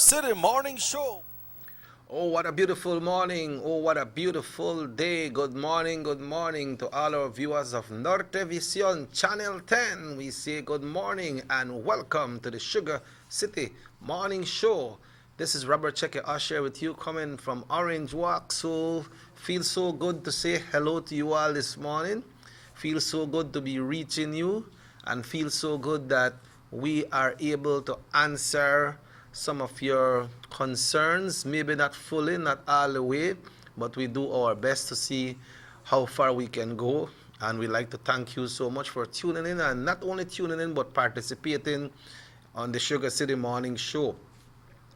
City Morning Show. Oh, what a beautiful morning. Oh, what a beautiful day. Good morning to all our viewers of Norte Vision Channel 10. We say good morning and welcome to the Sugar City Morning Show. This is Robert Checker Usher with you coming from Orange Walk. So, feels so good to say hello to you all this morning. Feels so good to be reaching you and feels so good that we are able to answer some of your concerns, maybe not fully, not all the way, but we do our best to see how far we can go. And we'd like to thank you so much for tuning in and not only tuning in but participating on the Sugar City Morning Show.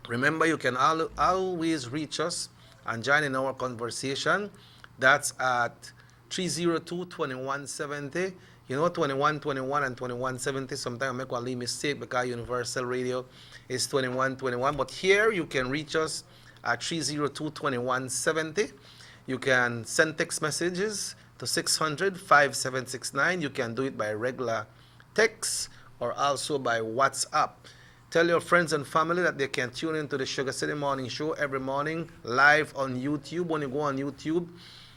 Remember, you can always reach us and join in our conversation. That's at 302-2170. You know, 2121 and 2170. Sometimes I make one mistake because Universal Radio is 2121. But here you can reach us at 302-2170. You can send text messages to 600-5769. You can do it by regular text or also by WhatsApp. Tell your friends and family that they can tune into the Sugar City Morning Show every morning live on YouTube. When you go on YouTube,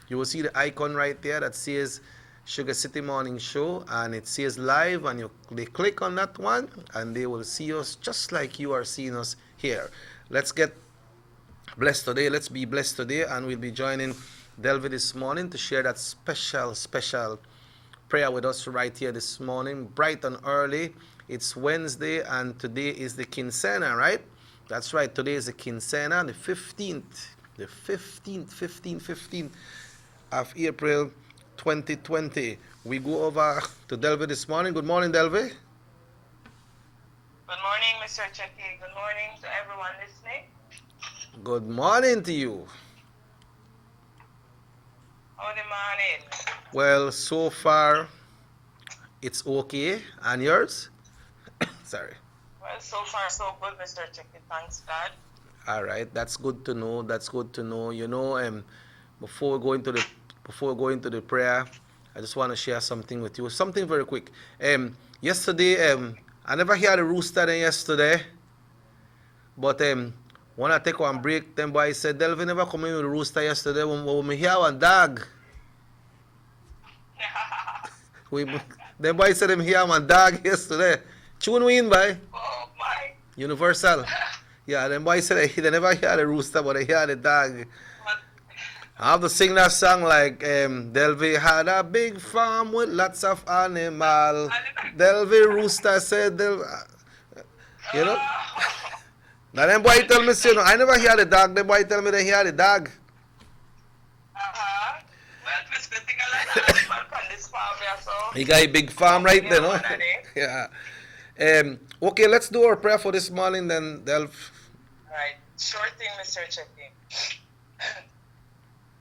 you will see the icon right there that says Sugar City Morning Show, and it says live, and they click on that one and they will see us just like you are seeing us here. Let's get blessed today. Let's be blessed today, and we'll be joining Delvi this morning to share that special prayer with us right here this morning, bright and early. It's Wednesday, and today is the Quincena, right? That's right. Today is the Quincena, the 15th of April 2020. We go over to Delvi this morning. Good morning, Delvi. Good morning, Mr. Checky. Good morning to everyone listening. Good morning to you. How's the morning? Well, so far, it's okay. And yours? Sorry. Well, so far so good, Mr. Checky. Thanks, God. All right, that's good to know. That's good to know. You know, before we go into the prayer, I just want to share something with you. Something very quick. Yesterday, I never heard a rooster then yesterday, but when I take one break, then boy said, Delvin never come in with a rooster yesterday. When we hear one dog, then boy said him hear one dog yesterday. Tune we in, boy. Oh, my. Universal. Yeah, then boy said they never hear the rooster, but they hear the dog. I have to sing that song like Delvi had a big farm with lots of animal. Delvi rooster said, you know. Now them boy tell me, you know, I never hear the dog. Them boy tell me they hear the dog. Well, Mr. Checky, on this farm here, so. You got a big farm right there, no? Yeah. Okay, let's do our prayer for this morning then, Delv. Right. Sure thing, Mr. Checky.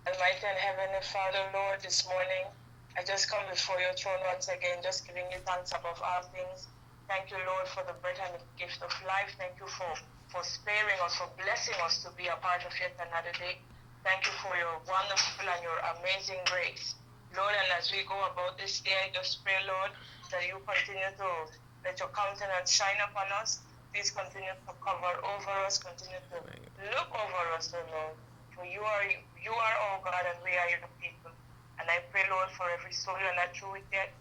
Almighty and Heavenly Father, Lord, this morning, I just come before your throne once again, just giving you thanks above all things. Thank you, Lord, for the breath and the gift of life. Thank you for sparing us, for blessing us to be a part of yet another day. Thank you for your wonderful and your amazing grace. Lord, and as we go about this day, I just pray, Lord, that you continue to let your countenance shine upon us. Please continue to cover over us, continue to look over us, O Lord. For you are our God and we are your people. And I pray, Lord, for every soul you're not through with yet,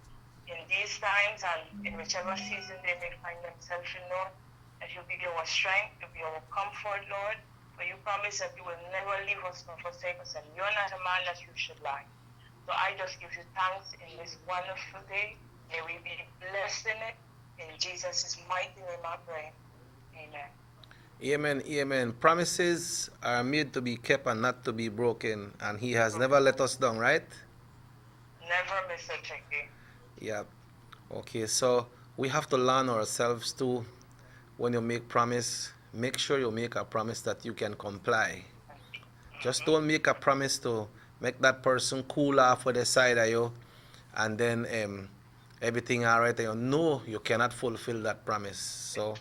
in these times and in whichever season they may find themselves in, Lord, that you be our strength, you be our comfort, Lord. For you promise that you will never leave us nor forsake us, and you're not a man that you should lie. So I just give you thanks in this wonderful day. May we be blessed in it. In Jesus' mighty name I pray. Amen. Amen, amen. Promises are made to be kept and not to be broken, and he has never let us down, right? Never, Mr. Checky. Yeah. Okay, so we have to learn ourselves too. When you make promise, make sure you make a promise that you can comply. Just don't make a promise to make that person cool off with the side of you, and then everything all right, and you know you cannot fulfill that promise. So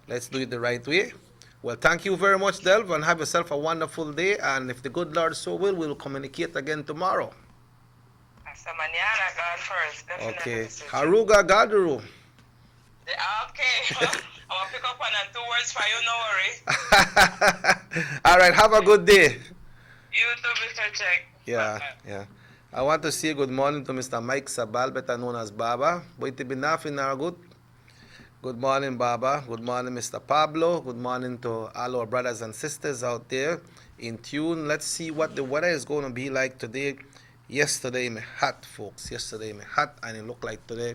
let's do it the right way. Well, thank you very much, Delv, and have yourself a wonderful day. And if the good Lord so will, we'll communicate again tomorrow. Hasta mañana, God first. Definitely. Okay. Haruga Gaduru. Okay. I'll pick up on that 2 words for you, no worry. All right, have a good day. You too, Mr. Check. Yeah, yeah. I want to say good morning to Mr. Mike Sabal, better known as Baba. Boy, to be nothing now good. Good morning, Baba. Good morning, Mr. Pablo. Good morning to all our brothers and sisters out there in tune. Let's see what the weather is going to be like today. Yesterday, me hot, folks. Yesterday, me hot, and it looked like today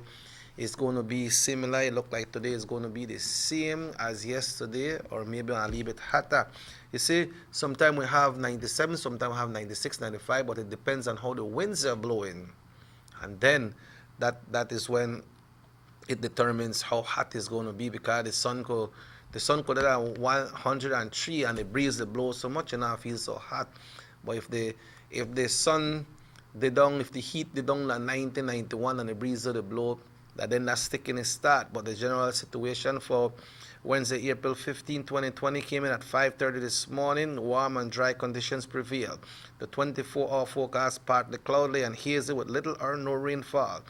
is going to be similar. It looked like today is going to be the same as yesterday, or maybe a little bit hotter. You see, sometimes we have 97, sometimes we have 96, 95, but it depends on how the winds are blowing. And then that is when it determines how hot it's going to be, because the sun could at 103 and the breeze that blows so much and now feels so hot. But if the sun if the heat they down at 90, 91 and the breeze that blow, that then that stickiness start. But the general situation for Wednesday, April 15, 2020 came in at 5:30 this morning. Warm and dry conditions prevail. The 24-hour forecast partly cloudy and hazy with little or no rainfall.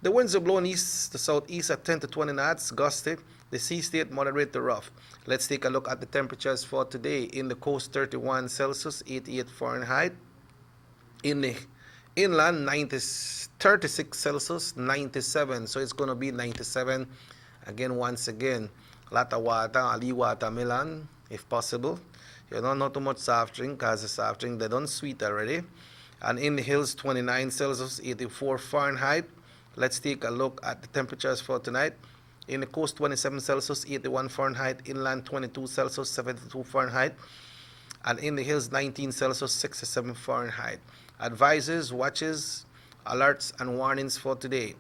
The winds are blowing east to southeast at 10 to 20 knots, gusty. The sea state moderate to rough. Let's take a look at the temperatures for today. In the coast, 31 Celsius, 88 Fahrenheit. In the inland, 36 Celsius, 97. So it's going to be 97 again, once again. A lot of water, ali watermelon, if possible. You know, not too much soft drink, because the soft drink, they done sweet already. And in the hills, 29 Celsius, 84 Fahrenheit. Let's take a look at the temperatures for tonight. In the coast, 27 Celsius, 81 Fahrenheit. Inland, 22 Celsius, 72 Fahrenheit. And in the hills, 19 Celsius, 67 Fahrenheit. Advices, watches, alerts, and warnings for today.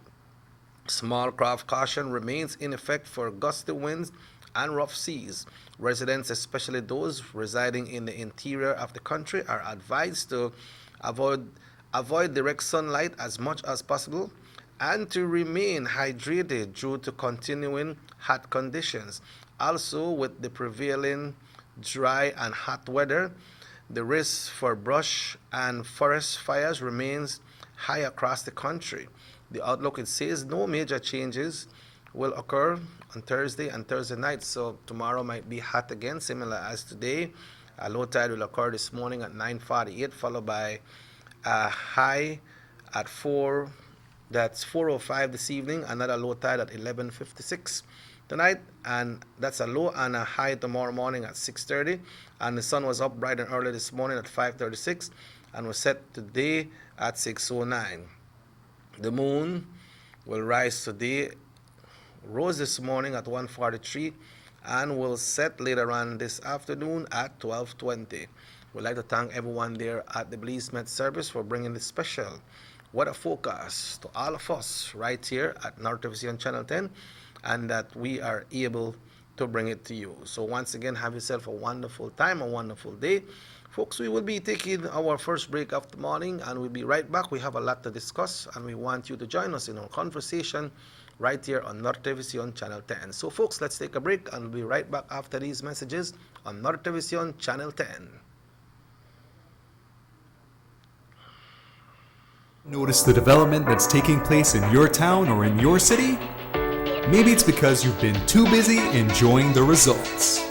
Small craft caution remains in effect for gusty winds and rough seas. Residents, especially those residing in the interior of the country, are advised to avoid direct sunlight as much as possible and to remain hydrated due to continuing hot conditions. Also, with the prevailing dry and hot weather, the risk for brush and forest fires remains high across the country. The outlook, it says no major changes will occur on Thursday and Thursday night. So tomorrow might be hot again, similar as today. A low tide will occur this morning at 9:48, followed by a high at 4:05 this evening, another low tide at 11:56 tonight, and that's a low and a high tomorrow morning at 6:30. And the sun was up bright and early this morning at 5:36 and was set today at 6:09. The moon will rise today, rose this morning at 1:43 and will set later on this afternoon at 12:20. We'd like to thank everyone there at the Belize Met Service for bringing this special weather forecast to all of us right here at North TVC on Channel 10, and that we are able to bring it to you. So once again, have yourself a wonderful time, a wonderful day. Folks, we will be taking our first break of the morning and we'll be right back. We have a lot to discuss and we want you to join us in our conversation right here on North TVC on Channel 10. So folks, let's take a break and we'll be right back after these messages on North TVC on Channel 10. Notice the development that's taking place in your town or in your city? Maybe it's because you've been too busy enjoying the results.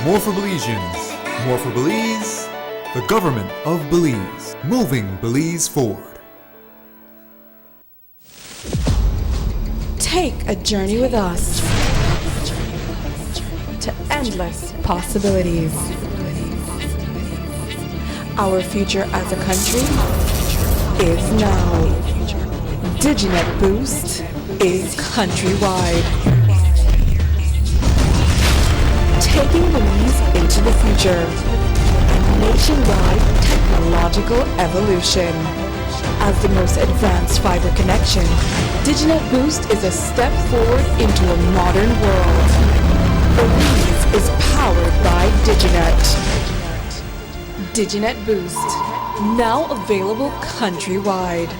More for Belizeans, more for Belize, the government of Belize, moving Belize forward. Take a journey with us to endless possibilities. Our future as a country is now. DigiNet Boost is countrywide. Taking Belize into the future. A nationwide technological evolution. As the most advanced fiber connection, DigiNet Boost is a step forward into a modern world. Belize is powered by DigiNet. DigiNet Boost. now available countrywide.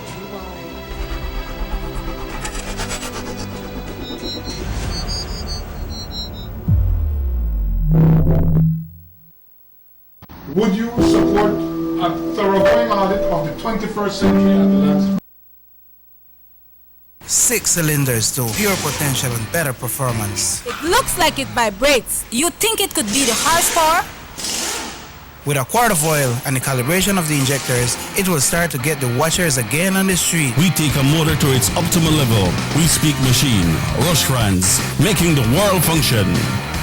Would you support a thoroughgoing audit of the 21st century at the last? 6 cylinders to pure potential and better performance. It looks like it vibrates. You think it could be the horsepower? With a quart of oil and the calibration of the injectors, it will start to get the watchers again on the street. We take a motor to its optimal level. We speak machine, Rush Franz, making the world function.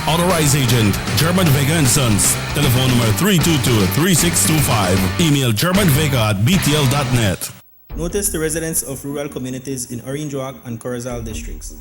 Authorized agent, German Vega & Sons. Telephone number 322-3625. Email germanvega@btl.net. Notice the residents of rural communities in Orange Walk and Corozal districts.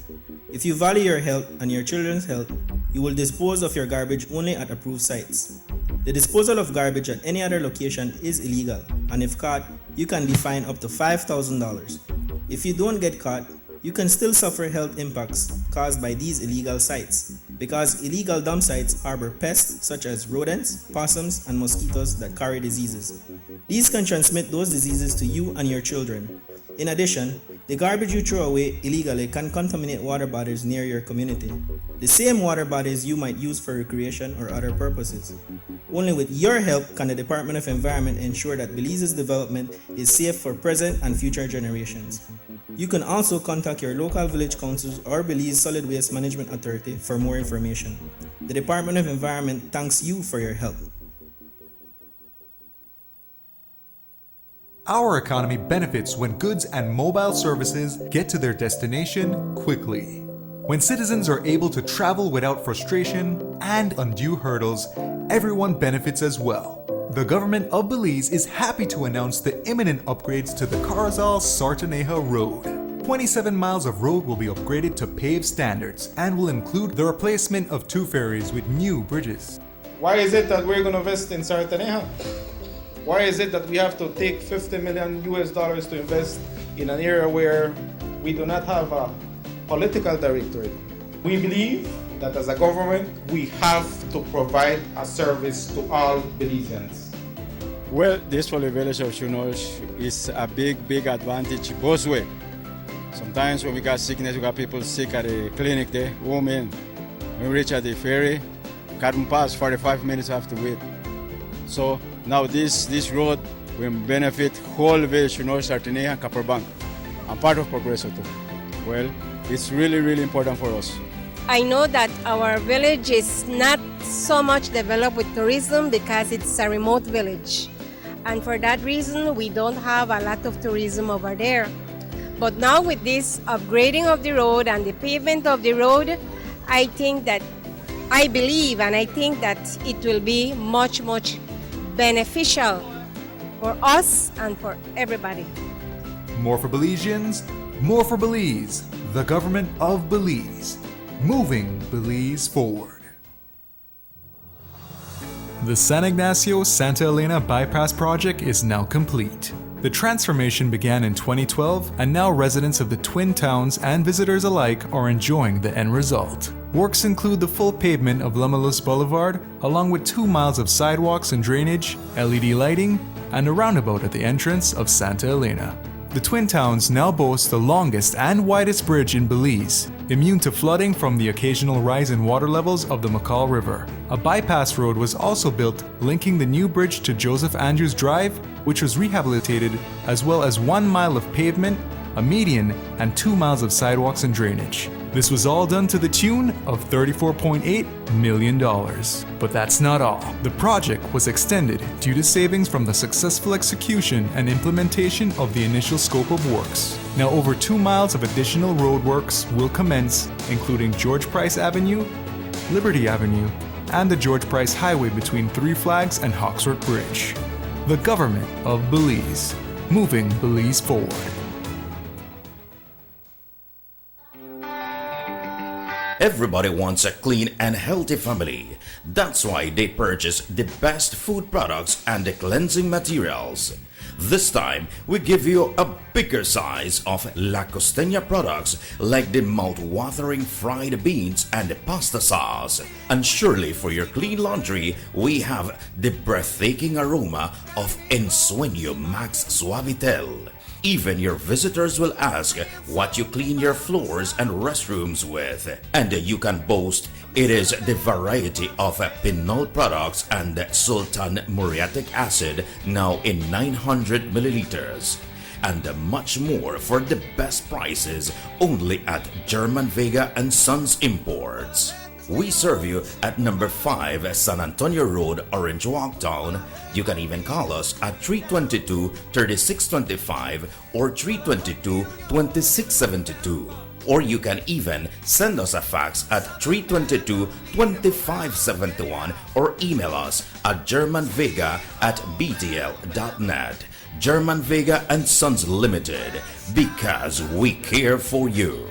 If you value your health and your children's health, you will dispose of your garbage only at approved sites. The disposal of garbage at any other location is illegal, and if caught, you can be fined up to $5,000. If you don't get caught, you can still suffer health impacts caused by these illegal sites, because illegal dump sites harbor pests such as rodents, possums, and mosquitoes that carry diseases. These can transmit those diseases to you and your children. In addition, the garbage you throw away illegally can contaminate water bodies near your community, the same water bodies you might use for recreation or other purposes. Only with your help can the Department of Environment ensure that Belize's development is safe for present and future generations. You can also contact your local village councils or Belize Solid Waste Management Authority for more information. The Department of Environment thanks you for your help. Our economy benefits when goods and mobile services get to their destination quickly. When citizens are able to travel without frustration and undue hurdles, everyone benefits as well. The government of Belize is happy to announce the imminent upgrades to the Corozal-Sartaneja Road. 27 miles of road will be upgraded to paved standards and will include the replacement of 2 ferries with new bridges. Why is it that we're going to invest in Sartaneja? Why is it that we have to take $50 million to invest in an area where we do not have a political directorate? We believe that as a government, we have to provide a service to all Belizeans. Well, this for the village of Chunosh is a big advantage both ways. Sometimes when we got sickness, we got people sick at the clinic there, women. When we reach at the ferry, can't pass 45 minutes, have to wait. So now this road will benefit whole village, Sartaneja and Copperbank. I'm part of Progreso too. Well, it's really important for us. I know that our village is not so much developed with tourism because it's a remote village. And for that reason, we don't have a lot of tourism over there. But now with this upgrading of the road and the pavement of the road, I think that, I believe and I think that it will be much beneficial for us and for everybody. More for Belizeans, more for Belize, the government of Belize. Moving Belize forward. The San Ignacio-Santa Elena Bypass Project is now complete. The transformation began in 2012, and now residents of the Twin Towns and visitors alike are enjoying the end result. Works include the full pavement of Lamalus Boulevard, along with 2 miles of sidewalks and drainage, LED lighting, and a roundabout at the entrance of Santa Elena. The Twin Towns now boast the longest and widest bridge in Belize, immune to flooding from the occasional rise in water levels of the McCall River. A bypass road was also built linking the new bridge to Joseph Andrews Drive, which was rehabilitated, as well as 1 mile of pavement, a median, and 2 miles of sidewalks and drainage. This was all done to the tune of $34.8 million. But that's not all. The project was extended due to savings from the successful execution and implementation of the initial scope of works. Now over 2 miles of additional roadworks will commence, including George Price Avenue, Liberty Avenue, and the George Price Highway between Three Flags and Hawksworth Bridge. The government of Belize, moving Belize forward. Everybody wants a clean and healthy family. That's why they purchase the best food products and the cleansing materials. This time, we give you a bigger size of La Costeña products like the mouth-watering fried beans and the pasta sauce. And surely for your clean laundry, we have the breathtaking aroma of Ensueño Max Suavitel. Even your visitors will ask what you clean your floors and restrooms with. And you can boast it is the variety of Pinol products and Sultan muriatic acid now in 900 milliliters. And much more for the best prices only at German Vega and Sons Imports. We serve you at number 5 San Antonio Road, Orange Walk Town. You can even call us at 322-3625 or 322-2672. Or you can even send us a fax at 322-2571 or email us at germanvega@btl.net. German Vega and Sons Limited, because we care for you.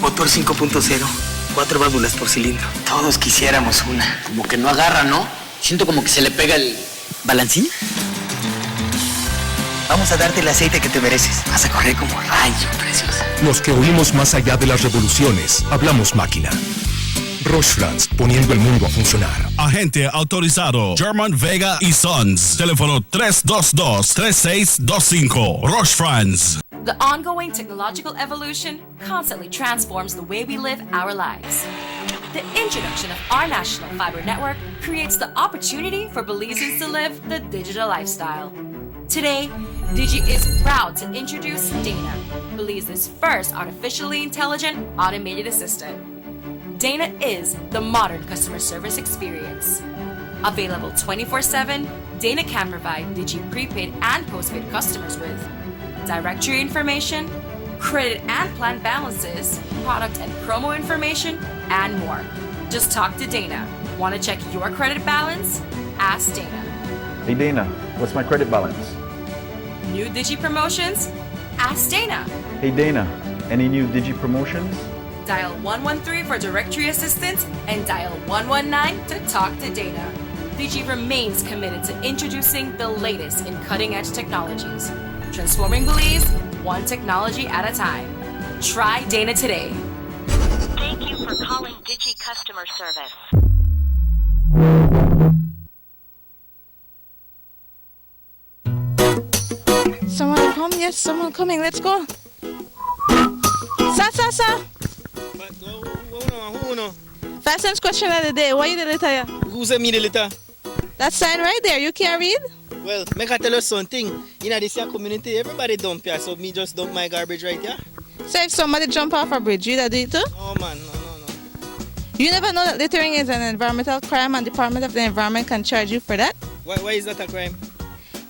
Motor 5.0, 4 válvulas por cilindro. Todos quisiéramos una. Como que no agarra, ¿no? Siento como que se le pega el... ¿Balancín? Vamos a darte el aceite que te mereces. Vas a correr como rayo, preciosa. Los que oímos más allá de las revoluciones, hablamos máquina. Roche-France, poniendo el mundo a funcionar. Agente autorizado German Vega y Sons. Teléfono 322-3625. Roche-France. The ongoing technological evolution constantly transforms the way we live our lives. The introduction of our national fiber network creates the opportunity for Belizeans to live the digital lifestyle. Today, Digi is proud to introduce Dana, Belize's first artificially intelligent automated assistant. Dana is the modern customer service experience. Available 24/7, Dana can provide Digi prepaid and postpaid customers with directory information, credit and plan balances, product and promo information, and more. Just talk to Dana. Want to check your credit balance? Ask Dana. Hey Dana, what's my credit balance? New Digi promotions? Ask Dana. Hey Dana, any new Digi promotions? Dial 113 for directory assistance and dial 119 to talk to Dana. Digi remains committed to introducing the latest in cutting-edge technologies, transforming Belize one technology at a time. Try Dana today. Thank you for calling Digi Customer Service. Someone come? Yes, someone coming. Let's go. Sa. First sense question of the day. Why you the letter? Who sent me the letter? That sign right there. You can't read? Well, make I tell you something. In this here community, everybody dump here, so me just dump my garbage right here. So if somebody jump off a bridge, you that do it too? Oh man, no. You never know that littering is an environmental crime and Department of the Environment can charge you for that? Why is that a crime?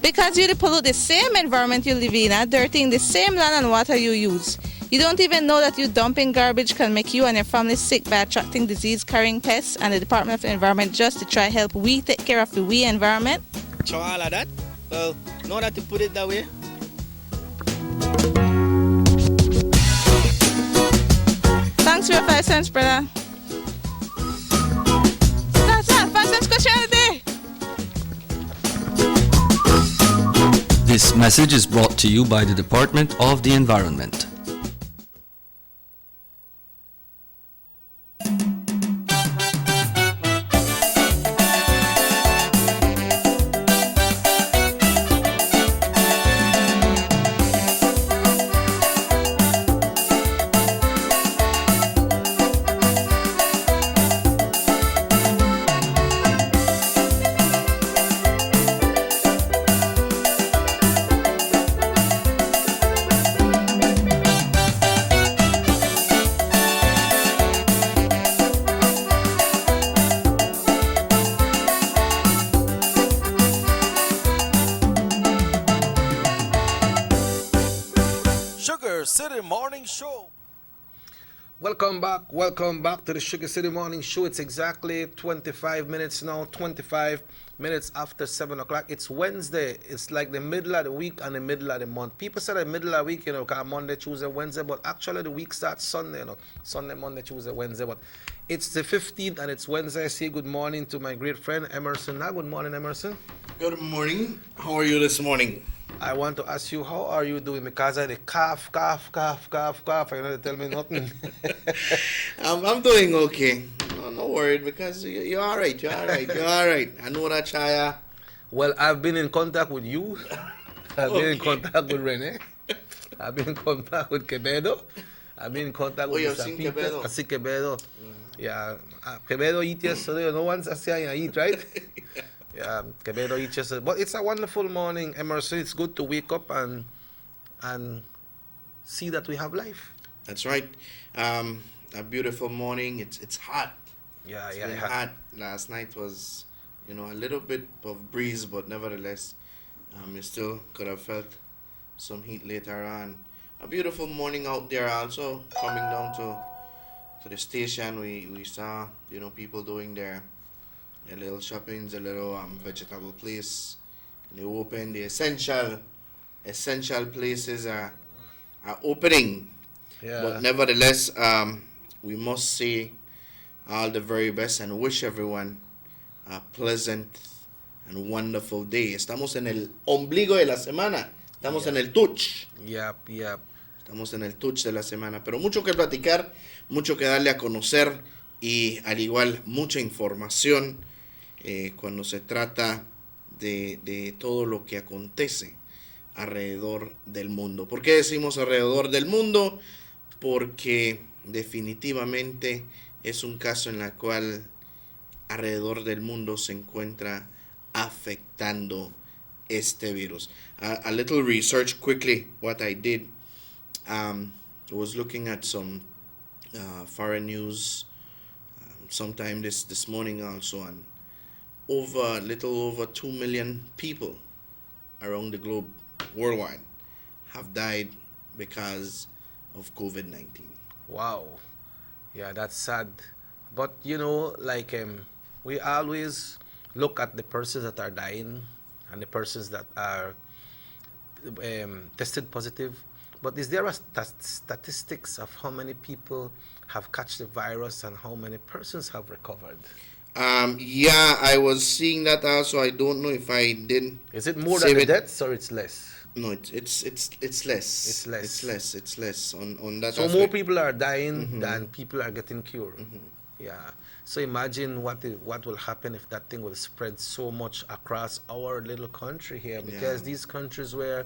Because you pollute the same environment you live in, dirtying the same land and water you use. You don't even know that you dumping garbage can make you and your family sick by attracting disease-carrying pests, and the Department of the Environment just to try help we take care of the we environment. So all of that? Well, now that you put it that way. Thanks for your 5 cents, brother. That's 5 cents question of the day. This message is brought to you by the Department of the Environment. Welcome back to the Sugar City Morning Show. It's exactly 25 minutes now, 25 minutes after 7 o'clock. It's Wednesday. It's like the middle of the week and the middle of the month. People say the middle of the week, because Monday, Tuesday, Wednesday, but actually the week starts Sunday, Sunday, Monday, Tuesday, Wednesday. But it's the 15th and it's Wednesday. I say good morning to my great friend Emerson. Now, good morning, Emerson. Good morning. How are you this morning? I want to ask you, how are you doing? Because I cough. You're not tell me nothing. I'm doing okay. No worried because you're all right. You're all right. I know that, Chaya. Well, I've been in contact with you. I've been in contact with Rene. I've been in contact with Quevedo. I've been in contact with Mr. Peter. Quevedo. I see Quevedo. Yeah. Quevedo eat yesterday. No one's saying I eat, right? Yeah, Quevedo eat yesterday. But it's a wonderful morning, Emerson. It's good to wake up and see that we have life. That's right. A beautiful morning. It's hot. Yeah, it's hot. Last night was, a little bit of breeze, but nevertheless, you still could have felt some heat later on. A beautiful morning out there also. Coming down to the station, we saw, people doing their little shoppings, a little vegetable place. They open. The essential places are opening. Yeah. But nevertheless, we must say all the very best and wish everyone a pleasant and wonderful day. Estamos en el ombligo de la semana. Estamos en el touch. Yep. Estamos en el touch de la semana. Pero mucho que platicar, mucho que darle a conocer y al igual mucha información cuando se trata de todo lo que acontece alrededor del mundo. ¿Por qué decimos alrededor del mundo? Porque definitivamente es un caso en el cual alrededor del mundo se encuentra afectando este virus. A little research quickly, what I did was looking at some foreign news sometime this morning also, and little over 2 million people around the globe worldwide have died because of COVID-19. Wow. Yeah, that's sad. But we always look at the persons that are dying and the persons that are tested positive. But is there a statistics of how many people have catch the virus and how many persons have recovered? Yeah, I was seeing that also. I don't know if I didn't. Is it more than the deaths or it's less? No, it's less. It's less on that. So aspect. more people are dying than people are getting cured. Yeah. So imagine what will happen if that thing will spread so much across our little country here, because these countries where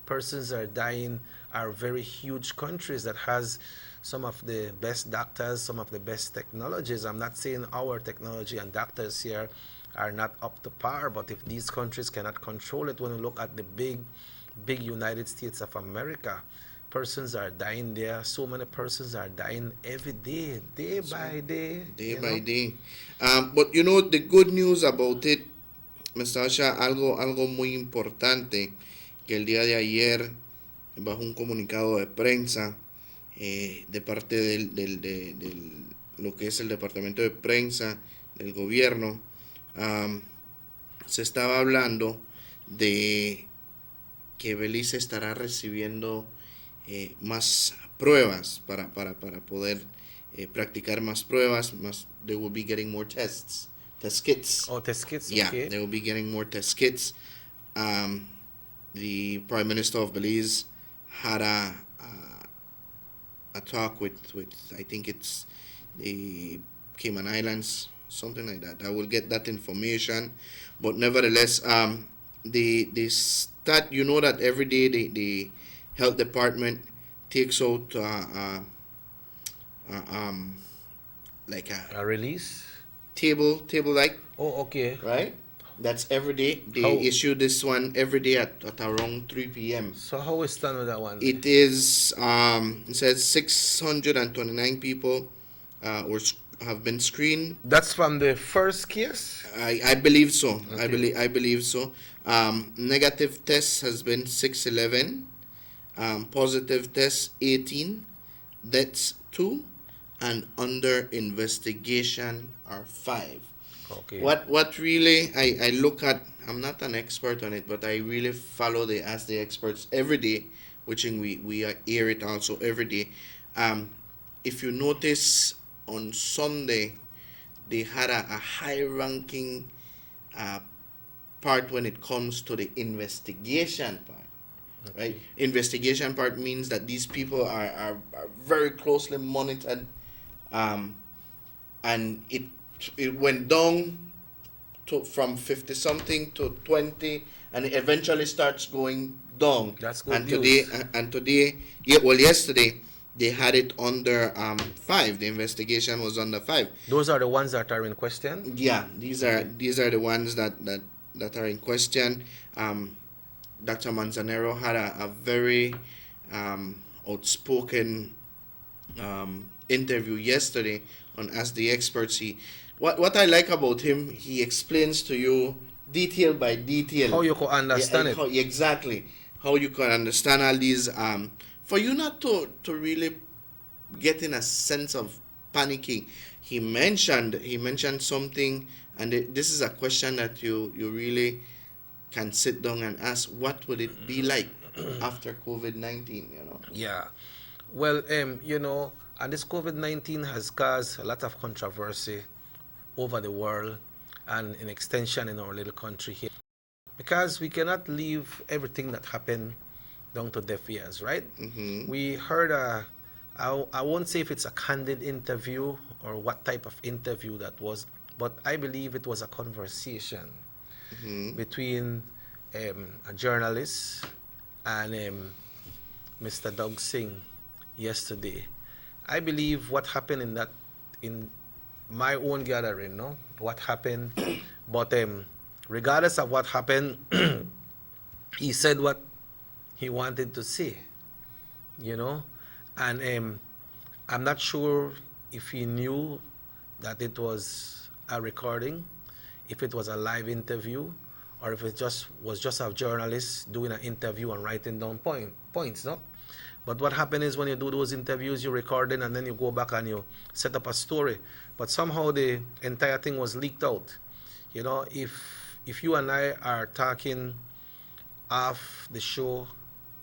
persons are dying are very huge countries that has some of the best doctors, some of the best technologies. I'm not saying our technology and doctors here are not up to par, but if these countries cannot control it, when you look at the big United States of America, persons are dying there. So many persons are dying every day, day by day. But the good news about it, Mr. Asha, algo muy importante, que el día de ayer, bajo un comunicado de prensa, de parte de lo que es el departamento de prensa del gobierno, se estaba hablando de que Belice estará recibiendo más pruebas para poder practicar más pruebas. They will be getting more test kits. Oh, test kits. Yeah, okay. They will be getting more test kits. The Prime Minister of Belize had a talk with I think it's the Cayman Islands, something like that. I will get that information, but nevertheless, the stat, that every day the health department takes out like a release table like. Oh, okay. Right. That's every day. They issue this one every day at around 3 p.m. So how is done with that one? It is, it says 629 people have been screened. That's from the first case? I believe so. Okay. I believe so. Negative tests has been 611. Positive tests 18. Deaths 2. and under investigation are 5. Okay. What really I look at, I'm not an expert on it, but I really follow the Ask the Experts every day, which we hear it also every day. If you notice on Sunday, they had a high-ranking part when it comes to the investigation part. Right? Investigation part means that these people are very closely monitored, and it went down from 50 something to 20, and it eventually starts going down. That's good Today, yesterday they had it under 5. The investigation was under 5. Those are the ones that are in question. Yeah, these are the ones that are in question. Dr. Manzanero had a very outspoken interview yesterday on Ask the Experts. What I like about him, he explains to you detail by detail how you can understand it. Exactly, how you can understand all these. For you not to really get in a sense of panicking. He mentioned something, and this is a question that you really can sit down and ask, what would it be like after COVID-19, Yeah. Well, and this COVID-19 has caused a lot of controversy over the world and in extension in our little country here. Because we cannot leave everything that happened down to deaf ears, right? Mm-hmm. We heard I won't say if it's a candid interview or what type of interview that was, but I believe it was a conversation between a journalist and Mr. Doug Singh yesterday. I believe what happened in my own gathering, no, what happened, but regardless of what happened, he said what he wanted to say, and I'm not sure if he knew that it was a recording, if it was a live interview, or if it was just a journalist doing an interview and writing down points, no? But what happened is when you do those interviews, you record it and then you go back and you set up a story. But somehow the entire thing was leaked out. If you and I are talking off the show,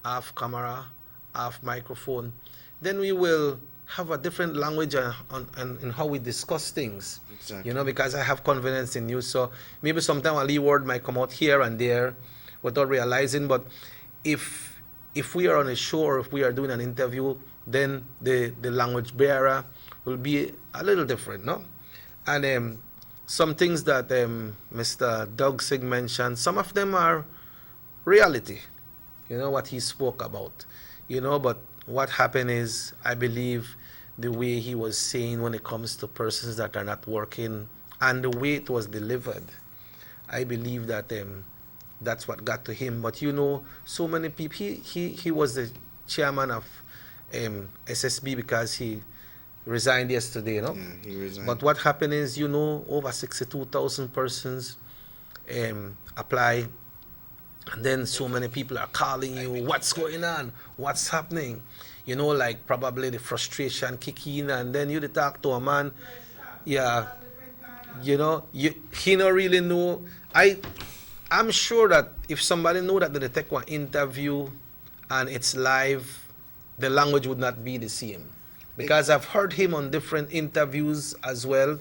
off camera, off microphone, then we will have a different language in how we discuss things. Exactly. Because I have confidence in you. So maybe sometimes a Lee word might come out here and there without realizing. But if we are on a show or if we are doing an interview, then the language bearer will be a little different, no? And some things that Mr. Doug Singh mentioned, some of them are reality, what he spoke about, but what happened is, I believe the way he was saying when it comes to persons that are not working and the way it was delivered, I believe that that's what got to him. But so many people, he was the chairman of SSB because he resigned yesterday, Yeah, he resigned. But what happened is, over 62,000 persons apply, and then so many people are calling you, what's going on, what's happening, like probably the frustration kick in, and then you talk to a man, yeah, he don't really know. I'm sure that if somebody knew that they take one interview and it's live, the language would not be the same. Because I've heard him on different interviews as well,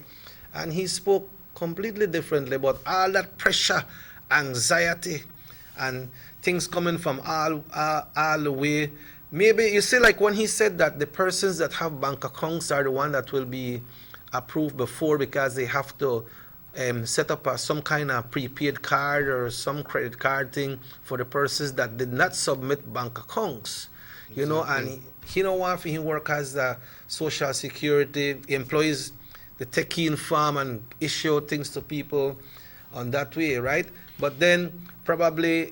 and he spoke completely differently about all that pressure, anxiety, and things coming from all the way. Maybe, you see, like when he said that the persons that have bank accounts are the one that will be approved before because they have to set up some kind of prepaid card or some credit card thing for the persons that did not submit bank accounts. And he work as the social security employees, the take-in form and issue things to people on that way, right? But then probably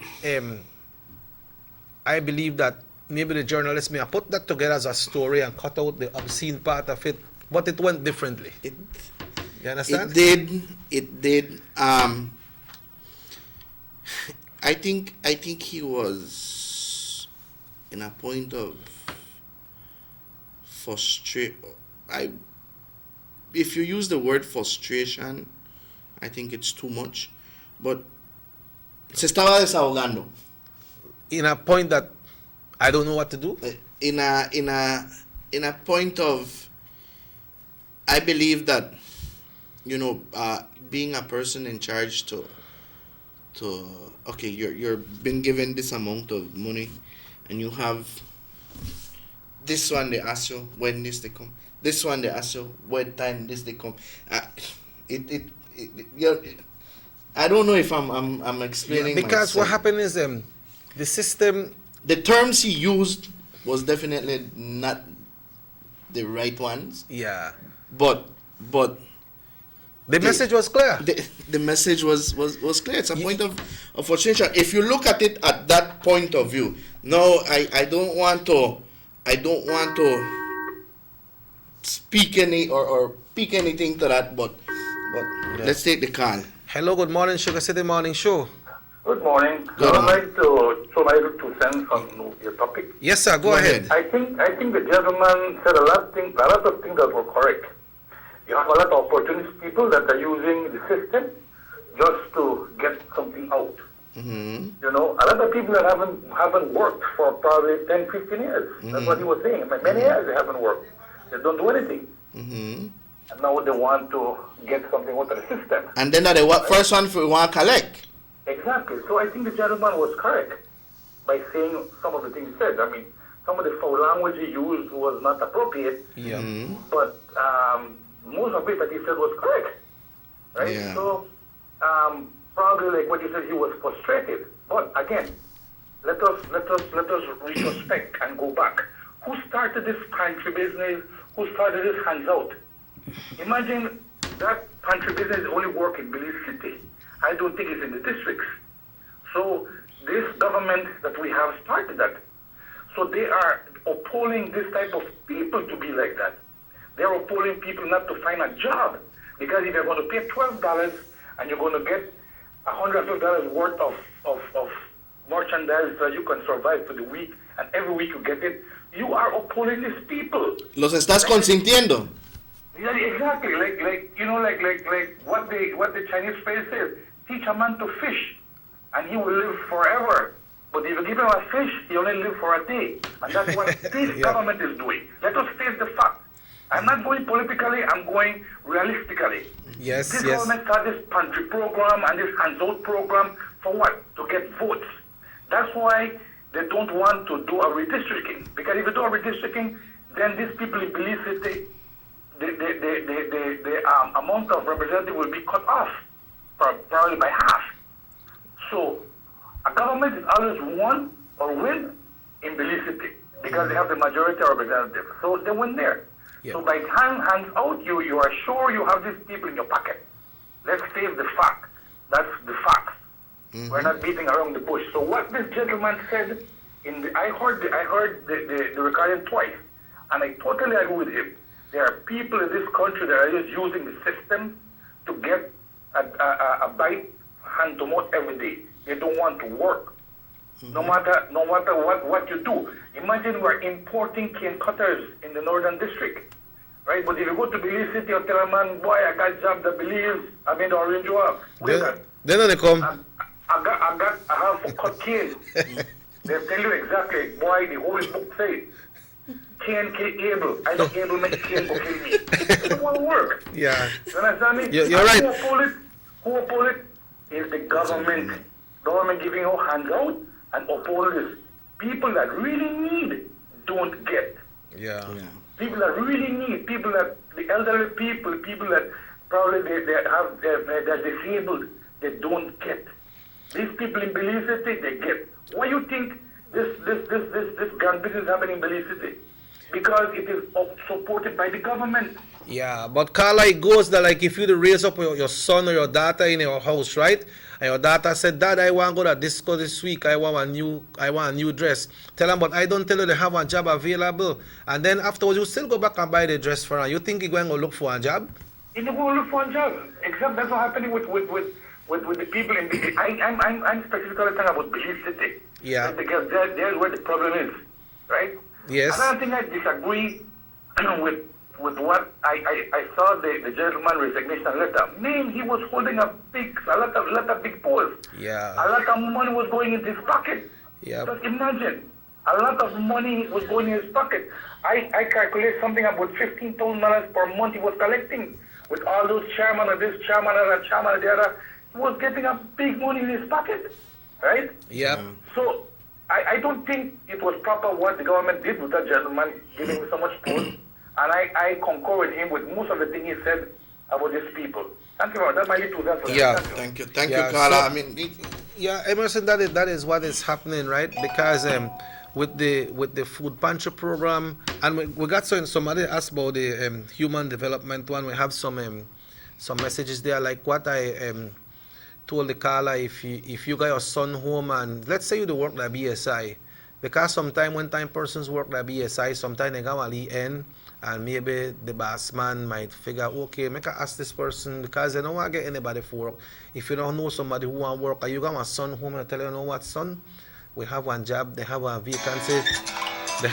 I believe that maybe the journalist may have put that together as a story and cut out the obscene part of it, but it went differently. You understand? It did. I think he was in a point of frustration. if you use the word frustration, I think it's too much. But se estaba desahogando. In a point that I don't know what to do. In a point of, I believe that, being a person in charge to okay, you're been given this amount of money, and you have this one they ask you when this they come. This one they ask you what time this they come. I don't know if I'm explaining because myself. what happened is the system. The terms he used was definitely not the right ones. Yeah. But the message was clear. The message was clear. It's a point of frustration. If you look at it at that point of view, no, I don't want to speak any or speak anything to that, but let's take the call. Hello, good morning, Sugar City Morning Show. Good morning. I would like to throw my 2 cents on your topic. Yes, sir. Go ahead. I think the gentleman said a lot of things that were correct. You have a lot of opportunist people that are using the system just to get something out. Mm-hmm. A lot of people that haven't worked for probably 10, 15 years. Mm-hmm. That's what he was saying. Many years they haven't worked. They don't do anything. Mm-hmm. And now they want to get something out of the system. And then the first one for want to collect. Exactly. So I think the gentleman was correct by saying some of the things he said. I mean, some of the foul language he used was not appropriate. Yeah. Mm-hmm. But most of it that he said was correct. Right? Yeah. So probably like what you said, he was frustrated. But again, let us retrospect and go back. Who started this pantry business? Who started this hands out? Imagine that pantry business only work in Belize City. I don't think it's in the districts. So this government that we have started that. So they are appalling this type of people to be like that. They're appalling people not to find a job. Because if you're going to pay $12 and you're going to get $150 worth of merchandise that you can survive for the week, and every week you get it, you are appalling these people. Los estás consintiendo. Yeah, exactly. Like what the Chinese phrase says, teach a man to fish, and he will live forever. But if you give him a fish, he only live for a day. And that's what this government is doing. Let us face the fact. I'm not going politically, I'm going realistically. Yes, this government started this pantry program and this hands-out program for what? To get votes. That's why they don't want to do a redistricting. Because if you do a redistricting, then these people in Belize City, the amount of representative will be cut off, probably by half. So a government is always won or win in Belize City because they have the majority of representatives. So they win there. So by hands out, you are sure you have these people in your pocket. Let's face the fact. That's the facts. Mm-hmm. We're not beating around the bush. So what this gentleman said, I heard the recording twice, and I totally agree with him. There are people in this country that are just using the system to get a bite hand to mouth every day. They don't want to work. Mm-hmm. No matter what you do. Imagine we're importing cane cutters in the Northern District, right? But if you go to Belize City or tell a man, boy, I got job at Belize, I mean the Orange Walk. Then they come. I have a cut cane. They tell you exactly, boy, the Holy Book says, cane kill able. I don't able make cane go kill me. It don't want to work. Yeah. You understand me? You're right. Who oppose it is the government. Government giving you hands out and oppose this. People that really need don't get. Yeah. People that really need, people that the elderly people that probably they're disabled, they don't get. These people in Belize City, they get. Why you think this gun business happening in Belize City? Because it is supported by the government. Yeah, but Carla, it goes that like if you raise up your son or your daughter in your house, right? And your daughter said, Dad, I want to go to disco this week. I want a new dress. Tell them, but I don't tell you they have a job available. And then afterwards, you still go back and buy the dress for her. You think you're going to look for a job? You're not going to look for a job. Except that's what's happening with the people in Belize. I'm specifically talking about Belize City. Yeah. Because there's where the problem is, right? Yes. Another thing I disagree with with what I saw the gentleman resignation letter. Man, he was holding a lot of big posts. Yeah. A lot of money was going into his pocket. Yeah. Just imagine, a lot of money was going in his pocket. I calculate something about $15,000 per month he was collecting with all those chairman of this, chairman of that, chairman of the other. He was getting a big money in his pocket, right? Yeah. So I don't think it was proper what the government did with that gentleman, giving him so much post. And I concur with him with most of the things he said about these people. Thank you very much. That's my little answer. Yeah. Thank you, Carla. Yeah, Emerson, that is what is happening, right? Because with the food pantry program, and we got somebody asked about the human development one. We have some messages there, like what I told the caller. If you got your son home and let's say you do work at BSI, because sometimes when persons work at BSI, sometimes they go at the end. And maybe the boss man might figure, okay, make I ask this person because they don't want to get anybody for work. If you don't know somebody who want to work, or you got my son home and tell you know what, son, we have one job, they have one vacancy, that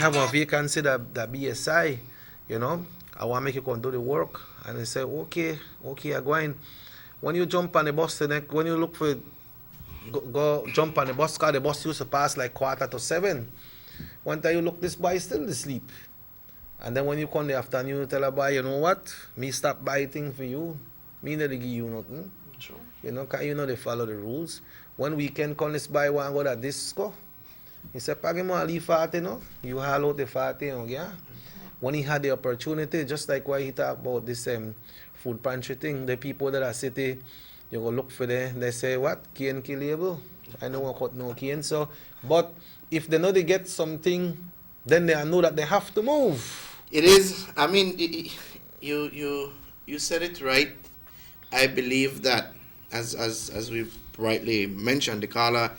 BSI, you know, I want to make you come do the work. And they say, okay, I'm going. When you jump on the bus, when you look for go jump on the bus, because the bus used to pass like 6:45. One time you look, this boy is still asleep. And then when you come the afternoon, you tell a boy, you know what? Me stop buy things for you. Me not give you nothing. True. You know, cause you know they follow the rules. One weekend, come this boy want to go to disco. He said, "Pagi mo ali fate no? You haul out the fate, yeah." When he had the opportunity, just like why he talked about this food pantry thing, the people that are city, you go look for them. They say, "What? Cane kill label? I know what cut no cane." So, but if they know they get something, then they know that they have to move. It is. I mean, you said it right. I believe that, as we rightly mentioned, the caller.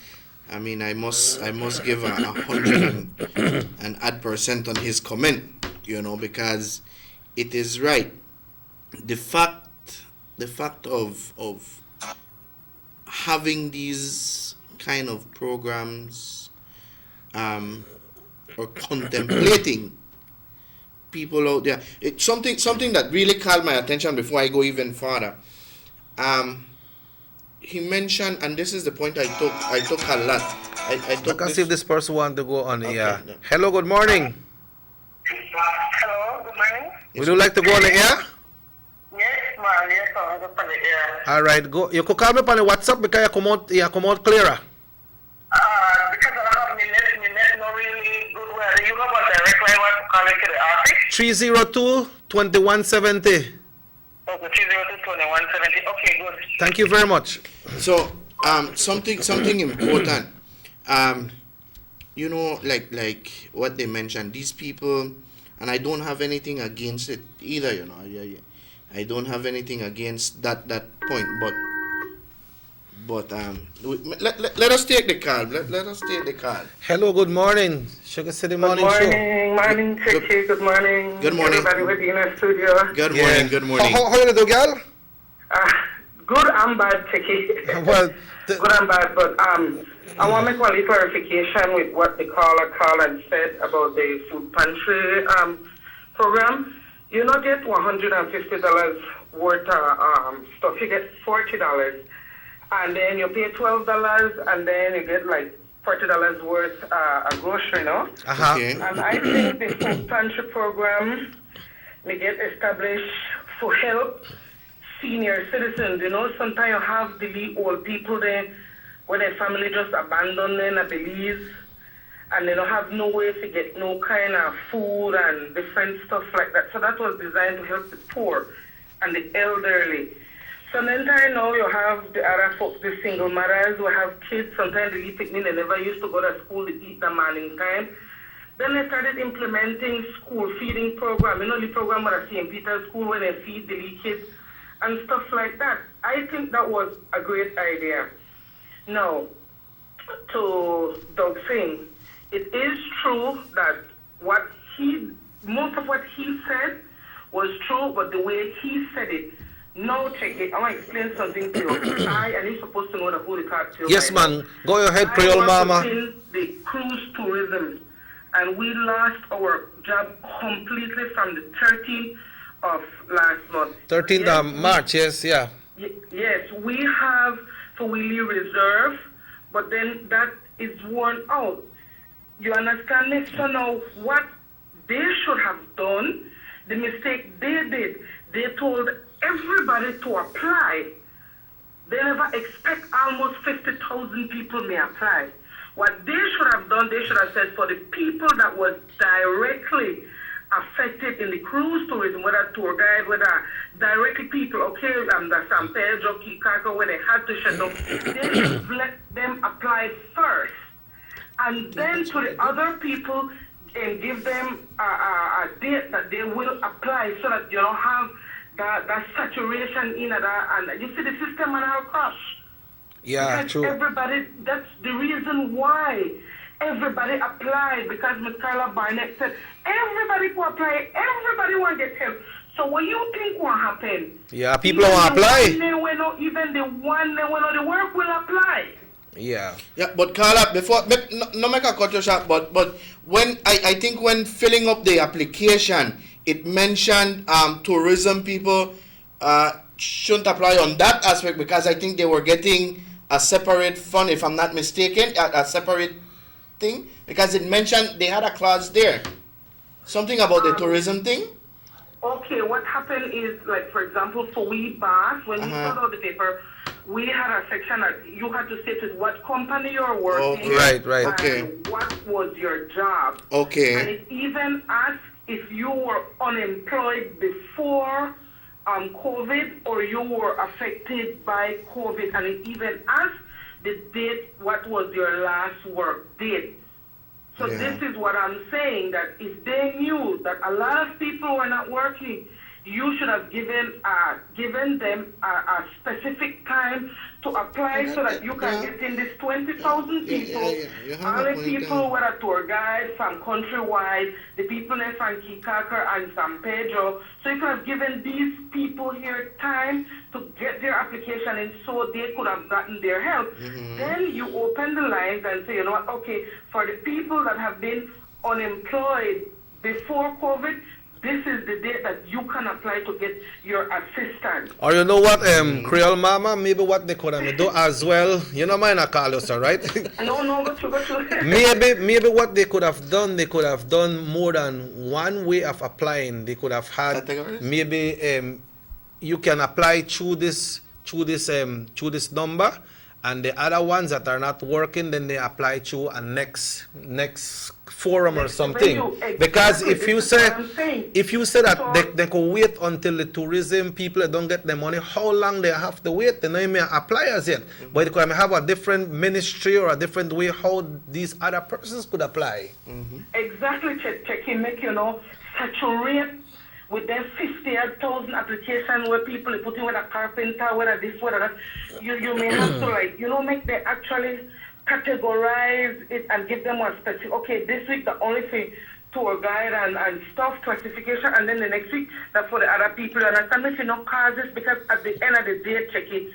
I mean, I must give 100% on his comment. You know, because it is right. The fact of having these kind of programs, or contemplating people out there. It's something that really caught my attention before I go even further. He mentioned, and this is the point I took a lot. I can see if this person want to go on the air. Hello, good morning. Hello, good morning. Would you like to go on the air? Yes, ma'am. Yes, I'm on the air. All right, go. You could call me on the WhatsApp because you come out clearer. Because I don't have my net not really good. Where you have a direct line to call into the office? 302-2170. Okay, 302-2170. Okay, good. Thank you very much. So, something important. You know, like what they mentioned, these people, and I don't have anything against it either. You know, I don't have anything against that point, but let us take the call. Let us take the call. Hello, good morning, Sugar City Morning Show. Morning, Chicky. Good morning. Good morning. Everybody with you in the studio. Good morning. Good morning. How you do, girl? Good and bad, Chicky. Well, good and bad, but I want to make one clarification with what the caller and said about the food pantry program. You not get $150 worth of stuff. You get $40, and then you pay $12, and then you get like $40 worth of grocery, you know? Okay. And I think the food pantry program may get established for help senior citizens. You know, sometimes you have the old people there where their family just abandoned them, I believe, and they don't have no way to get no kind of food and different stuff like that. So that was designed to help the poor and the elderly. So then I know you have the other folks, the single mothers who have kids. Sometimes they take me, they never used to go to school to eat the morning time. Then they started implementing school feeding program. You know the program at St. Peter's School where they feed the little kids and stuff like that. I think that was a great idea. Now, to Doug Singh, it is true that most of what he said was true, but the way he said it, no, check it. I want to explain something to you. And you're supposed to know the who to talk to. Yes, man. Go ahead, Creole Mama. I want the cruise tourism, and we lost our job completely from the 13th of last month. 13th of March, yes, yeah. Yes, we have for Willie Reserve, but then that is worn out. You understand me? So now what they should have done, the mistake they did, they told everybody to apply. They never expect almost 50,000 people may apply. What they should have done, they should have said for the people that was directly affected in the cruise tourism, whether tour guide, whether directly people, okay, the San Pedro, Kikaka, when they had to shut down, they should let them apply first. And then to the other people, and give them a date that they will apply so that you don't have that saturation in that, and you see the system and our crash. Yeah, because true. Everybody, that's the reason why everybody applied, because Ms. Carla Barnett said everybody who apply, everybody want to get help. So what you think will happen? Yeah, people won't apply. Even the one when the work will apply. Yeah. Yeah, but Carla, before no make a cut you short, but when I think when filling up the application, it mentioned tourism people shouldn't apply on that aspect, because I think they were getting a separate fund, if I'm not mistaken, a separate thing, because it mentioned they had a clause there, something about the tourism thing. Okay, what happened is, like, for example, for we BAS, when we filled out the paper, we had a section that you had to state with what company you're working. Okay. Right, and okay. what was your job. Okay. And it even asked if you were unemployed before COVID or you were affected by COVID. And it even asked the date, what was your last work date. So this is what I'm saying, that if they knew that a lot of people were not working, you should have given them a specific time to apply so that you can get in this 20,000 people. All the people who are tour guides from countrywide, the people in from Kikaka and San Pedro. So you could have given these people here time to get their application in so they could have gotten their help. Then you open the lines and say, you know what, okay, for the people that have been unemployed before COVID, this is the date that you can apply to get your assistance. Or you know what, Creole Mama, maybe what they could have do as well, you know mine, I call you, sir, right? No, go to. maybe what they could have done more than one way of applying. They could have had maybe you can apply through this number, and the other ones that are not working, then they apply through a next forum or something. Because if you say that they could wait until the tourism people don't get the money, how long they have to wait? Then they may apply as yet. But they could have a different ministry or a different way how these other persons could apply. Exactly, checking, make saturate with them 50,000 applications where people are putting with a carpenter, whether this, whether that. You may have to make them actually categorize it and give them one specific, okay, this week the only thing tour guide and stuff classification, and then the next week that's for the other people. And understand if you know causes, because at the end of the day, checking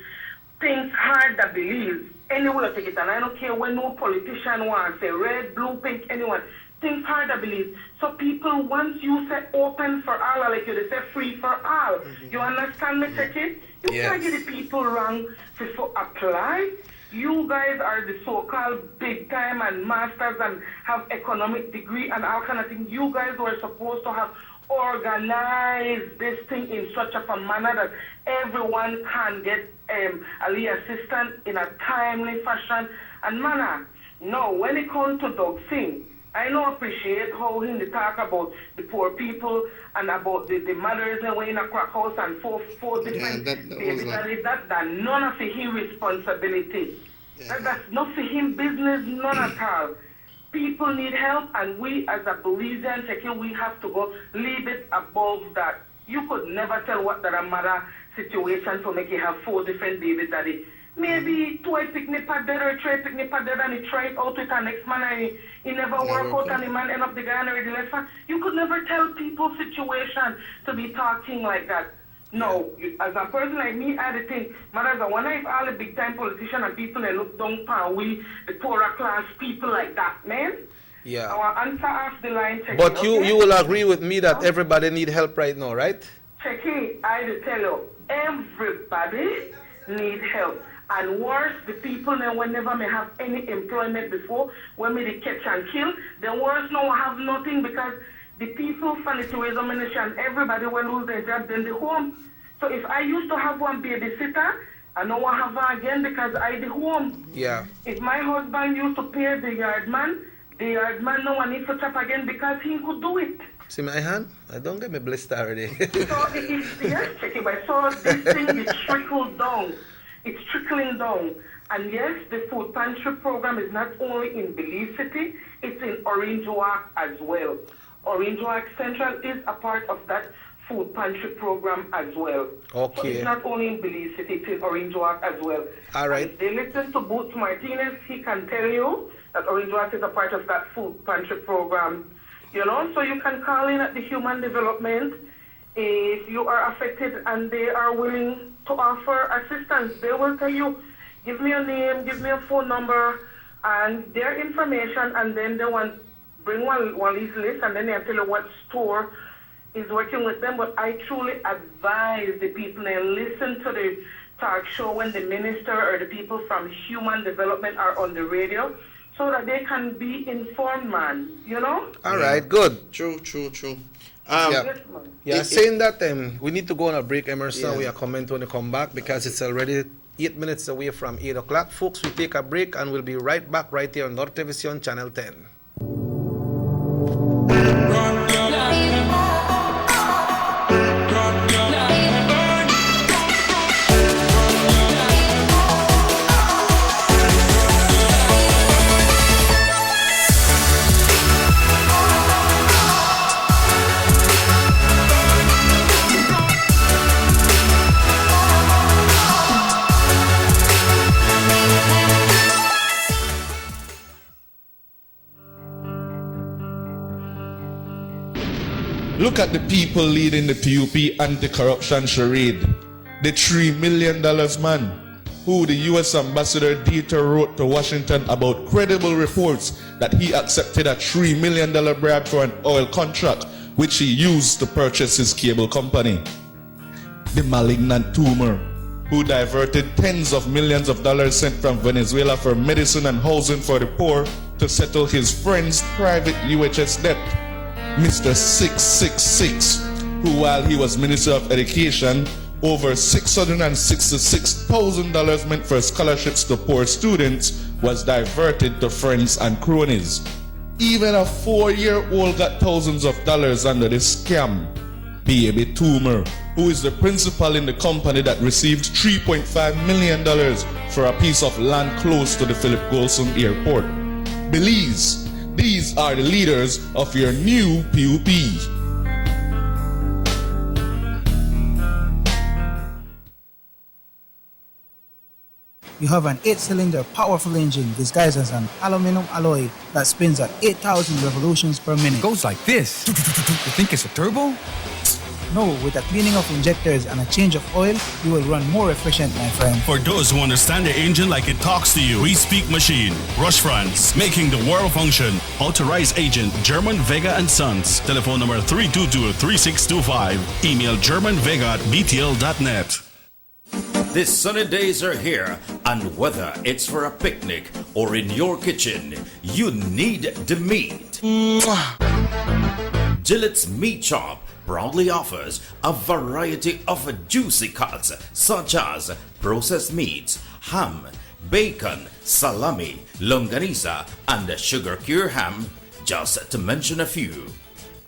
things hard to believe. Anyone will take it, and I don't care when no politician wants say red, blue, pink, anyone. Things hard to believe. So people, once you say open for all, like you they say free for all. You understand me, checking? You can't get the people wrong to apply. You guys are the so-called big time and masters and have economic degree and all kind of things. You guys were supposed to have organized this thing in such a manner that everyone can get a lead assistance in a timely fashion and manner. No, when it comes to Doug Singh, I don't appreciate how he talk about the poor people and about the mothers and way in a crack house and four different babies. That none of it his responsibility. That's not for him business, none at all. People need help, and we as a Belizean, we have to go leave it above that. You could never tell what that a mother situation to make you have 4 different babies daddy. Maybe 2 picnic pad dead or 3 picnic pad dead, and he try it out with the next man and he never work out and the man end up the guy and already left. You could never tell people's situation to be talking like that. No, as a person like me, I think, mothers, I wonder if all the big time politicians and people they look down upon we, the poorer class people like that, man. Yeah. Our answer off the line. But you will agree with me that everybody need help right now, right? Checky, I will tell you, everybody need help. And worse, the people now whenever may have any employment before, when me they catch and kill, the worse now have nothing because the people from the tourism ministry and everybody will lose their job, then the home. So if I used to have one babysitter, I now I have one again because I the home. Yeah. If my husband used to pay the yard man now I need to chop again because he could do it. See my hand? I don't get me blister already. So yes, Checky, but so this thing is trickled down. It's trickling down. And yes, the food pantry program is not only in Belize City, it's in Orange Walk as well. Orange Walk Central is a part of that food pantry program as well. Okay. So it's not only in Belize City, it's in Orange Walk as well. All right. And if they listen to Boots Martinez, he can tell you that Orange Walk is a part of that food pantry program. You know, so you can call in at the Human Development if you are affected and they are willing to offer assistance. They will tell you, give me a name, give me a phone number, and their information, and then they want bring one of these lists, and then they tell you what store is working with them. But I truly advise the people and listen to the talk show when the minister or the people from Human Development are on the radio, so that they can be informed, man. You know? All right, good. True. Saying that we need to go on a break, Emerson. Yeah. We are coming to come back because it's already 8 minutes away from 8 o'clock. Folks, we take a break and we'll be right back right here on North Television Channel 10. Look at the people leading the PUP anti-corruption charade. The $3 million man, who the U.S. Ambassador Dieter wrote to Washington about credible reports that he accepted a $3 million bribe for an oil contract, which he used to purchase his cable company. The malignant tumor, who diverted tens of millions of dollars sent from Venezuela for medicine and housing for the poor to settle his friend's private UHS debt. Mr. 666, who while he was Minister of Education, over $666,000 meant for scholarships to poor students was diverted to friends and cronies. Even a 4-year-old got thousands of dollars under this scam. Baby Toomer, who is the principal in the company that received $3.5 million for a piece of land close to the Philip Golson Airport. Belize, these are the leaders of your new PUP. You have an 8-cylinder powerful engine disguised as an aluminum alloy that spins at 8,000 revolutions per minute. Goes like this. You think it's a turbo? No, with a cleaning of injectors and a change of oil, you will run more efficient, my friend. For those who understand the engine like it talks to you, we speak machine. Rush France, making the world function. Authorized agent, German Vega & Sons. Telephone number 322-3625. Email germanvega@btl.net. These sunny days are here, and whether it's for a picnic or in your kitchen, you need the meat. Gillette's Meat Shop proudly offers a variety of juicy cuts such as processed meats, ham, bacon, salami, longaniza, and sugar cure ham, just to mention a few.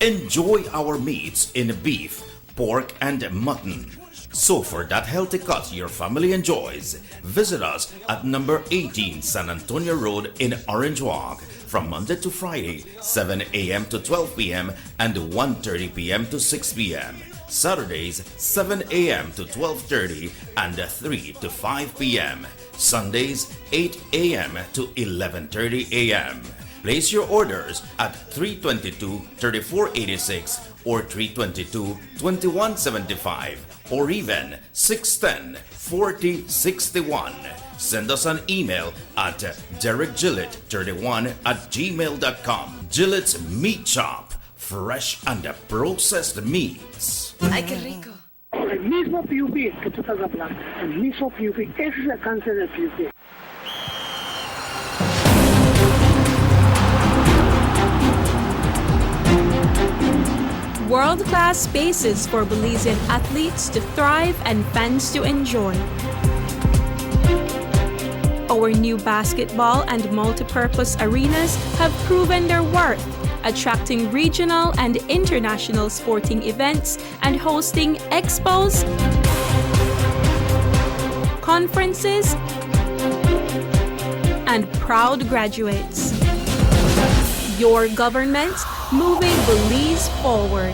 Enjoy our meats in beef, pork, and mutton. So for that healthy cut your family enjoys, visit us at number 18 San Antonio Road in Orange Walk from Monday to Friday, 7 a.m. to 12 p.m. and 1:30 p.m. to 6 p.m. Saturdays, 7 a.m. to 12:30 and 3 to 5 p.m. Sundays, 8 a.m. to 11:30 a.m. Place your orders at 322-3486 or 322-2175 or even 610-4061. Send us an email at derekgillett31@gmail.com. Gillette's Meat Shop, fresh and processed meats. Ay, qué rico. el mismo PUP que tú estás hablando, el mismo PUP, ese es el cáncer del PUP. World-class spaces for Belizean athletes to thrive and fans to enjoy. Our new basketball and multipurpose arenas have proven their worth, attracting regional and international sporting events and hosting expos, conferences, and proud graduates. Your government moving Belize forward.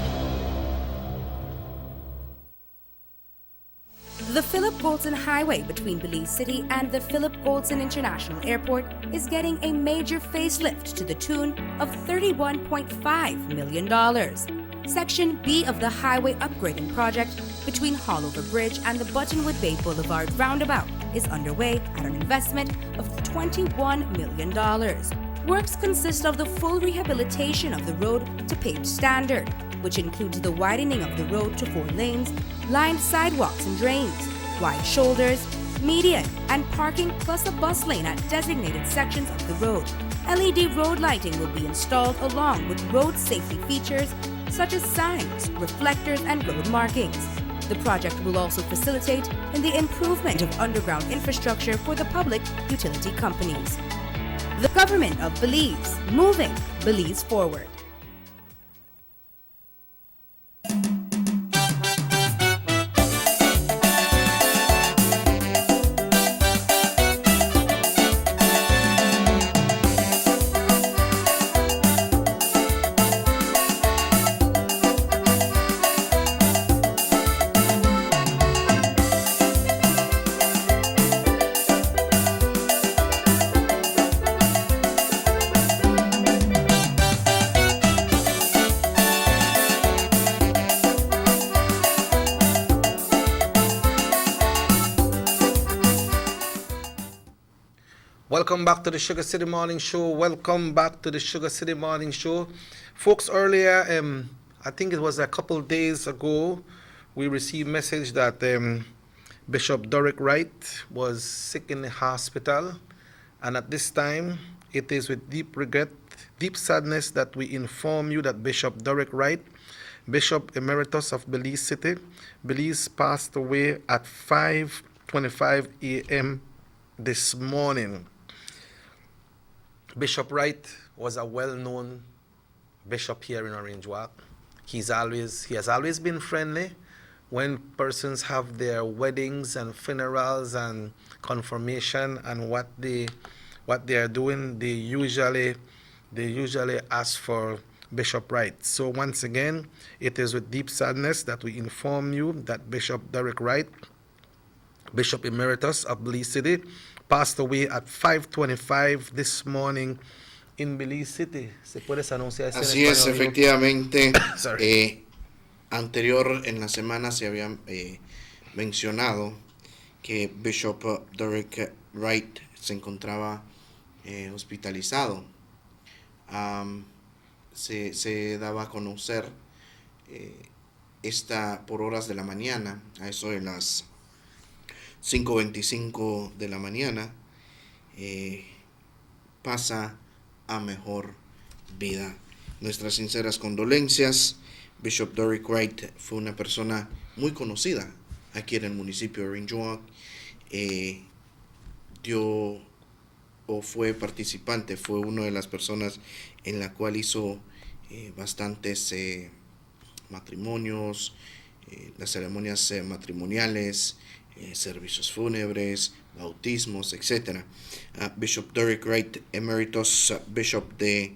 The Philip Goldson Highway between Belize City and the Philip Goldson International Airport is getting a major facelift to the tune of $31.5 million. Section B of the highway upgrading project between Haulover Bridge and the Buttonwood Bay Boulevard roundabout is underway at an investment of $21 million. Works consist of the full rehabilitation of the road to paved standard, which includes the widening of the road to 4 lanes, lined sidewalks and drains, wide shoulders, median, and parking, plus a bus lane at designated sections of the road. LED road lighting will be installed along with road safety features such as signs, reflectors, and road markings. The project will also facilitate in the improvement of underground infrastructure for the public utility companies. The Government of Belize, moving Belize forward. Welcome back to the Sugar City Morning Show. Welcome back to the Sugar City Morning Show. Folks, earlier, I think it was a couple days ago, we received message that Bishop Derek Wright was sick in the hospital. And at this time, it is with deep regret, deep sadness that we inform you that Bishop Derek Wright, Bishop Emeritus of Belize City, Belize, passed away at 5:25 a.m. this morning. Bishop Wright was a well-known bishop here in Orange Walk. He has always been friendly. When persons have their weddings and funerals and confirmation and what they are doing, they usually ask for Bishop Wright. So once again, it is with deep sadness that we inform you that Bishop Derek Wright, Bishop Emeritus of Belize City, passed away at 5:25 this morning in Belize City. ¿Se puede anunciar eso? Así es, efectivamente. Anterior en la semana se había mencionado que Bishop Derek Wright se encontraba hospitalizado. Se daba a conocer por horas de la mañana, a eso de las 5:25 de la mañana, pasa a mejor vida. Nuestras sinceras condolencias. Bishop Derek Wright fue una persona muy conocida aquí en el municipio de Orange Walk. Fue una de las personas en la cual hizo bastantes matrimonios, las ceremonias matrimoniales, servicios fúnebres, bautismos, etc. Bishop Derek Wright, Emeritus Bishop de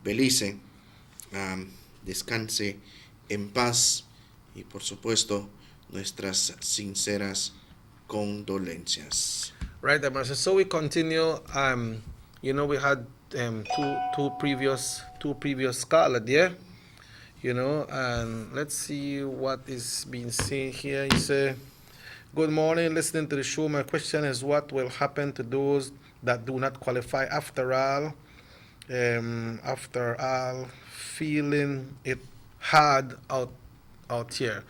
Belize, descanse en paz y por supuesto nuestras sinceras condolencias. Right, Emerson. So we continue. We had two previous scholars there. And let's see what is being said here. He said, "Good morning. Listening to the show. My question is, what will happen to those that do not qualify after all? Feeling it hard out here."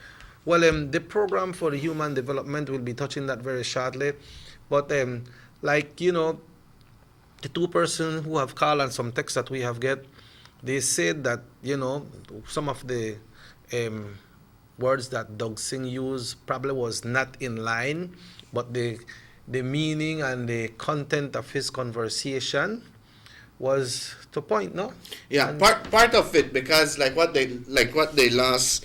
Well, the program for the human development will be touching that very shortly. But like, you know, the two persons who have called and some texts that we have get, they said that, you know, some of the words that Doug Singh used probably was not in line, but the meaning and the content of his conversation was to point, no? Yeah, And part of it, because like what the last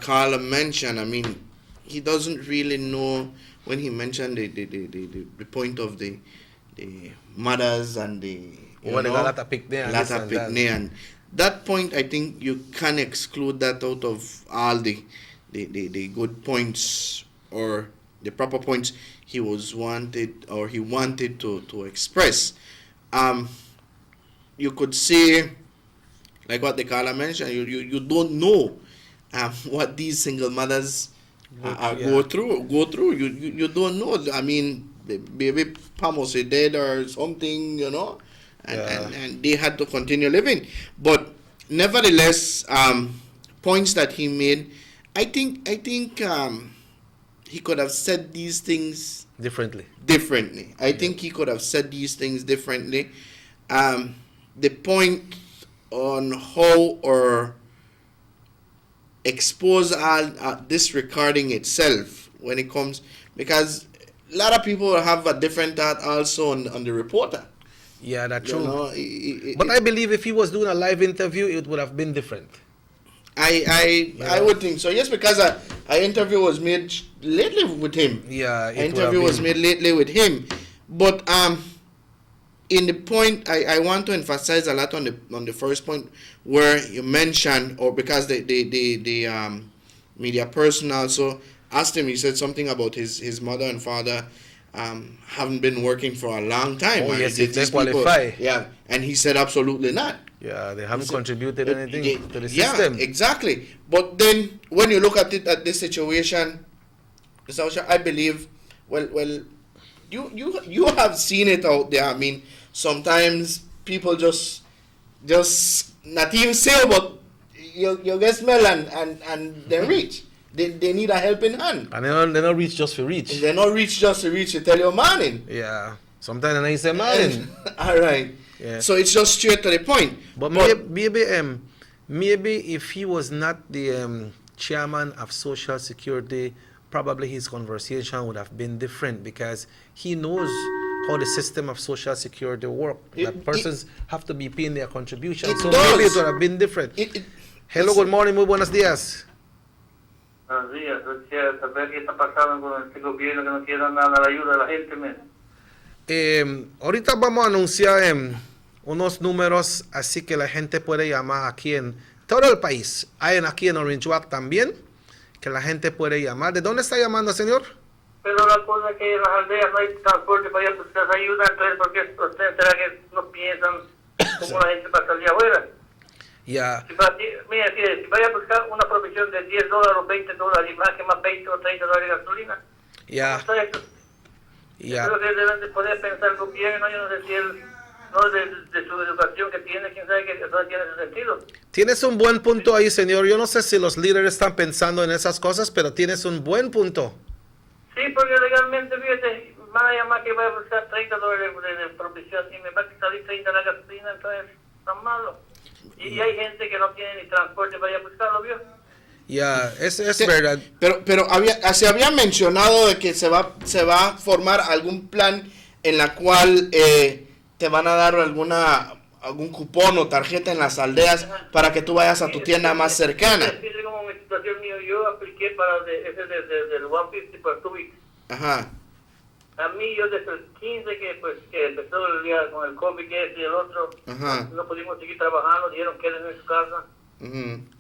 caller mentioned. I mean, he doesn't really know when he mentioned the point of the mothers and the Lata Picnic and that point. I think you can exclude that out of all the good points or the proper points he wanted to express. You could say, like what the caller mentioned, you don't know what these single mothers go through. You don't know. I mean, baby Pamos is dead or something, you know, and they had to continue living. But nevertheless, points that he made, I think he could have said these things differently. I think he could have said these things differently. The point on how or expose this recording itself when it comes, because a lot of people have a different thought also on the reporter. Yeah, that's true. You know, but I believe if he was doing a live interview, it would have been different. I would think so. Yes, because an interview was made lately with him. Yeah, an interview was made lately with him. But in the point, I want to emphasize a lot on the first point where you mentioned, or because the media person also asked him, he said something about his mother and father haven't been working for a long time. Oh, yes, if they qualify. Yeah, and he said absolutely not. Yeah, they haven't contributed anything to the system. Yeah, exactly. But then when you look at it at this situation, Mr. Osha, I believe, well, you have seen it out there. I mean, sometimes people just not even say, but you get smell and they reach. They need a helping hand. And they don't reach just for reach. They don't reach just to reach to tell you morning. Yeah. Sometimes they say morning. All right. Yeah. So it's just straight to the point. But maybe if he was not the chairman of Social Security, probably his conversation would have been different, because he knows how the system of Social Security works. That persons have to be paying their contribution. So maybe it would have been different. Hello, good morning, muy buenos días. Buenos días. Quisiera saber qué está pasando con este gobierno que no quiere dar nada a la ayuda de la gente, ahorita vamos a anunciar unos números, así que la gente puede llamar aquí en todo el país. Hay aquí en Orange Walk también, que la gente puede llamar. ¿De dónde está llamando, señor? Pero la cosa es que en las aldeas no hay transporte para ir a buscar ayuda, entonces, ¿por qué ustedes será que no piensan cómo la gente va a salir afuera? Ya. Mira, si vaya a buscar una provisión de $10 o $20 y más que más $20 o $30 de gasolina, ya. Yo creo que deben de poder pensar el gobierno, yo no sé si él, no de su educación que tiene, quién sabe que eso tiene ese sentido. Tienes un buen punto ahí, señor. Yo no sé si los líderes están pensando en esas cosas, pero tienes un buen punto. Sí, porque legalmente, fíjate, van a llamar que va a buscar $30 de provisión y me va a salir 30 la gasolina, entonces, tan malo. Y hay gente que no tiene ni transporte para ir a buscarlo, ¿vio? Ya, es verdad. Pero se había mencionado de que se va a formar algún plan en la cual te van a dar algún cupón o tarjeta en las aldeas para que tú vayas a tu tienda más cercana. Fíjate como mi situación mía, yo apliqué para ese del 150 por 2 weeks. Ajá. A mí, yo desde el 15 que empezó el día con el COVID y el otro, no pudimos seguir trabajando, dijeron que queden en su casa.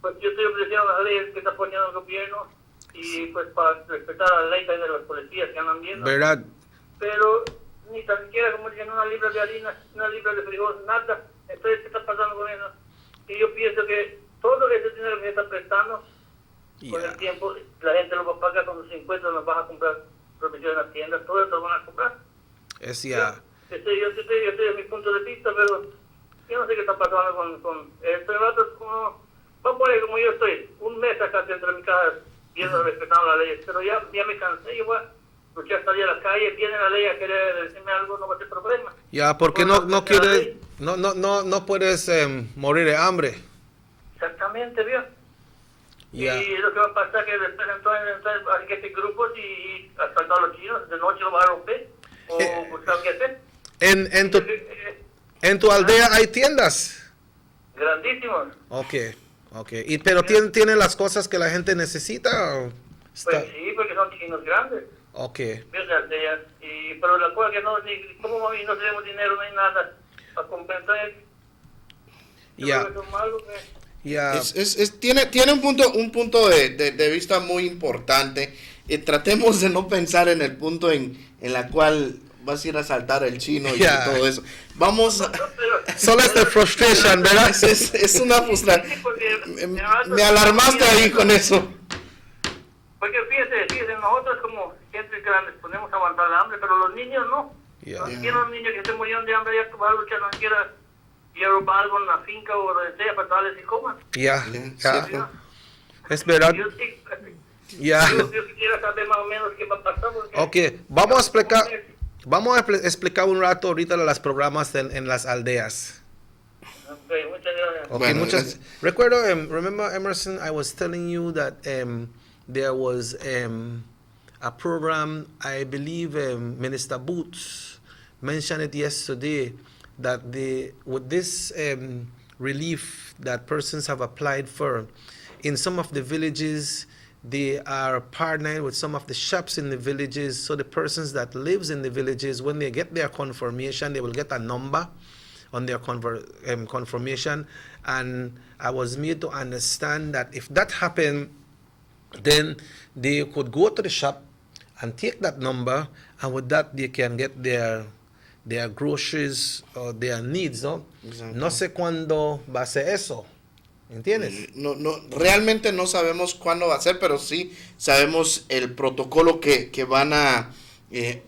Pues yo estoy obedeciendo las leyes que está poniendo el gobierno y pues para respetar la ley de los policías que andan viendo. ¿Verdad? Pero ni tan siquiera como dicen una libra de harina, una libra de frijol, nada. Entonces, ¿qué está pasando con eso? Y yo pienso que todo ese dinero que se está prestando, con el tiempo, la gente lo va a pagar con sus impuestos, nos van a comprar provisiones en las tiendas, todo eso lo van a comprar. Es ya. Yo estoy en mi punto de vista, pero yo no sé qué está pasando con esto. Vamos a poner como yo estoy, un mes acá dentro de mi casa, viendo respetando las leyes, pero ya me cansé, yo voy a luchar, salir a la calle, viene la ley a querer decirme algo, no va a ser problema. Ya, porque no quieres, no puedes morir de hambre. Exactamente, ¿vio? Ya. Y lo que va a pasar es que después entonces hay que hacer grupos y asaltar a los chinos, de noche lo van a romper, o buscar qué hacer. En tu aldea hay tiendas. Grandísimos. Okay. Pero tienen las cosas que la gente necesita. ¿O Pues sí, porque son chinos grandes. Okay. Pero la cosa que no, como mami no tenemos dinero, no hay nada para comprar, entonces Ya. Tiene un punto de vista muy importante. Tratemos de no pensar en el punto en la cual vas a ir a saltar el chino y todo eso. Vamos a... Solo es de frustration, ¿verdad? Es una frustración. Me alarmaste ahí con eso. Porque fíjese, nosotros como gente grande podemos aguantar la hambre, pero los niños no. No quiero un niño que esté muriendo de hambre, ya que va a luchar, no quiera ir a robar algo en la finca o donde sea para darles y coman. Es verdad. Yo quisiera saber más o menos qué va a pasar. Okay, vamos a explicar un rato ahorita los programas en las aldeas. Okay, muchas gracias. Okay, muchas. Recuerdo, remember Emerson, I was telling you that there was a program, I believe Minister Boots mentioned it yesterday, that with this relief that persons have applied for, in some of the villages, they are partnering with some of the shops in the villages, so the persons that lives in the villages, when they get their confirmation, they will get a number on their confirmation, and I was made to understand that if that happened, then they could go to the shop and take that number, and with that they can get their groceries or their needs, ¿no? Exacto. No sé cuándo va a ser eso, ¿entiendes? No, realmente no sabemos cuándo va a ser, pero sí sabemos el protocolo que van a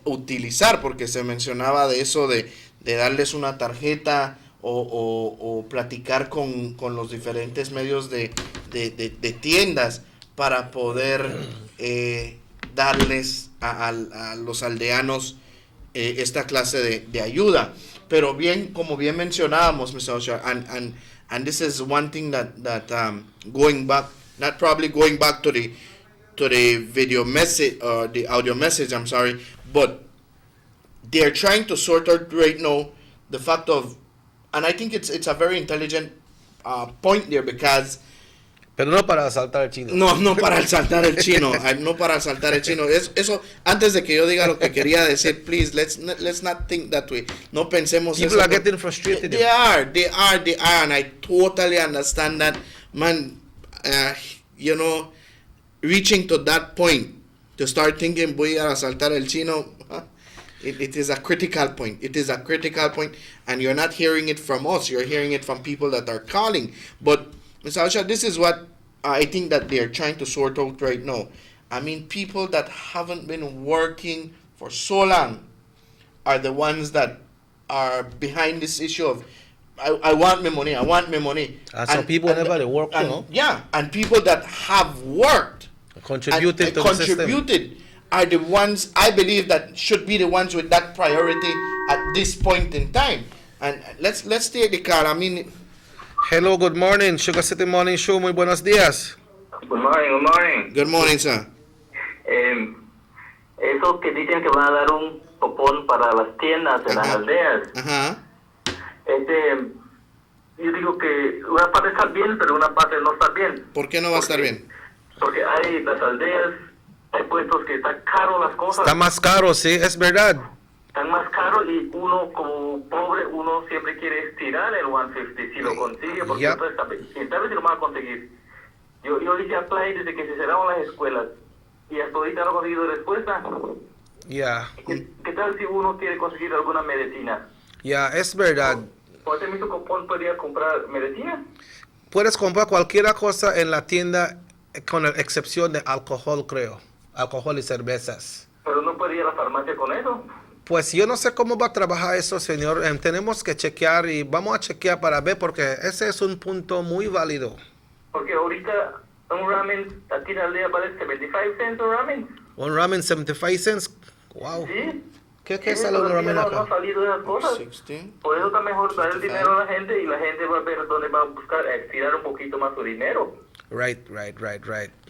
utilizar, porque se mencionaba de eso de darles una tarjeta o platicar con los diferentes medios de tiendas para poder darles a los aldeanos esta clase de ayuda. Pero como bien mencionábamos, Mr. Osher, and this is one thing that going back to the video message or the audio message, I'm sorry, but they're trying to sort out right now the fact of, and I think it's a very intelligent point there, because pero no para asaltar el chino. No para asaltar el chino. No para asaltar el chino. Eso, antes de que yo diga lo que quería decir, please, let's not think that way. No pensemos People eso. are getting frustrated. They are, and I totally understand that, man. Reaching to that point, to start thinking, voy a asaltar el chino, it is a critical point. It is a critical point, and you're not hearing it from us. You're hearing it from people that are calling. But Mr. Alsha, this is what I think that they're trying to sort out right now. I mean, people that haven't been working for so long are the ones that are behind this issue of, I want my money, I want my money. So people never they work, you know? Yeah, and people that have worked, contributed to the system, are the ones, I believe, that should be the ones with that priority at this point in time. And let's take the call. I mean, hello, good morning, Sugar City Morning Show. Muy buenos días. Good morning. Good morning, sir. Eso que dicen que van a dar un cupón para las tiendas en las aldeas. Ajá. Yo digo que una parte está bien, pero una parte no está bien. ¿Por qué no va a estar bien? Porque hay las aldeas, hay puestos que están caros las cosas. Está más caro, sí, es verdad. Están más caros y uno como pobre, uno siempre quiere estirar el 150 si lo consigue, porque entonces tal vez si lo van a conseguir. Yo hice apply desde que se cerraron las escuelas y hasta ahorita no he conseguido respuesta. ¿Qué tal si uno quiere conseguir alguna medicina? Es verdad. ¿Por ese mismo cupón podría comprar medicina? Puedes comprar cualquier cosa en la tienda con la excepción de alcohol, creo. Alcohol y cervezas. ¿Pero no puede ir a la farmacia con eso? Pues yo no sé cómo va a trabajar eso, señor. Tenemos que chequear y vamos a chequear para ver, porque ese es un punto muy válido. Porque ahorita un ramen aquí al día vale 75 cents un ramen. Un ramen 75 cents. Wow. Sí. ¿Qué sale un ramen no acá? ha salido esas cosas. 16. Por eso está mejor dar el dinero a la gente y la gente va a ver dónde va a buscar, estirar un poquito más su dinero. Right.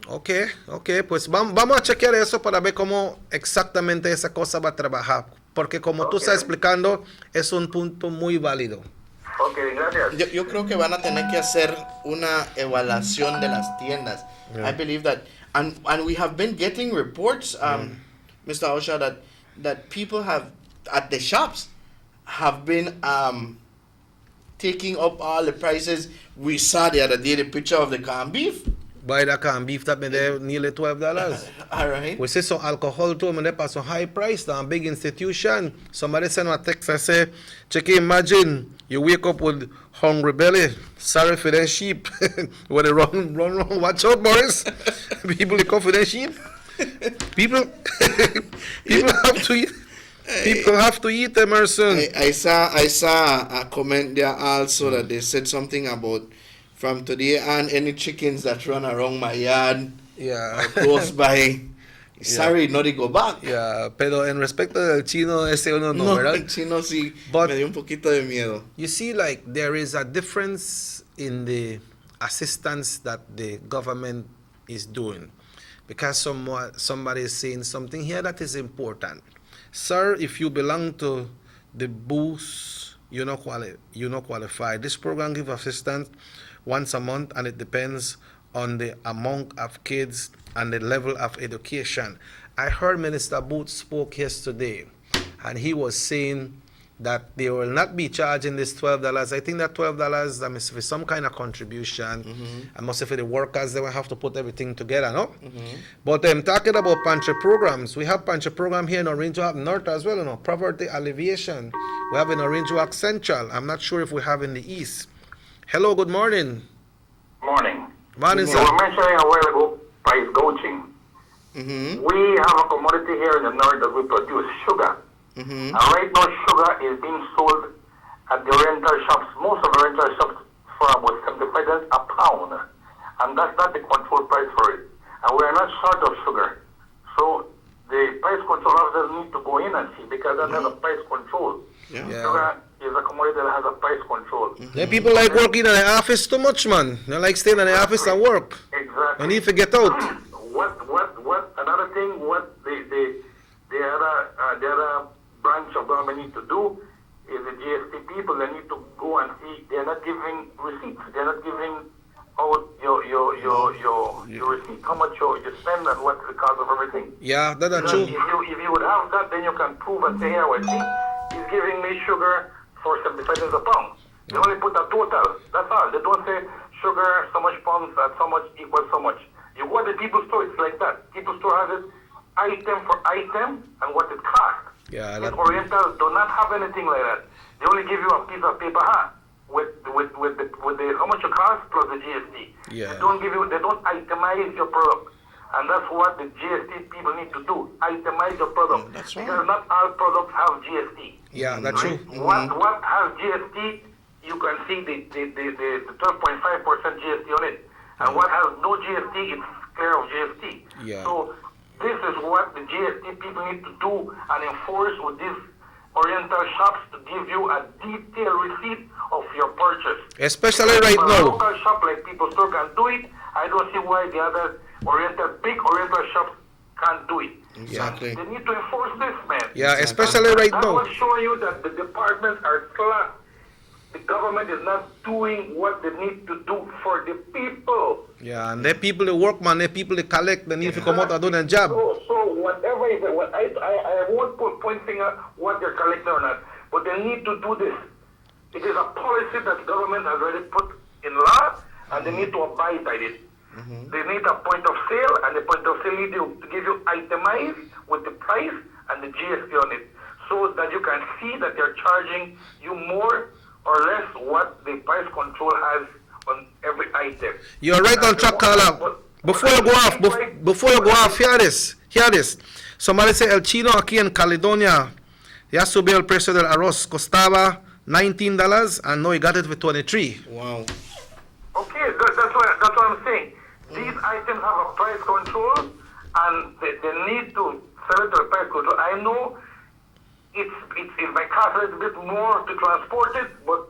Okay, pues vamos a chequear eso para ver cómo exactamente esa cosa va a trabajar. Porque como tú estás explicando, es un punto muy válido. Ok, gracias. Yo creo que van a tener que hacer una evaluación de las tiendas. Yeah. I believe that, and we have been getting reports, Mr. Osha, that people have at the shops have been taking up all the prices. We saw the other day the picture of the canned beef. Buy that canned beef that made there nearly $12. All right. We see some alcohol too, and they pass some high price down big institution. Somebody send a text and say, check it, imagine you wake up with hungry belly. Sorry for that sheep. When they run, watch out, Boris. People they come for that sheep. People have to eat. People have to eat, Emerson. I saw a comment there also that they said something about from today on any chickens that run around my yard or close by. Sorry, no they go back. Yeah, pero en respecto del chino ese uno no, ¿verdad? El chino sí But me dio un poquito de miedo. You see, like there is a difference in the assistance that the government is doing, because somebody is saying something here that is important. Sir, if you belong to the booth, you not qualify. This program gives assistance once a month, and it depends on the amount of kids and the level of education. I heard Minister Booth spoke yesterday, and he was saying that they will not be charging this $12. I think that $12 must be some kind of contribution. I must say for the workers, they will have to put everything together, no? But I'm talking about pantry programs. We have pantry program here in Orange Walk North as well, you know, poverty alleviation. We have in Orange Walk Central. I'm not sure if we have in the East. Hello, good morning. Morning. Morning, You sir. were mentioning a while ago price gouging. We have a commodity here in the north that we produce, sugar. And right now, sugar is being sold at the rental shops, most of the rental shops, for about 75 cents a pound. And that's not the control price for it. And we are not short of sugar. So the price control officers need to go in and see, because that has a price control. Sugar is a commodity that has a price control. The people like working in the office too much, man. They like staying in the office and work. Exactly. They need to get out. Another thing, what the other branch of government need to do is the GST people, they need to go and see, they're not giving receipts, they're not giving out your receipt, how much you spend and what's the cost of everything. Yeah, that's Because true. If you would have that, then you can prove and say, here, well, see, he's giving me sugar for 75 cents a pound. They only put a total, that's all. They don't say sugar, so much pounds, and so much equals so much. You go to the people's store, it's like that. People's store has it item for item and what it costs. Yeah, And Oriental do not have anything like that. They only give you a piece of paper, with the how much it costs plus the GST. Yeah. They don't itemize your product. And that's what the GST people need to do. Itemize your product. That's right. Because not all products have GST. Yeah, that's true. What has GST, you can see the 12.5% GST on it. And what has no GST, it's clear of GST. Yeah. So this is what the GST people need to do and enforce with these Oriental shops to give you a detailed receipt of your purchase. Especially right If a now. local shop like People's Store can do it, I don't see why the other big Oriental shops can't do it. Exactly. They need to enforce this, man. Yeah, especially right That now. will show you that the departments are slack. The government is not doing what they need to do for the people. Yeah, and the people that work, man, the people that collect, they need to come out and do their job. So whatever is it, I won't point finger what they're collecting or not, but they need to do this. It is a policy that the government has already put in law, and they need to abide by it. They need a point of sale, and the point of sale need to give you itemized with the price and the GST on it, so that you can see that they're charging you more or less what the price control has on every item. You're right on track, Carla. Before you go off, hear this. Somebody say El Chino aquí en Caledonia, ya subió el precio del arroz, costaba $19 and now he got it for $23. Wow. Okay, that's what I'm saying. These items have a price control, and they need to sell it to a price control. I know it might cost a little bit more to transport it, but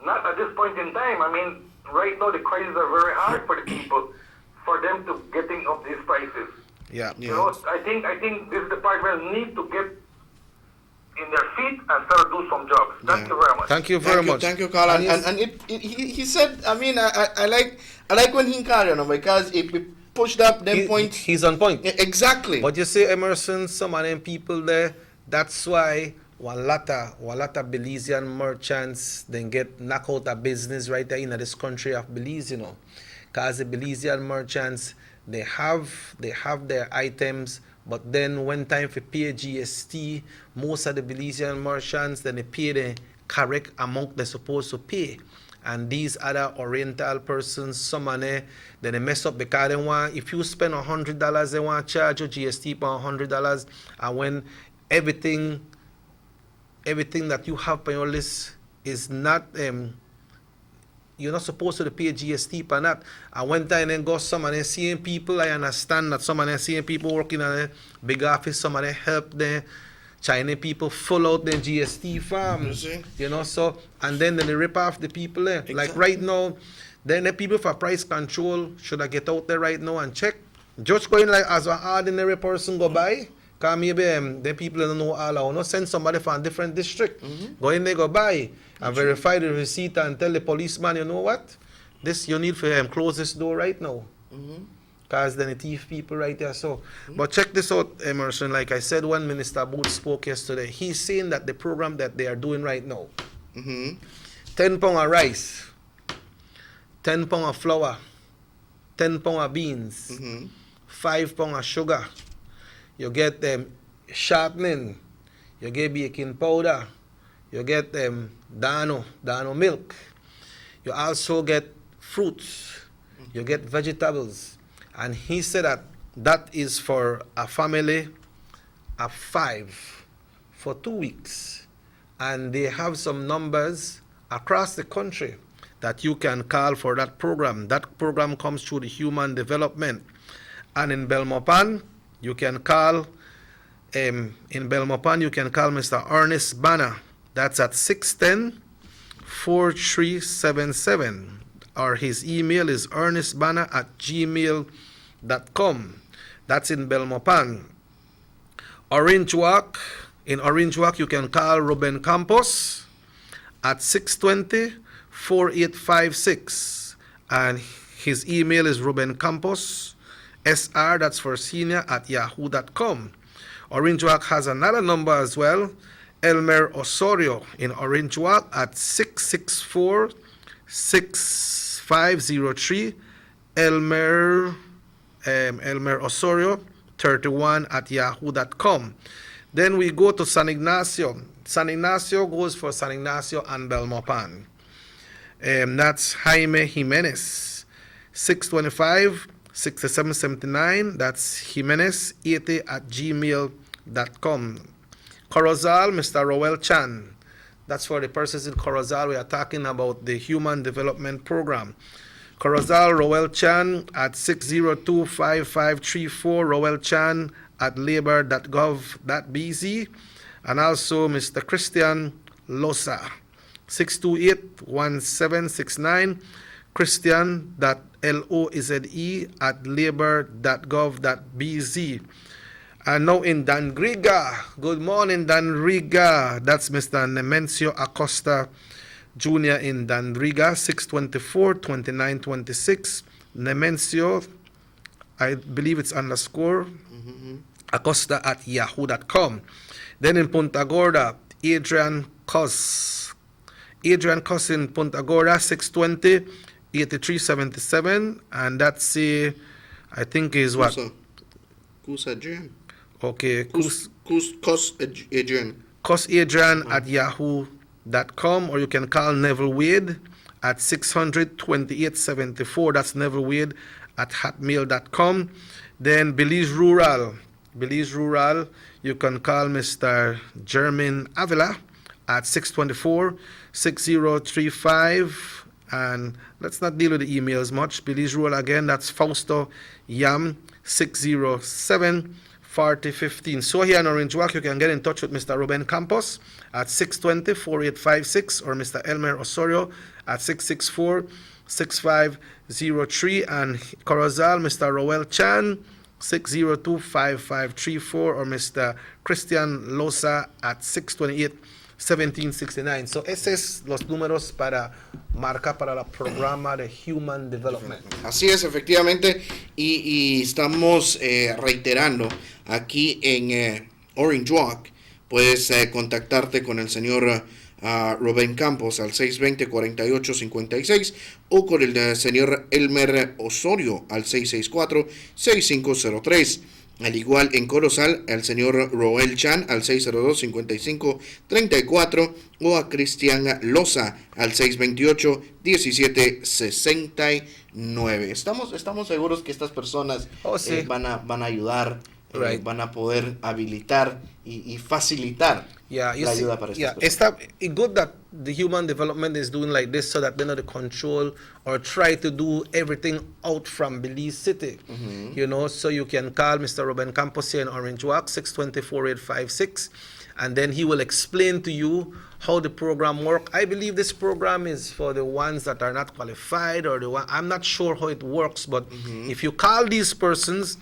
not at this point in time. I mean, right now the prices are very hard for the people, for them to getting up these prices. Yeah. You know, I think this department need to get in their feet and start to do some jobs. Thank you very much. Thank you very much. Thank you, Carl. And he said, I mean, I like when he called, you know, because he pushed up them points. He's on point. Exactly. But you see, Emerson, some of them people there, that's why one lot of Belizean merchants then get knocked out of business right there in this country of Belize, you know. Because the Belizean merchants, they have their items, but then when time for pay GST, most of the Belizean merchants, then they pay the correct amount they're supposed to pay. And these other Oriental persons, some of them, then they mess up because they want, if you spend $100, they want to charge you GST for $100, and when everything that you have on your list is not, you're not supposed to pay GST for that. And when time then go some of them seeing people, I understand that some of them seeing people working on a big office, some of them help them, Chinese people full out their GST farms, you know, so, and then they rip off the people there. Exactly. Like right now, then the people for price control, should I get out there right now and check? Just going like as an ordinary person go by, because maybe the people don't know all out. No, send somebody from a different district. Go in there, go buy, and verify the receipt and tell the policeman, you know what? This you need for close this door right now. Because then the thief people right there. So, but check this out, Emerson. Like I said, when Minister Booth spoke yesterday, he's saying that the program that they are doing right now, 10 pounds of rice, 10 pounds of flour, 10 pounds of beans, 5 pounds of sugar. You get sharpening, you get baking powder, you get Dano milk. You also get fruits, you get vegetables. And he said that is for a family of 5 for 2 weeks. And they have some numbers across the country that you can call for that program. That program comes through the Human Development. And in Belmopan, you can call, Mr. Ernest Banner. That's at 610-4377. Or his email is ernestbanner@gmail.com. That's in Belmopan. Orange Walk. In Orange Walk, you can call Ruben Campos at 620-4856. And his email is Ruben Campos, SR, that's for senior, @yahoo.com. Orange Walk has another number as well, Elmer Osorio in Orange Walk at 664-6503, Elmer Osorio 31 @yahoo.com. Then we go to San Ignacio. San Ignacio goes for San Ignacio and Belmopan. That's Jaime Jimenez, 625-6779. That's Jimenez80 @gmail.com. Corozal, Mr. Roel Chan. That's for the persons in Corozal. We are talking about the Human Development Program. Corozal, Roel Chan at 602-5534, Roel Chan @labor.gov.bz. And also Mr. Christian Losa, 628-1769, Christian.LOZE @labor.gov.bz. And now in Danriga, good morning Danriga, that's Mr. Nemencio Acosta Jr. in Danriga, 624-2926, Nemencio, I believe it's underscore, Acosta @yahoo.com. Then in Punta Gorda, Adrian Cos in Punta Gorda, 620-8377, and that's I think is what? Cos Adrian. Okay, Cos Adrian. Cos Adrian @yahoo.com, or you can call Neville Wade at 600-2874. That's Neville Wade @hotmail.com. Then Belize Rural, you can call Mr. Jermaine Avila at 624-6035, And let's not deal with the emails much. Belize Rural again, that's Fausto Yam 607 4015. So here in Orange Walk, you can get in touch with Mr. Ruben Campos at 620-4856 or Mr. Elmer Osorio at 664-6503, and Corozal, Mr. Roel Chan 602-5534 or Mr. Christian Losa at 628-1769. So ese es los números para marca para el programa de Human Development. Así es, efectivamente, y estamos reiterando aquí en Orange Walk. Puedes contactarte con el señor Rubén Campos al 620-4856 o con el señor Elmer Osorio al 664-6503. Al igual en Corozal, al señor Roel Chan al 602-5534 o a Cristian Loza al 628-1769. Estamos seguros que estas personas sí. van a ayudar, Right. van a poder habilitar y facilitar Yeah, you la see, ayuda para estas yeah, personas. it's good that the human development is doing like this so that they know the control or try to do everything out from Belize City. You know, so you can call Mr. Ruben Campos here in Orange Walk, 620-4856, and then he will explain to you how the program works. I believe this program is for the ones that are not qualified or the one, I'm not sure how it works, but if you call these persons,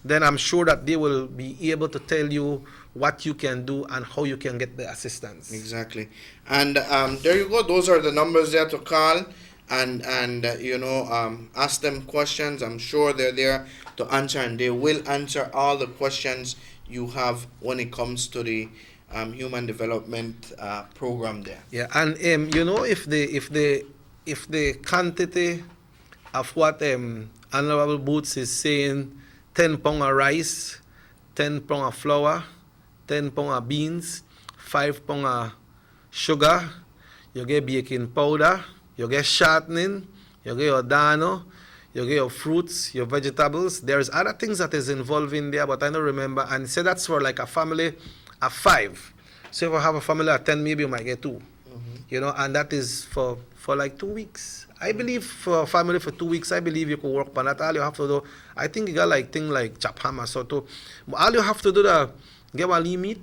then I'm sure that they will be able to tell you what you can do and how you can get the assistance. Exactly. And there you go. Those are the numbers there to call and ask them questions. I'm sure they're there to answer, and they will answer all the questions you have when it comes to the human development program there. Yeah, and if the quantity of what Honorable Boots is saying, 10 pounds of rice, 10 pounds of flour, 10 pounds of beans, 5 pounds of sugar, you get baking powder, you get shortening, you get your dano, you get your fruits, your vegetables. There's other things that is involved in there, but I don't remember. And say that's for like a family of 5. So if I have a family of 10, maybe you might get 2. And that is for like 2 weeks. I believe for a family for 2 weeks, I believe you could work on that. All you have to do, I think you got like thing like chop hammer, so too. All you have to do is get wali meat,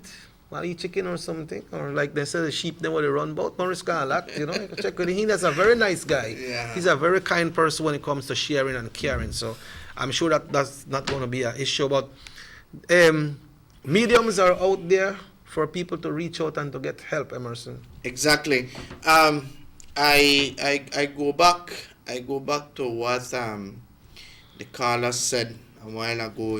wali chicken or something, or like they say the sheep, they want to run about. Maurice got a lot, you can check with him. That's a very nice guy. Yeah. He's a very kind person when it comes to sharing and caring. So I'm sure that that's not going to be an issue. But mediums are out there for people to reach out and to get help, Emerson. Exactly. I go back to what the caller said a while ago,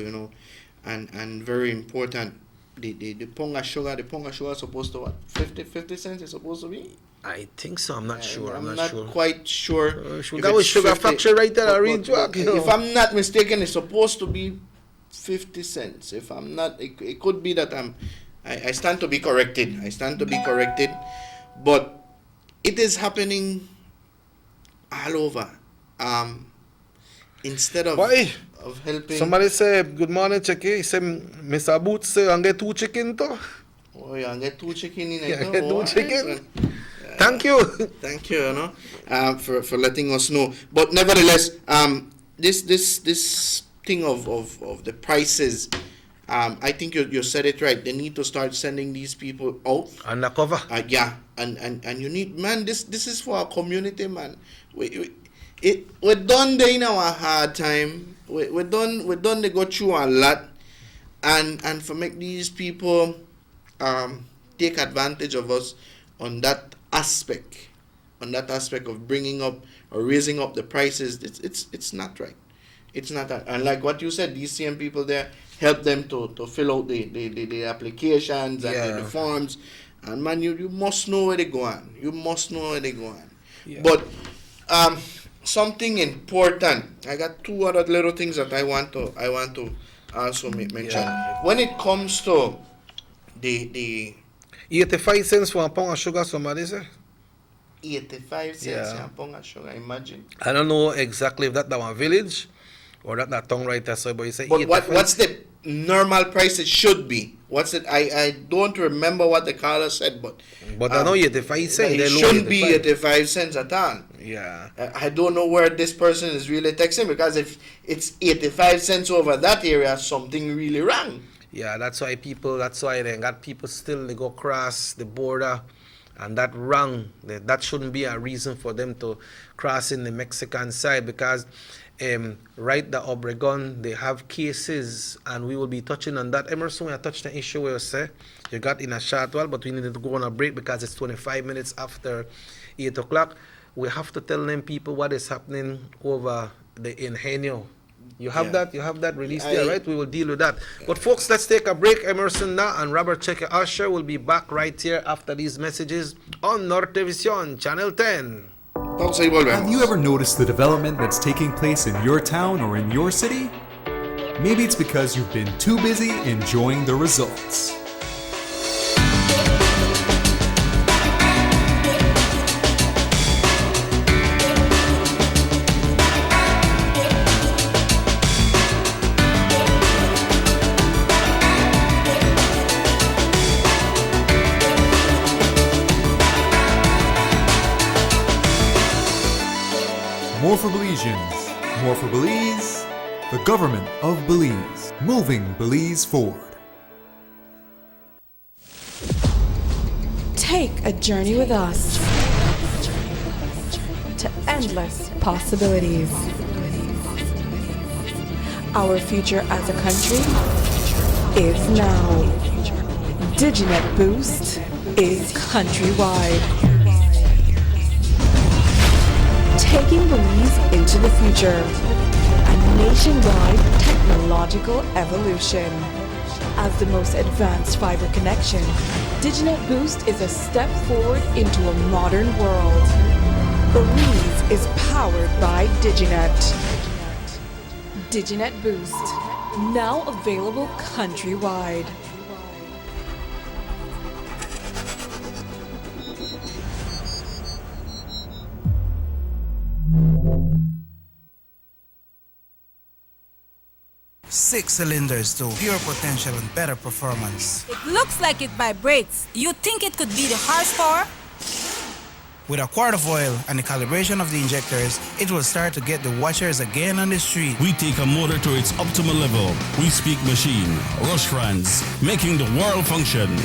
and very important. The ponga sugar is supposed to what? 50 cents is supposed to be? I think so. I'm not sure. I'm not not quite sure. That was sugar factory right there. If I'm not mistaken, it's supposed to be 50 cents. If I'm not, it could be that I stand to be corrected. But it is happening all over. Instead of helping. Somebody say, good morning, Checky. He said, Mr. Boots say, I get 2 chicken too. Oh, yeah, I get 2 chicken in it. Yeah, I get 2 chicken. Thank you. Thank you, for letting us know. But nevertheless, this thing of the prices, I think you said it right. They need to start sending these people out undercover. Yeah, and you need, man. This is for our community, man. We're done there in our hard time. We're done. They go through a lot, and for make these people take advantage of us on that aspect of bringing up or raising up the prices. It's not right. It's not that. And like what you said, these same people there help them to fill out the applications and the forms. And man, you must know where they go on. Yeah. But something important. I got 2 other little things that I want to also mention. Yeah. When it comes to the 85 cents for a pound of sugar, somebody say? 85 cents for a pound of sugar, imagine. I don't know exactly if that's our village Or that tongue right there, so but you say But what's the normal price it should be? What's it? I don't remember what the caller said, but I know 85 cents. It shouldn't be 85 cents at all. Yeah. I don't know where this person is really texting, because if it's 85 cents over that area, something really wrong. Yeah, that's why they got people still, they go cross the border, and that wrong. That shouldn't be a reason for them to cross in the Mexican side, because right, the Obregon, they have cases, and we will be touching on that. Emerson, we have touched the issue where you say you got in a short while, but we needed to go on a break because it's 25 minutes after 8 o'clock. We have to tell them people what is happening over the Ingenio. You have that released there, right? We will deal with that. But folks, let's take a break. Emerson Na and Robert Cheque Usher will be back right here after these messages on Nortevisión, Channel 10. Have you ever noticed the development that's taking place in your town or in your city? Maybe it's because you've been too busy enjoying the results. More for Belizeans, more for Belize, the government of Belize, moving Belize forward. Take a journey with us to endless possibilities. Our future as a country is now. DigiNet Boost is countrywide. Taking Belize into the future, a nationwide technological evolution. As the most advanced fiber connection, DigiNet Boost is a step forward into a modern world. Belize is powered by DigiNet. DigiNet Boost, now available countrywide. Six cylinders to pure potential and better performance. It looks like it vibrates. You think it could be the horsepower? With a quart of oil and the calibration of the injectors, it will start to get the watchers again on the street. We take a motor to its optimal level. We speak machine. Rush France, making the world function.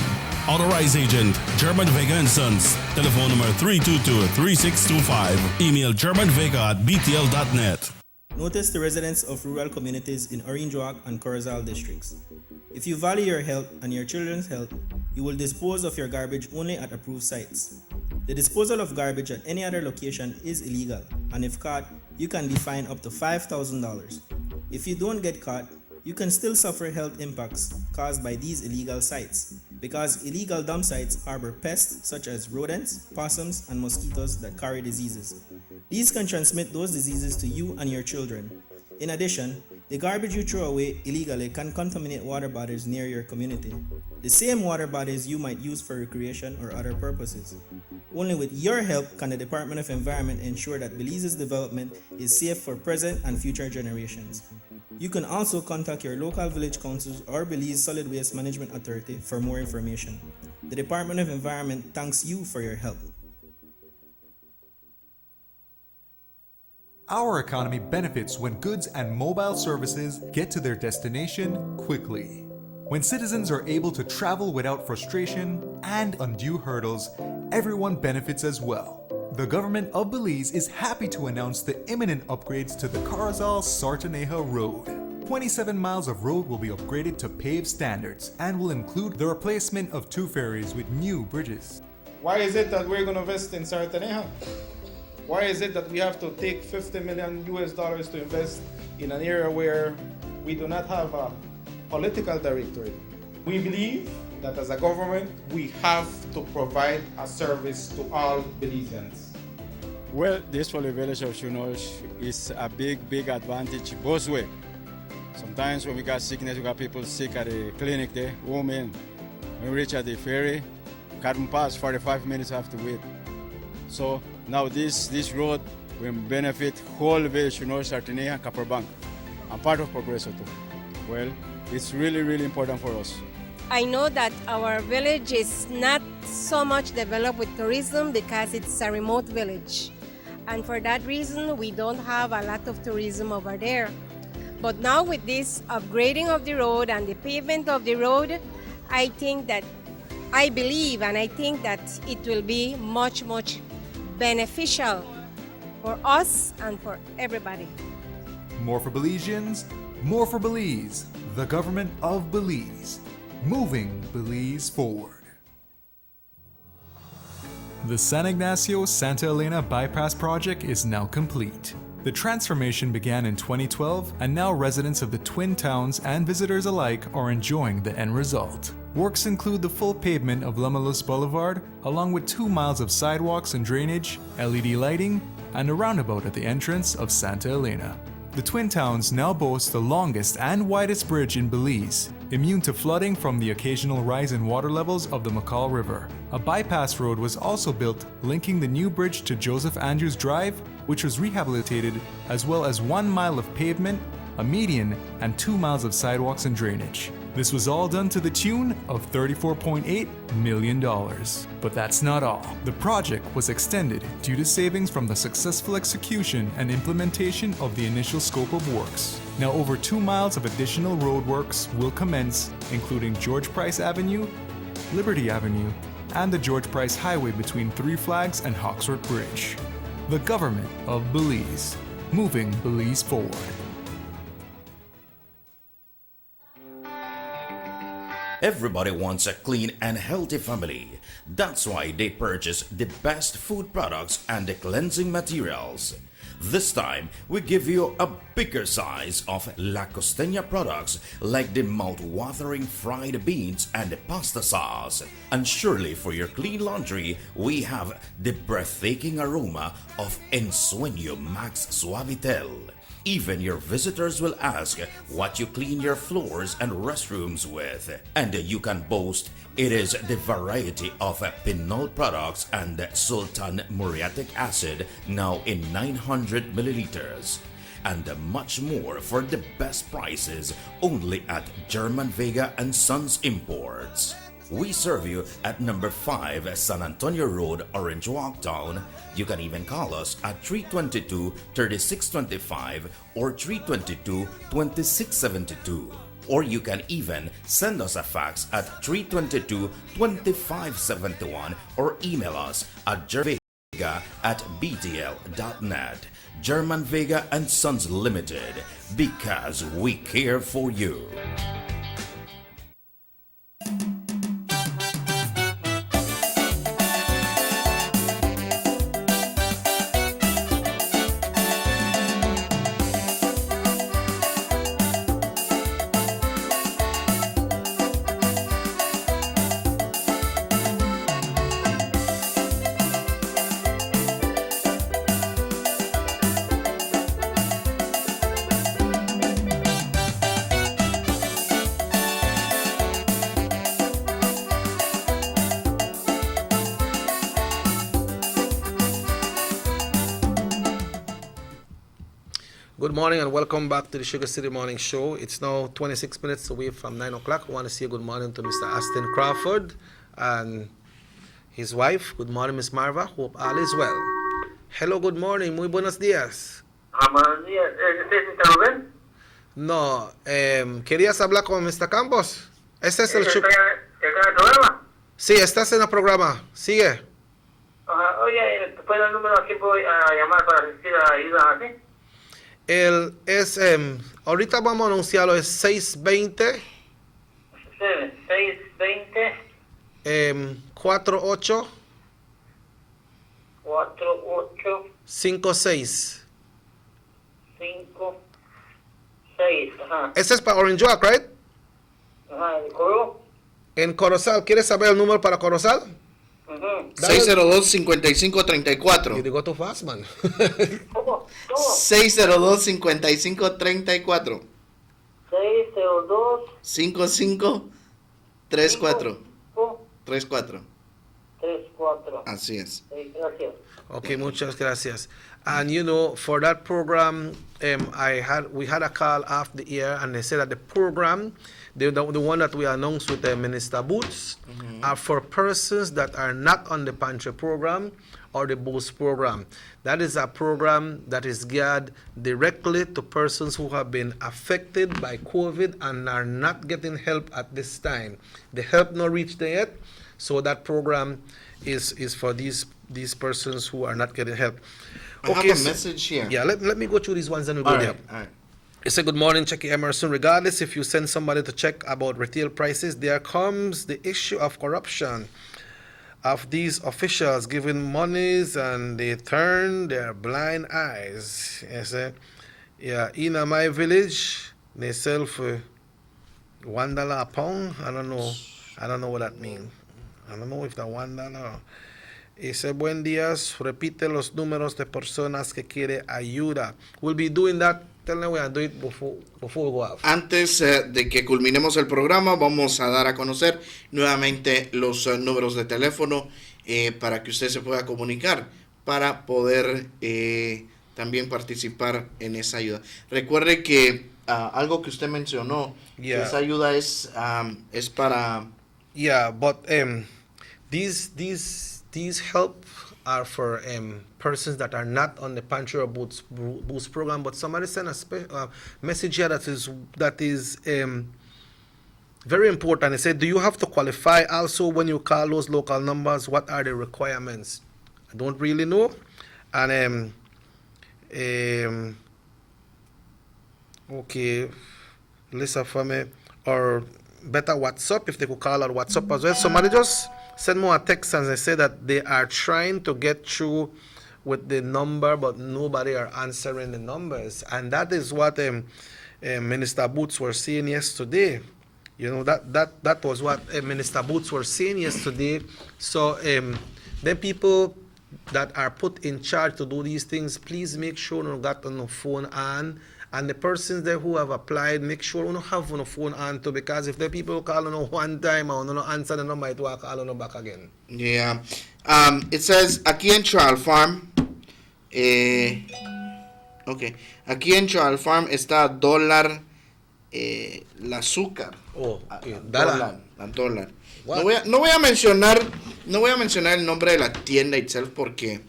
Authorized agent, German Vega and Sons. Telephone number 322-3625. Email germanvega@btl.net. Notice the residents of rural communities in Orange Walk and Corozal districts. If you value your health and your children's health, you will dispose of your garbage only at approved sites. The disposal of garbage at any other location is illegal, and if caught, you can be fined up to $5,000. If you don't get caught, you can still suffer health impacts caused by these illegal sites, because illegal dump sites harbor pests such as rodents, possums, and mosquitoes that carry diseases. These can transmit those diseases to you and your children. In addition, the garbage you throw away illegally can contaminate water bodies near your community, the same water bodies you might use for recreation or other purposes. Only with your help can the Department of Environment ensure that Belize's development is safe for present and future generations. You can also contact your local village councils or Belize Solid Waste Management Authority for more information. The Department of Environment thanks you for your help. Our economy benefits when goods and mobile services get to their destination quickly. When citizens are able to travel without frustration and undue hurdles, everyone benefits as well. The government of Belize is happy to announce the imminent upgrades to the Corozal-Sartaneja Road. 27 miles of road will be upgraded to paved standards and will include the replacement of 2 ferries with new bridges. Why is it that we're going to invest in Sartaneja? Why is it that we have to take $50 million to invest in an area where we do not have a political directorate? We believe that as a government, we have to provide a service to all Belizeans. Well, this for the village of Chunosh is a big advantage both ways. Sometimes when we got sickness, we got people sick at the clinic there, women. When we reach at the ferry, can't pass 45 minutes, have to wait. So now this road will benefit whole village, Chunosh, Sartaneja, and Copper Bank. I'm part of Progreso too. Well, it's really, really important for us. I know that our village is not so much developed with tourism because it's a remote village. And for that reason, we don't have a lot of tourism over there. But now with this upgrading of the road and the pavement of the road, I believe and I think that it will be much, much beneficial for us and for everybody. More for Belizeans, more for Belize, the government of Belize, moving Belize forward. The San Ignacio-Santa Elena Bypass project is now complete. The transformation began in 2012, and now residents of the Twin Towns and visitors alike are enjoying the end result. Works include the full pavement of Lamalus Boulevard, along with 2 miles of sidewalks and drainage, LED lighting, and a roundabout at the entrance of Santa Elena. The Twin Towns now boast the longest and widest bridge in Belize, immune to flooding from the occasional rise in water levels of the McCall River. A bypass road was also built linking the new bridge to Joseph Andrews Drive, which was rehabilitated, as well as 1 mile of pavement, a median, and 2 miles of sidewalks and drainage. This was all done to the tune of $34.8 million. But that's not all. The project was extended due to savings from the successful execution and implementation of the initial scope of works. Now over 2 miles of additional roadworks will commence, including George Price Avenue, Liberty Avenue, and the George Price Highway between Three Flags and Hawksworth Bridge. The government of Belize, moving Belize forward. Everybody wants a clean and healthy family. That's why they purchase the best food products and the cleansing materials. This time, we give you a bigger size of La Costeña products like the mouth-watering fried beans and the pasta sauce. And surely for your clean laundry, we have the breathtaking aroma of Ensueño Max Suavitel. Even your visitors will ask what you clean your floors and restrooms with. And you can boast it is the variety of Pinol products and Sultan muriatic acid now in 900 milliliters. And much more for the best prices only at German Vega and Sons Imports. We serve you at number 5 San Antonio Road, Orange Walk Town. You can even call us at 322-3625 or 322-2672. Or you can even send us a fax at 322-2571 or email us at gervega@btl.net. German Vega and Sons Limited, because we care for you. Good morning and welcome back to the Sugar City Morning Show. It's now 26 minutes away from 9 o'clock. I want to say good morning to Mr. Aston Crawford and his wife. Good morning, Miss Marva. Hope all is well. Hello, good morning. Muy buenos días. Buenos días. ¿Es Mr. Rubén? No, ¿querías hablar con Mr. Campos? Ese es el ¿Está en el programa? Sí, estás en el programa. Sigue. Oye, ¿te puedes dar el número a quién voy a llamar para asistir a ayuda así? El es, ahorita vamos a anunciarlo, es 620 48 56. Ajá. Ese es para Orange Walk, right? Ajá, ¿el coro? En Corozal, ¿quieres saber el número para Corozal? 602-5534. You go too fast, man. 602-5534. 602 5534. 34. 34. Así es. Gracias. Okay, muchas gracias. And you know, for that program, we had a call after the year, and they said that the program, the one that we announced with Minister Boots, are for persons that are not on the pantry program or the boost program. That is a program that is geared directly to persons who have been affected by COVID and are not getting help at this time. The help not reached there yet, so that program is for these persons who are not getting help. I have a message here. Yeah, let me go through these ones and we'll go there. All right. It said, good morning, Checky Emerson. Regardless if you send somebody to check about retail prices, there comes the issue of corruption of these officials giving monies and they turn their blind eyes. I say, yeah, in my village, they sell for $1 a pound. I don't know what that means. I don't know if that $1. Dice, buen días, repite los números de personas que quiere ayuda. We'll be doing that. Tell them we are doing it before we go out. Antes de que culminemos el programa, vamos a dar a conocer nuevamente los números de teléfono para que usted se pueda comunicar, para poder también participar en esa ayuda. Recuerde que algo que usted mencionó, que esa ayuda es para... Yeah, but these help are for persons that are not on the Pantry or Boost program. But somebody sent a message here that is very important. They said, do you have to qualify also when you call those local numbers? What are the requirements? I don't really know. And okay, Lisa for me, or better WhatsApp, if they could call out WhatsApp as well. Somebody just send me a text and they say that they are trying to get through with the number, but nobody are answering the numbers. And that is what Minister Boots were saying yesterday. You know, that was what Minister Boots were saying yesterday. So then people that are put in charge to do these things, please make sure you got on the phone on. And the persons there who have applied, make sure you have on the phone on too, because if the people call on one time and you answer the number, it will call on back again. Yeah. It says, aquí en Trial Farm, okay, aquí en Trial Farm está $1 el azúcar. Oh, okay. $1. No voy a mencionar el nombre de la tienda itself porque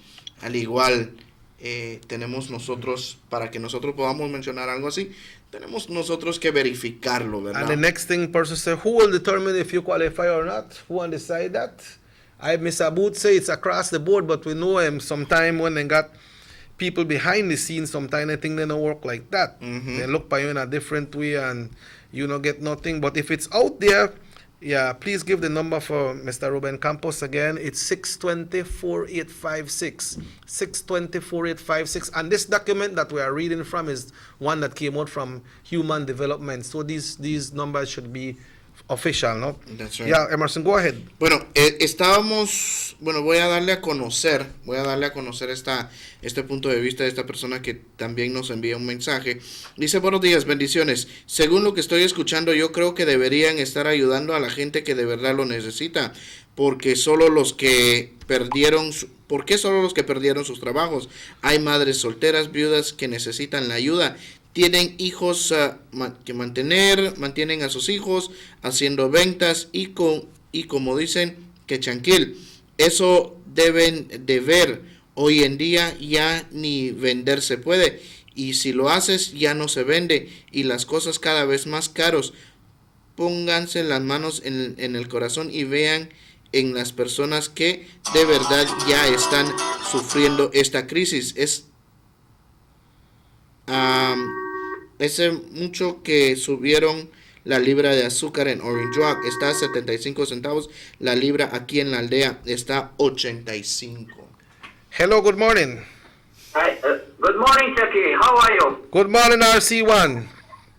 al igual tenemos nosotros, para que nosotros podamos mencionar algo así, tenemos nosotros que verificarlo, ¿verdad? And the next thing, person say, who will determine if you qualify or not? Who will decide that? Mr. Booth say it's across the board, but we know sometime when they got people behind the scenes, sometimes I think they don't work like that. They look by you in a different way and you don't get nothing. But if it's out there, yeah, please give the number for Mr. Ruben Campos again. It's 620-4856. 620-4856. And this document that we are reading from is one that came out from Human Development. So these numbers should be official, ¿no? That's right. Yeah, Emerson, go ahead. Bueno, voy a darle a conocer este punto de vista de esta persona que también nos envía un mensaje. Dice, buenos días, bendiciones. Según lo que estoy escuchando, yo creo que deberían estar ayudando a la gente que de verdad lo necesita, porque solo los que perdieron sus trabajos. Hay madres solteras, viudas que necesitan la ayuda. Tienen hijos que mantienen a sus hijos haciendo ventas y como dicen que chanquil. Eso deben de ver. Hoy en día ya ni vender se puede y si lo haces ya no se vende y las cosas cada vez más caros. Pónganse las manos en el corazón y vean en las personas que de verdad ya están sufriendo esta crisis. Es mucho que subieron la libra de azúcar en Orange Rock. Está a 75 centavos. La libra aquí en la aldea está 85. Hello, good morning. Hi, good morning, Chucky. How are you? Good morning, RC1.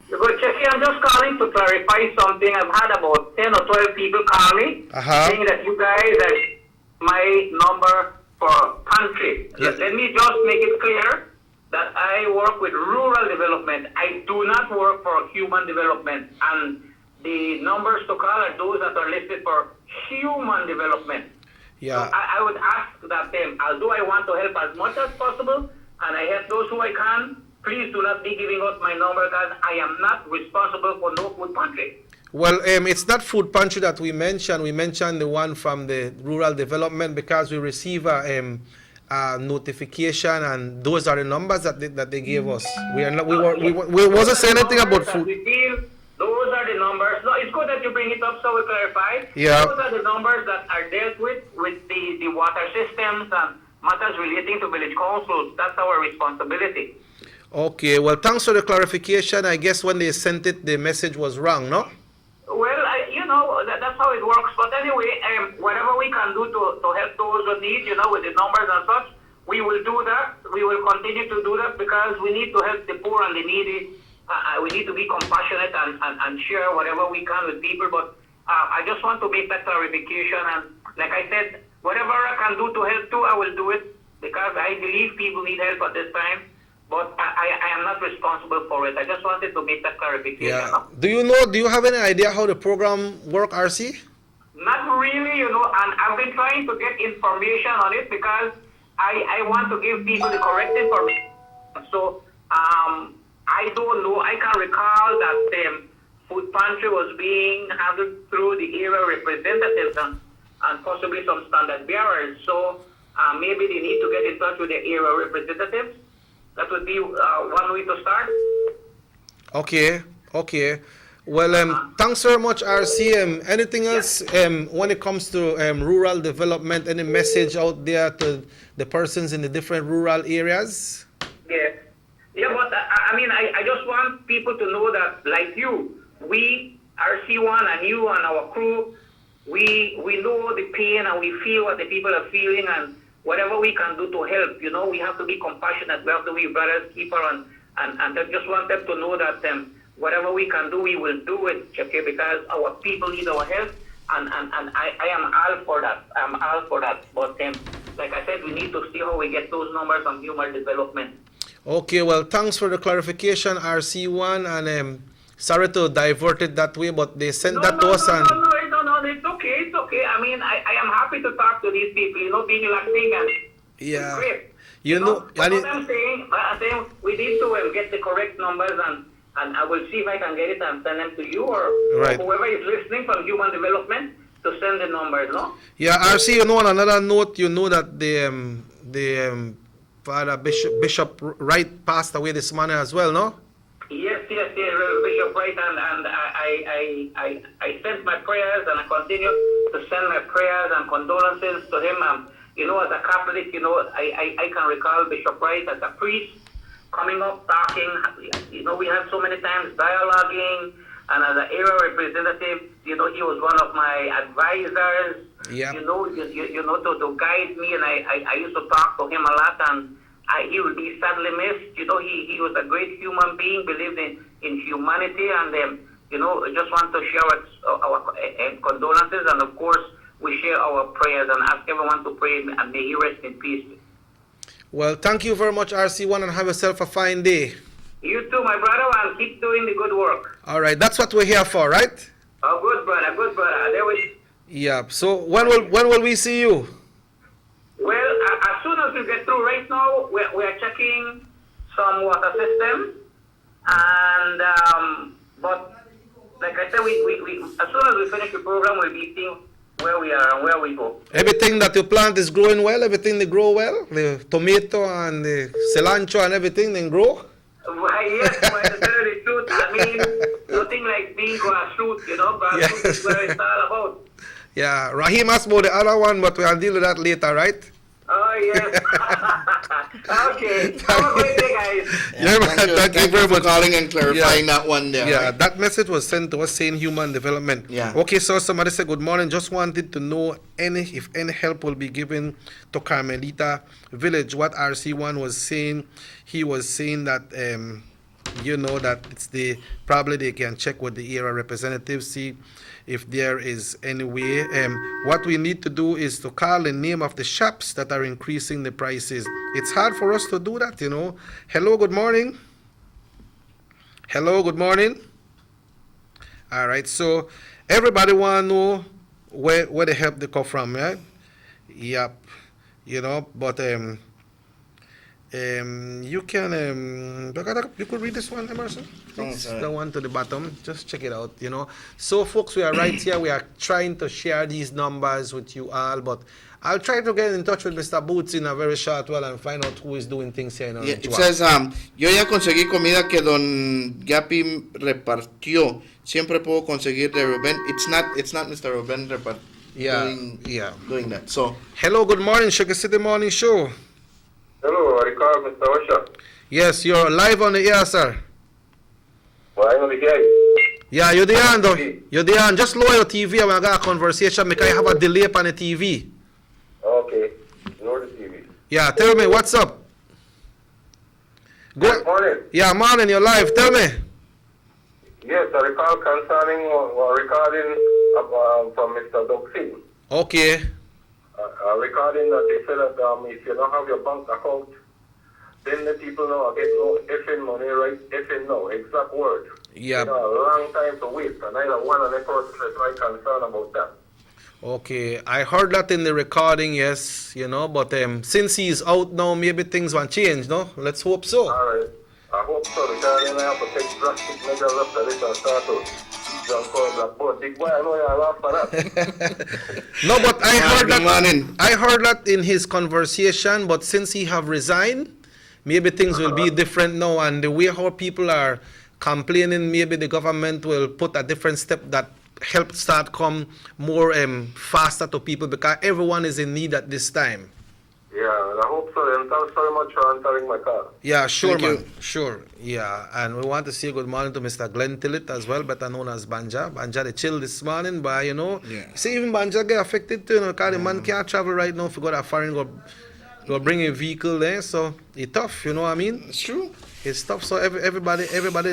Good, Chucky. I'm just calling to clarify something. I've had about 10 or 12 people call me saying that you guys are my number for country. Yes. Let me just make it clear that I work with rural development. I do not work for human development. And the numbers to call are those that are listed for human development. Yeah. So I would ask that them, although I want to help as much as possible, and I help those who I can, please do not be giving out my number because I am not responsible for no food pantry. Well, it's not food pantry that we mentioned. We mentioned the one from the rural development because we receive a notification, and those are the numbers that they gave us. We wasn't saying anything about food. Those are the numbers. No, it's good that you bring it up so we clarify. Yeah. Those are the numbers that are dealt with the water systems and matters relating to village councils. That's our responsibility. Okay, well, thanks for the clarification. I guess when they sent it, the message was wrong, no? Well, that's how it works. But anyway, whatever we can do to help those who need, with the numbers and such, we will do that. We will continue to do that because we need to help the poor and the needy. We need to be compassionate and share whatever we can with people. But I just want to make that clarification. And like I said, whatever I can do to help too, I will do it because I believe people need help at this time. But I am not responsible for it. I just wanted to make that clarification. Yeah. Do you have any idea how the program work, RC? Not really, and I've been trying to get information on it because I want to give people the correct information. So, I don't know. I can recall that food pantry was being handled through the area representatives and possibly some standard bearers. So, maybe they need to get in touch with the area representatives. That would be one way to start. Okay. Well, thanks very much, RC. Anything else when it comes to rural development? Any message out there to the persons in the different rural areas? Yeah, but I just want people to know that, like you, we, RC1 and you and our crew, we know the pain and we feel what the people are feeling, and whatever we can do to help, we have to be compassionate. We have to be brothers keeper, and I just want them to know that whatever we can do, we will do it, okay? Because our people need our help, and I am all for that. I'm all for that. But like I said, we need to see how we get those numbers on human development. Okay, well, thanks for the clarification, RC1, and sorry to divert it that way, but they sent that to us. No, it's okay. I am happy to talk to these people, being relaxing and yeah, great. But what I'm saying, we need to get the correct numbers, and I will see if I can get it and send them to you or whoever is listening from human development to send the numbers, no? Yeah, RC, on another note, that the Father Bishop Wright passed away this morning as well, no? Yes, Bishop Wright, and I sent my prayers, and I continue to send my prayers and condolences to him. As a Catholic, I can recall Bishop Wright as a priest coming up, talking. We had so many times dialoguing, and as an area representative, he was one of my advisors. Yeah. To guide me, and I used to talk to him a lot, and he will be sadly missed. He was a great human being, believed in humanity, and I just want to share our condolences, and of course we share our prayers and ask everyone to pray, and may he rest in peace. Well, thank you very much, RC1, and have yourself a fine day. You too, my brother, and keep doing the good work. All right, that's what we're here for, right? Oh, good brother. There we. Yeah. So when will we see you? Well, as soon as we get through, right now we are checking some water systems, and but like I said, we as soon as we finish the program, we'll be seeing where we are and where we go. Everything that you plant is growing well. Everything they grow well. The tomato and the cilantro and everything they grow. Yes, but to tell you the truth, nothing like being grassroots, grassroots is where it's all about. Yeah, Rahim asked about the other one, but we'll deal with that later, right? Oh, yes. Okay. Have a great day, guys. Yeah, man, thank you very much for calling and clarifying that one there. Yeah, right? that message was sent to us saying human development. Yeah. Okay, so somebody said, good morning. Just wanted to know if any help will be given to Carmelita Village. What RC1 was saying, he was saying that, that it's probably they can check with the area representatives, see if there is any way. What we need to do is to call the name of the shops that are increasing the prices. It's hard for us to do that, Hello, good morning. Hello, good morning. All right, so everybody want to know where the help they come from, right? Yep. You know, but you can you could read this one, Emerson. It's the one to the bottom. Just check it out. You know. So, folks, we are right here. We are trying to share these numbers with you all, but I'll try to get in touch with Mr. Boots in a very short while and find out who is doing things here in Orange It Walk. says, yo ya conseguí comida que Don Yapi repartió. Siempre puedo conseguir de Ruben. It's not Mr. Ruben doing that. So, hello, good morning, Sugar City Morning Show. Hello, I call Mr. Usher. Yes, you're live on the air, sir. Well, I'm on the air. Yeah, you're the on though. You're the on. Just lower your TV and I got a conversation because I have a delay on the TV. Okay, lower the TV. Yeah, tell me, what's up? Good morning. Yeah, morning, you're live. Tell me. Yes, I recall concerning recording from Mr. Doxin. Okay. Recording that they said that if you don't have your bank account, then the people know get no effing money, right? Effing no, exact word. Yeah. You know, a long time to wait, and neither one of the person is very concerned about that. Okay, I heard that in the recording, yes, you know, but since he's out now, maybe things will change, no? Let's hope so. All right. I hope so, because then I have to take drastic measures after this and start to John Paul Blackboard. Big boy, I know you're laugh for that. No, but I heard that in his conversation, but since he have resigned, maybe things will be different now, and the way how people are complaining, maybe the government will put a different step that help start come more faster to people, because everyone is in need at this time. Yeah, and I hope so. And thanks very much for answering my call. Yeah, sure, Thank man. you. Sure. Yeah, and we want to say good morning to Mr. Glenn Tillett as well, better known as Banja. Banja, they chill this morning, but you know, see, even Banja get affected too, you know, because the man can't travel right now if you go to a foreign, go bring a vehicle there, so it's tough, you know what I mean? It's true. It's tough, so everybody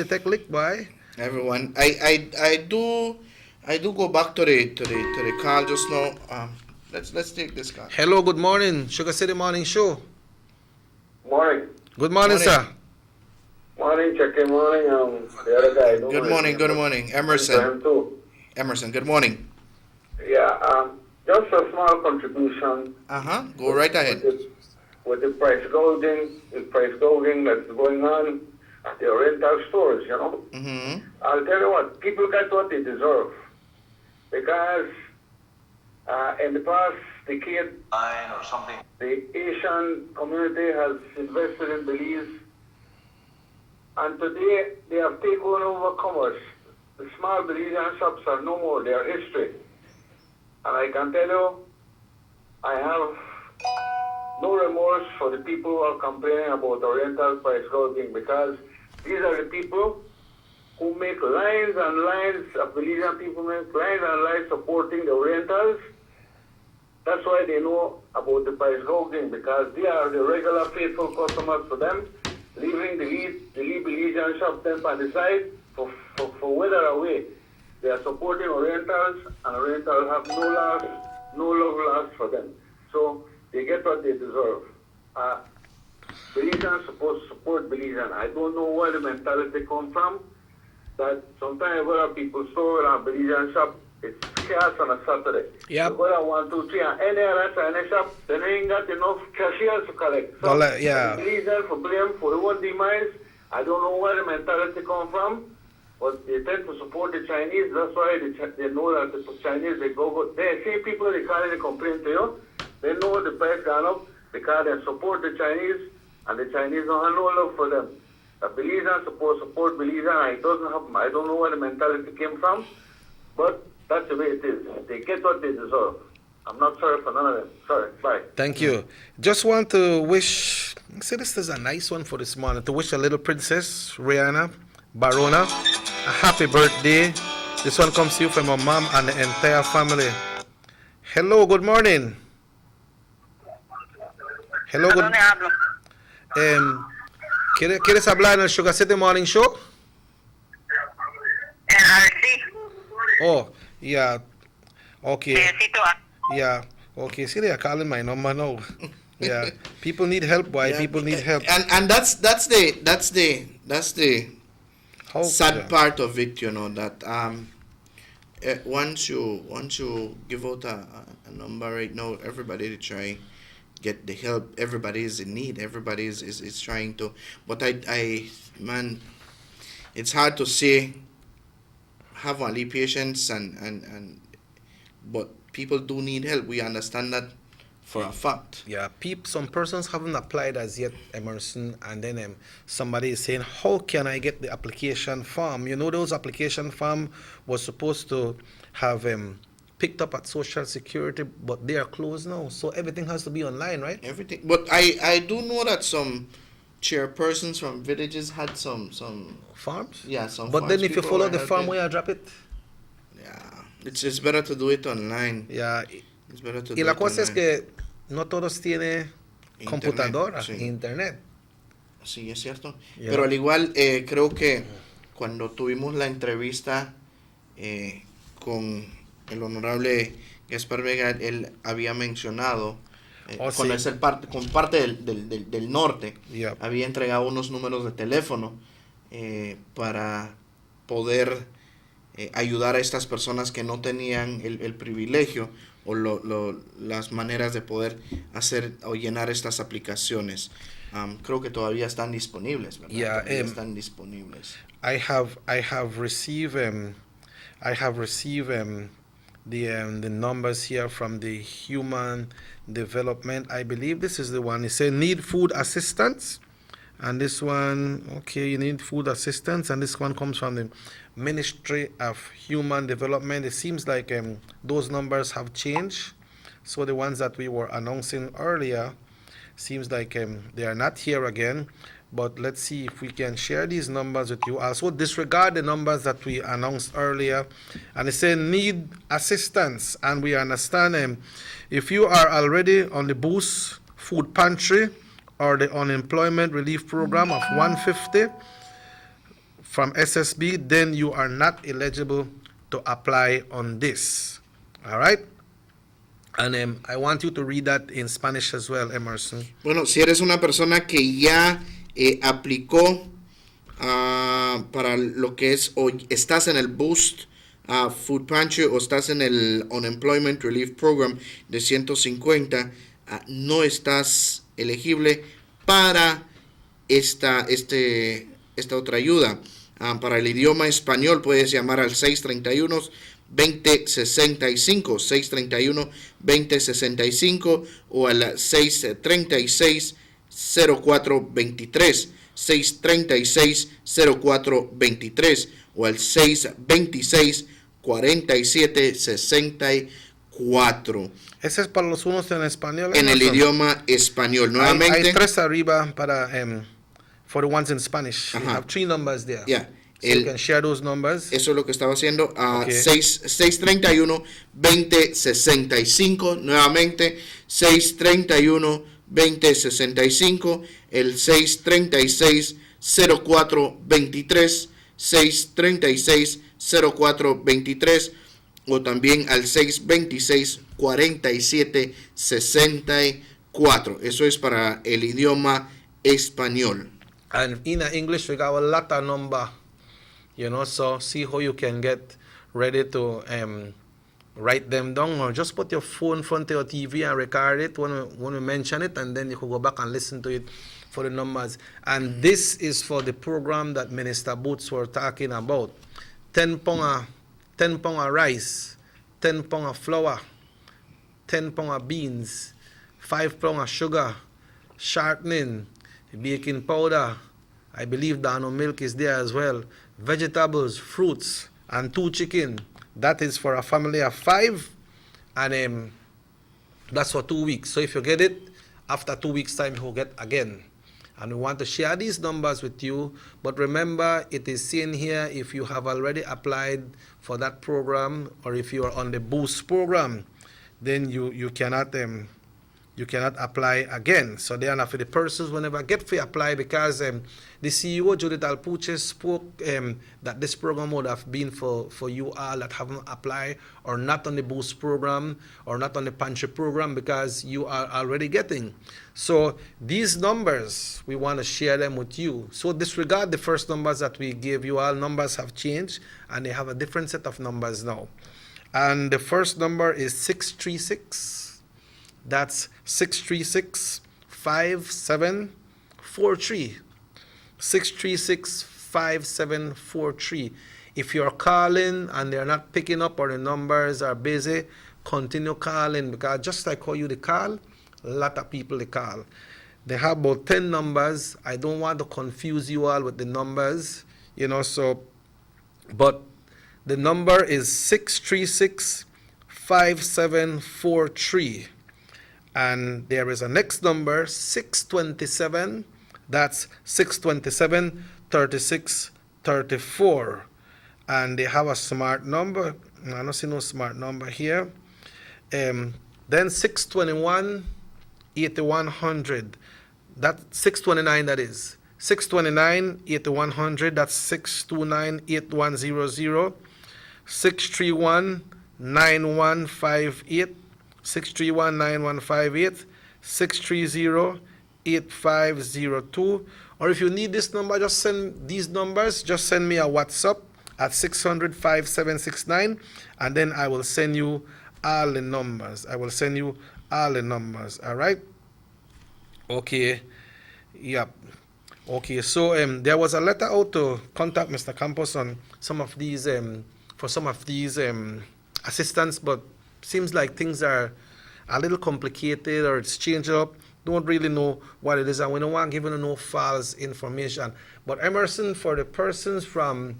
take lick, boy. Everyone, I do go back to the call just now. Let's take this call. Hello, good morning, Sugar City Morning Show. Morning. Good morning, sir. Morning, check-in morning. The other guy. Good morning, Emerson. Emerson, good morning. Yeah, just a small contribution. Go right ahead. With the price gouging that's going on at the rental stores, you know. I'll tell you what, people get what they deserve. Because in the past decade, the Asian community has invested in Belize, and today they have taken over commerce. The small Belizean shops are no more, they are history. And I can tell you, I have no remorse for the people who are complaining about Oriental price gouging, because these are the people who make lines and lines of Belizean people make lines and lines supporting the Orientals. That's why they know about the price gouging, because they are the regular faithful customers for them, leaving the lead Belizean shop them on the side for whether away. They are supporting Orientals, and Orientals have no love lost for them. So they get what they deserve. Belizeans supposed to support Belizean. I don't know where the mentality comes from, that sometimes when people store in a Belizean shop, it's chaos on a Saturday. Yep. You go to 1, 2, 3, and any other Chinese shop, they ain't got enough cashiers to collect. So, yeah. Belizeans for blame for their own demise. I don't know where the mentality comes from, but they tend to support the Chinese. That's why they know that the Chinese, they same people they call and complain to you. They know the price gone up because they support the Chinese, and the Chinese don't have no love for them. The Belizeans supposed to support Belizean, and it doesn't happen. I don't know where the mentality came from, but that's the way it is. They get what they deserve. I'm not sorry for none of them. Sorry. Bye. Thank you. Just want to wish, see, this is a nice one for this morning, to wish a little princess, Rihanna Barona, a happy birthday. This one comes to you from my mom and the entire family. Hello, good morning. Hello, good ¿Quieres hablar en el Sugar City Morning Show? Oh, yeah. Okay. Yeah. Okay. See, they are calling my number now. Yeah. People need help. Why? Yeah, people need help. And that's the sad part of it, you know, that once you give out a number right now, everybody to try get the help. Everybody is in need. Everybody is trying to. But I man, it's hard to say. Have only patience and but people do need help. We understand that for a fact. Yeah, some persons haven't applied as yet, Emerson, and then somebody is saying, how can I get the application form? You know, those application form was supposed to have picked up at Social Security, but they are closed now, so everything has to be online, right? Everything, but I do know that some chairpersons from villages had some farms. Yeah, some. But farms then if you follow the farm, where you drop it? Yeah, it's better to do it online. Yeah. It's better to Y do la it cosa es online. que no todos tienen Internet, computadora, sí. internet. Sí, es cierto. Yeah. Pero al igual, creo que cuando tuvimos la entrevista con el honorable Gaspar Vega, él había mencionado, con parte del norte, Yeah. había entregado unos números de teléfono para poder ayudar a estas personas que no tenían el privilegio o las maneras de poder hacer o llenar estas aplicaciones. Creo que todavía están disponibles, ¿verdad? Yeah, Todavía están disponibles. I have received the numbers here from the Human Development. I believe this is the one. It said need food assistance, and this one, okay, you need food assistance, and this one comes from the Ministry of Human Development. It seems like those numbers have changed. So the ones that we were announcing earlier seems like they are not here again. But let's see if we can share these numbers with you. Also disregard the numbers that we announced earlier. And it says need assistance. And we understand if you are already on the Boost Food Pantry or the Unemployment Relief Program of $150 from SSB, then you are not eligible to apply on this. All right? And I want you to read that in Spanish as well, Emerson. Bueno, si eres una persona que ya aplicó para lo que es, o estás en el Boost Food Pantry o estás en el Unemployment Relief Program de 150, no estás elegible para esta otra ayuda. Para el idioma español puedes llamar al 631-2065, 631-2065 o al 636-0423, 636-0423 o al 626-4764. Ese es para los unos en español. En el idioma español. Nuevamente. Hay tres arriba para for the ones in Spanish. You have 3 numbers there. Yeah. So you can share those numbers. Eso es lo que estaba haciendo. Okay. 631-2065. Nuevamente. 631-2065. El 636-0423. 636-0423. O también al 626-4764. Eso es para el idioma español. And in English, we got a lot of number, you know, so see how you can get ready to write them down, or just put your phone in front of your TV and record it when we mention it, and then you can go back and listen to it for the numbers. And this is for the program that Minister Boots were talking about. 10 pound of rice, 10 pound of flour, 10 pound of beans, 5 pound of sugar, shortening, baking powder, I believe Dano milk is there as well, vegetables, fruits, and 2 chicken. That is for a family of 5, and that's for 2 weeks. So if you get it, after 2 weeks time, you'll get again. And we want to share these numbers with you, but remember, it is saying here, if you have already applied for that program, or if you are on the Boost program, then you cannot you cannot apply again. So they are not for the persons who never get to apply, because the CEO, Judith Alpuche, spoke that this program would have been for you all that haven't applied or not on the Boost program or not on the Pantry program, because you are already getting. So these numbers, we want to share them with you. So disregard the first numbers that we gave you all. Numbers have changed and they have a different set of numbers now. And the first number is 636. That's 636-5743. 636-5743. If you're calling and they're not picking up or the numbers are busy, continue calling, because just like how you they call, a lot of people they call. They have about 10 numbers. I don't want to confuse you all with the numbers, so, but the number is 636-5743. And there is a next number, 627. That's 627-3634. And they have a smart number. I don't see no smart number here. Then 621-8100. That's 629, that is. 629-8100. That's 629-8100. 631-9158. 631-9158, 630-8502. Or if you need this number, just send these numbers, just send me a WhatsApp at 600-5769, and then I will send you all the numbers. All right? Okay. Yep. Okay, so there was a letter out to contact Mr. Campos on some of these, for some of these assistance, but seems like things are a little complicated or it's changed up. Don't really know what it is, and we don't want giving no false information. But Emerson, for the persons from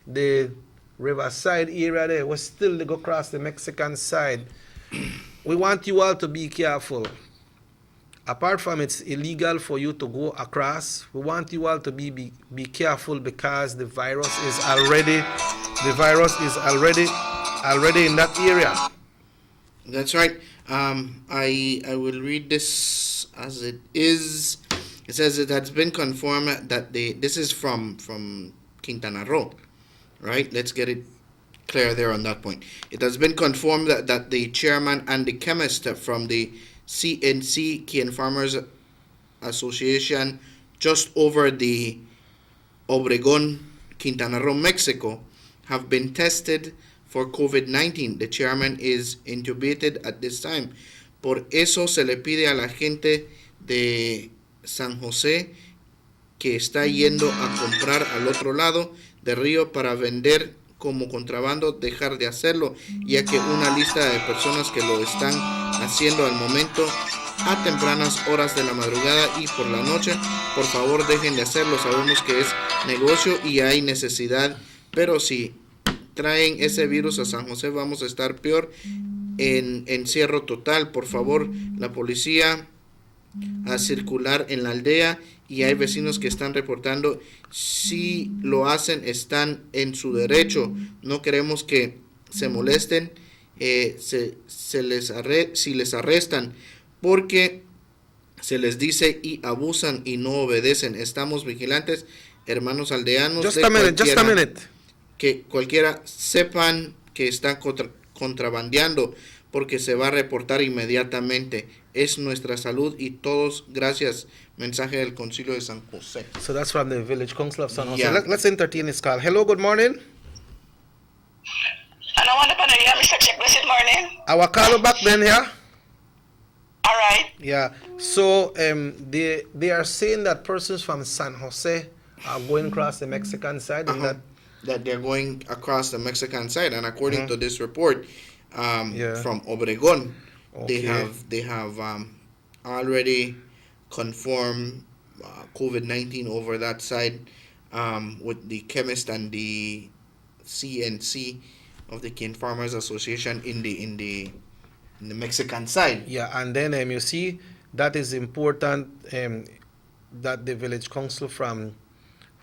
the Riverside area there, we still go across the Mexican side. We want you all to be careful. Apart from it's illegal for you to go across, we want you all to be careful, because the virus is already in that area. That's right. I will read this as it is. It says it has been confirmed that this is from Quintana Roo, right? Let's get it clear there on that point. It has been confirmed that the chairman and the chemist from the CNC, Cane Farmers Association, just over the Obregón, Quintana Roo, Mexico, have been tested for COVID-19. The chairman is intubated at this time. Por eso se le pide a la gente de San José que está yendo a comprar al otro lado del río para vender como contrabando, dejar de hacerlo, ya que una lista de personas que lo están haciendo al momento a tempranas horas de la madrugada y por la noche, por favor dejen de hacerlo. Sabemos que es negocio y hay necesidad, pero si traen ese virus a San José vamos a estar peor, en encierro total. Por favor, la policía a circular en la aldea, y hay vecinos que están reportando. Si lo hacen, están en su derecho. No queremos que se molesten si les arrestan, porque se les dice y abusan y no obedecen. Estamos vigilantes, hermanos aldeanos. Just a minute. Que cualquiera sepan que están contrabandeando, porque se va a reportar inmediatamente. Es nuestra salud y todos, gracias. Mensaje del Concilio de San José. So that's from the Village Council of San Jose. Yeah. Let's entertain this call. Hello, good morning. Hello, Mr. Check, blessed morning. I will call you back then, yeah? All right. Yeah. So they are saying that persons from San Jose are going across the Mexican side, and that they're going across the Mexican side, and according to this report from Obregón, they have already confirmed COVID-19 over that side, with the chemist and the CNC of the Cane Farmers Association in the Mexican side. Yeah, and then you see that is important, that the village council from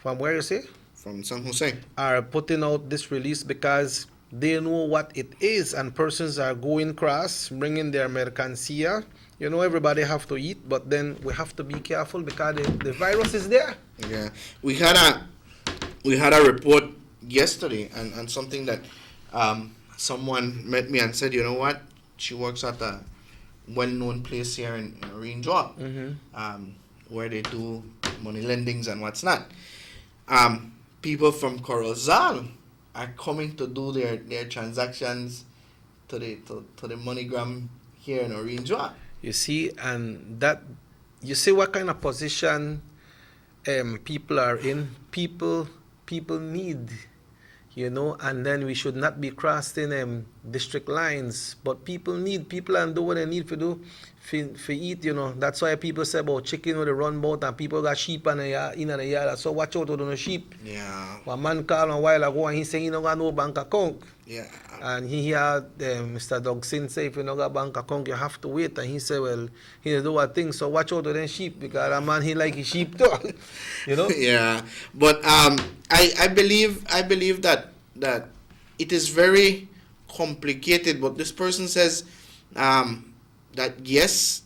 where you say? From San Jose are putting out this release, because they know what it is, and persons are going across, bringing their mercancía, You know, everybody have to eat, but then we have to be careful because the virus is there. Yeah, we had a report yesterday, and something that someone met me and said, you know what, she works at a well-known place here in Orange Walk, where they do money lendings and what's not. People from Corozal are coming to do their transactions to the MoneyGram here in Orange Walk. You see, and that, you see what kind of position people are in. People need, you know, and then we should not be crossing district lines. But people and do what they need to do for eat, you know. That's why people say about chicken with the run boat and people got sheep in the yard. So watch out with the sheep. Yeah. One man called a while ago and he said he don't got no bank account. Yeah. And he heard Mr. Dogson say, if you don't got bank account, you have to wait. And he said, well, he don't do a thing, so watch out with them sheep, because a man, he like his sheep too. You know? Yeah. But I believe that it is very complicated, but this person says that yes,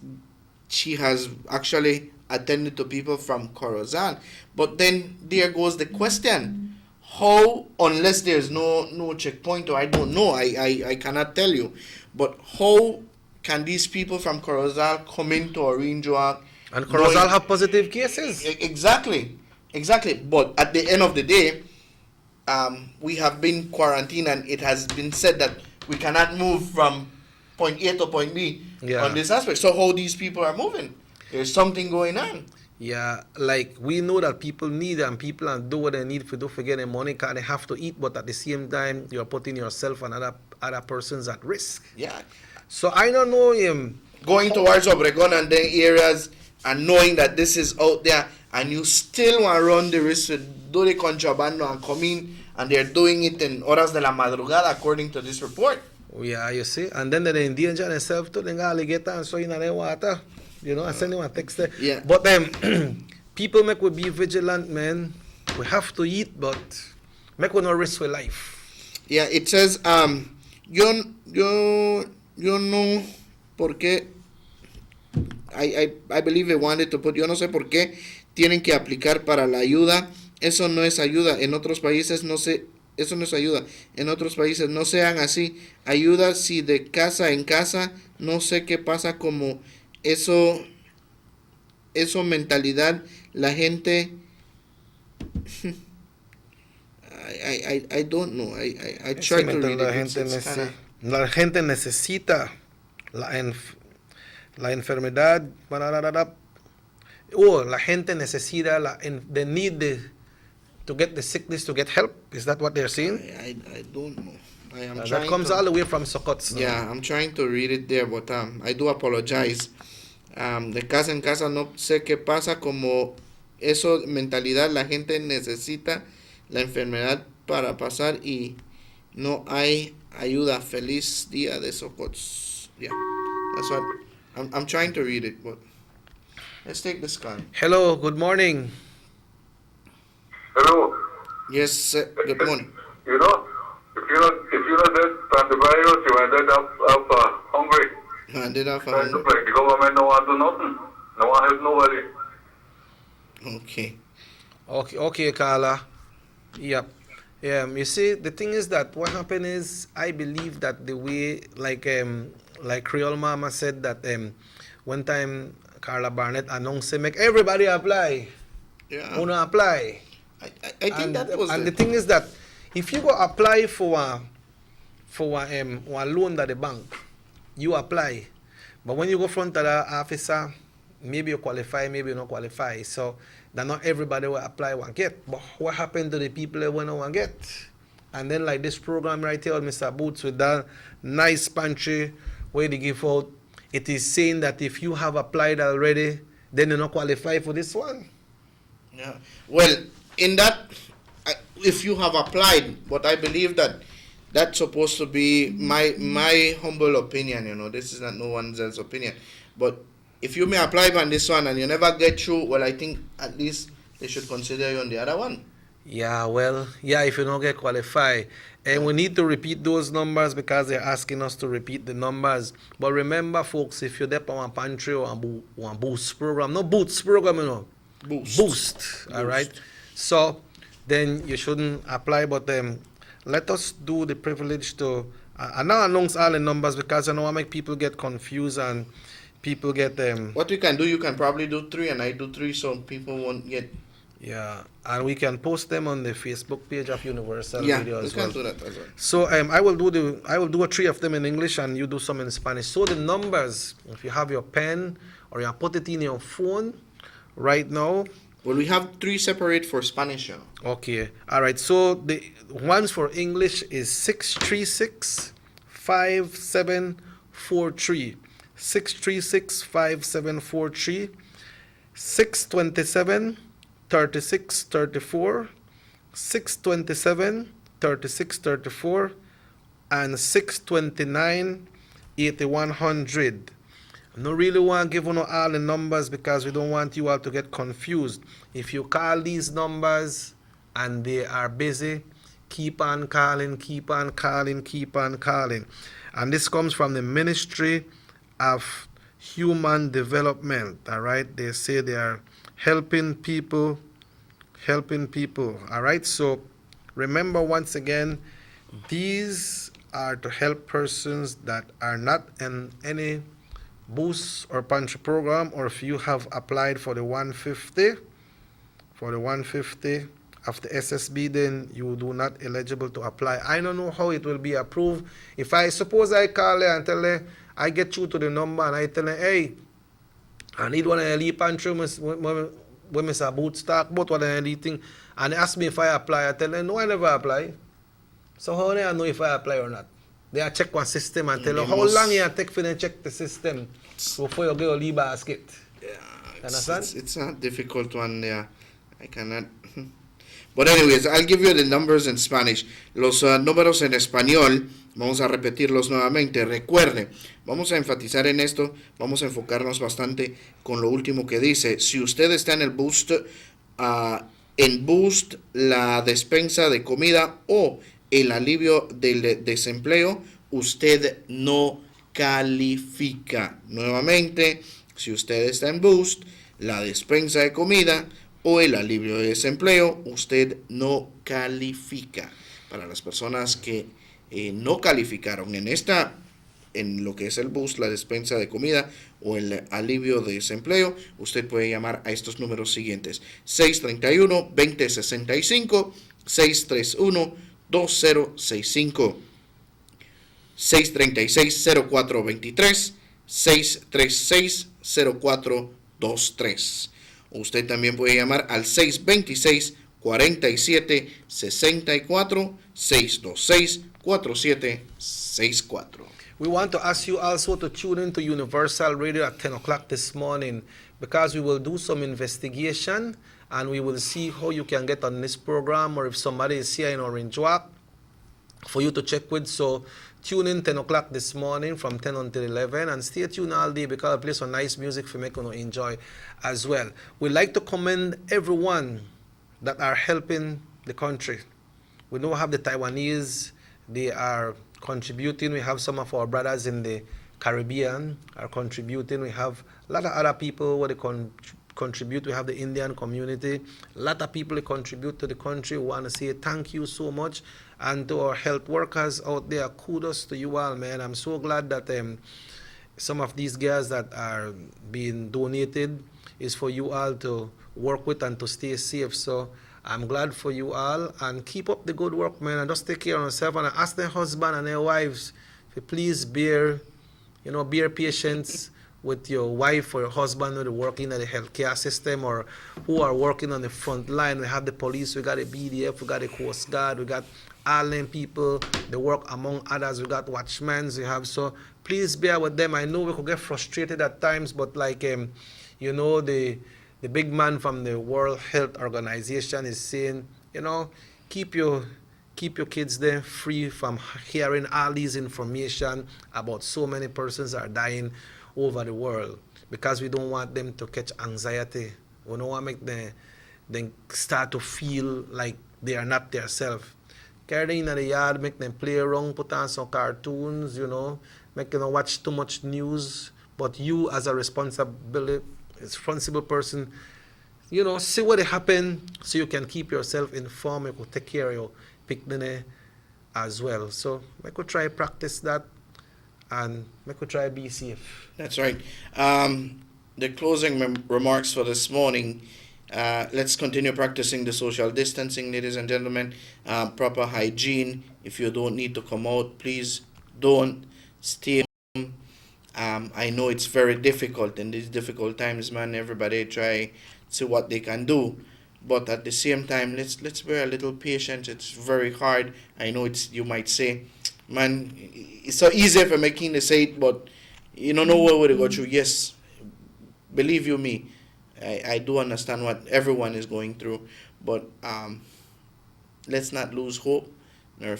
she has actually attended to people from Corozal, but then there goes the question: how, unless there's no checkpoint, or I don't know, I cannot tell you, but how can these people from Corozal come into Orange Walk? And Corozal have positive cases. Exactly. But at the end of the day, we have been quarantined, and it has been said that we cannot move from point A to point B on this aspect. So how these people are moving? There's something going on. Yeah, like we know that people need, and people and do what they need to do for getting money, because they have to eat, but at the same time, you're putting yourself and other persons at risk. Yeah. So I don't know going towards Obregon and then areas, and knowing that this is out there, and you still want to run the risk to do the contrabando and come in, and they're doing it in horas de la madrugada, according to this report. Yeah, you see, and then they endanger themselves to the alligator and so in the water. You know, I send you a text there. Yeah. But people make we be vigilant, man. We have to eat, but make we no risk with life. Yeah, it says, yo no por qué, I believe they wanted to put, yo no sé por qué tienen que aplicar para la ayuda. Eso no es ayuda. En otros países eso no es ayuda. En otros países no sean así. Ayuda si de casa en casa, no sé qué pasa como eso mentalidad, la gente I don't know. I try to read it. La gente necesita la enfermedad. La gente necesita they need to get the sickness to get help. Is that what they're saying? I don't know. That comes all the way from Sokots. Yeah, I'm trying to read it there, but I do apologize. De casa en casa no sé qué pasa, como eso mentalidad, la gente necesita la enfermedad para pasar y no hay ayuda. Feliz día de Sokots. Yeah, that's what I'm trying to read it, but let's take this call. Hello, good morning. Hello. Yes, good morning. You know, if you're not dead from the virus, you are dead of hungry. Dead of hungry. Like the government don't want to do nothing. No one help nobody. Okay, Carla. Yep. You see, the thing is that what happened is, I believe that the way, like Creole Mama said that one time Carla Barnett announced, make everybody apply. Yeah. Wanna apply. I think that was. And the thing is that if you go apply for a loan at the bank, you apply, but when you go front of the officer, maybe you qualify, maybe you don't qualify. So that not everybody will apply one get. But what happened to the people that want one get? And then like this program right here, Mr. Boots, with that nice pantry where they give out, it is saying that if you have applied already, then you don't qualify for this one. Yeah. Well, in that, if you have applied, but I believe that that's supposed to be my humble opinion. You know, this is not no one else's opinion. But if you may apply on this one and you never get through, well, I think at least they should consider you on the other one. Yeah, well, yeah, if you don't get qualified. And we need to repeat those numbers because they're asking us to repeat the numbers. But remember, folks, if you're there on one pantry or one boost program, no boots program, you know. Boost. All right. So then you shouldn't apply. But let us do the privilege to, I now announce all the numbers because I know I make people get confused and people get What you can do, you can probably do 3 and I do 3 so people won't get. Yeah, and we can post them on the Facebook page of Universal Yeah, Radio we as can well. do that as well. So I will do a 3 of them in English and you do some in Spanish. So the numbers, if you have your pen or you put it in your phone right now. Well, we have 3 separate for Spanish. Okay, all right. So the ones for English is 636-5743, 636-5743, 627. 3634, 627, 3634, and 629, 8100. I don't really want to give you all the numbers because we don't want you all to get confused. If you call these numbers and they are busy, keep on calling, keep on calling, keep on calling. And this comes from the Ministry of Human Development, all right? They say they are helping people, all right? So remember once again, these are to help persons that are not in any boost or punch program, or if you have applied for the 150, of the SSB, then you do not eligible to apply. I don't know how it will be approved. If I suppose I call her and tell her, I get you to the number and I tell her, hey, I need one of the leap and trim when I say boot stock, but one of the thing, and they ask me if I apply. I tell them, no, I never apply. So how do I know if I apply or not? They check one system and tell you how long you take for them check the system before you get your leave basket. Yeah, understand? It's a difficult one. Yeah, I cannot. But anyways, I'll give you the numbers in Spanish. Los números en español, vamos a repetirlos nuevamente. Recuerde, vamos a enfatizar en esto, vamos a enfocarnos bastante con lo último que dice. Si usted está en el Boost, en Boost, la despensa de comida o el alivio del desempleo, usted no califica. Nuevamente, si usted está en Boost, la despensa de comida o el alivio de desempleo, usted no califica. Para las personas que no calificaron en lo que es el Boost, la despensa de comida o el alivio de desempleo, usted puede llamar a estos números siguientes: 631-2065, 631-2065, 636-0423, 636-0423. Usted también puede llamar al 626-47-64, 626-4764. We want to ask you also to tune in to Universal Radio at 10 o'clock this morning because we will do some investigation and we will see how you can get on this program, or if somebody is here in Orange Walk for you to check with. So tune in 10 o'clock this morning from 10 until 11 and stay tuned all day because I play some nice music for you to enjoy as well. We'd like to commend everyone that are helping the country. We know we have the Taiwanese, they are contributing. We have some of our brothers in the Caribbean are contributing. We have a lot of other people where they contribute. We have the Indian community. A lot of people contribute to the country. We want to say thank you so much. And to our health workers out there, kudos to you all, man. I'm so glad that some of these guys that are being donated is for you all to work with and to stay safe. So I'm glad for you all, and keep up the good work, man, and just take care of yourself. And I ask their husband and their wives to please bear patience with your wife or your husband who are working in the healthcare system or who are working on the front line. We have the police, we got the BDF, we got the Coast Guard, we got all them people, they work among others, we got watchmen, we have. So please bear with them. I know we could get frustrated at times, but like, the big man from the World Health Organization is saying, keep your kids there free from hearing all these information about so many persons are dying over the world, because we don't want them to catch anxiety. We don't want to make them start to feel like they are not themselves. Carry them in the yard, make them play around, put on some cartoons, make them watch too much news. But you, as a responsible person, see what happen so you can keep yourself informed. You could take care of your picnic as well. So I could try practice that, and I could try be safe. That's right. The closing remarks for this morning. Let's continue practicing the social distancing, ladies and gentlemen. Proper hygiene. If you don't need to come out, please don't. Stay home. I know it's very difficult in these difficult times, man. Everybody try see what they can do, but at the same time, let's be a little patient. It's very hard. I know you might say, man, it's so easy for making the say it, but you don't know what would go through. Yes, believe you me, I do understand what everyone is going through, but let's not lose hope or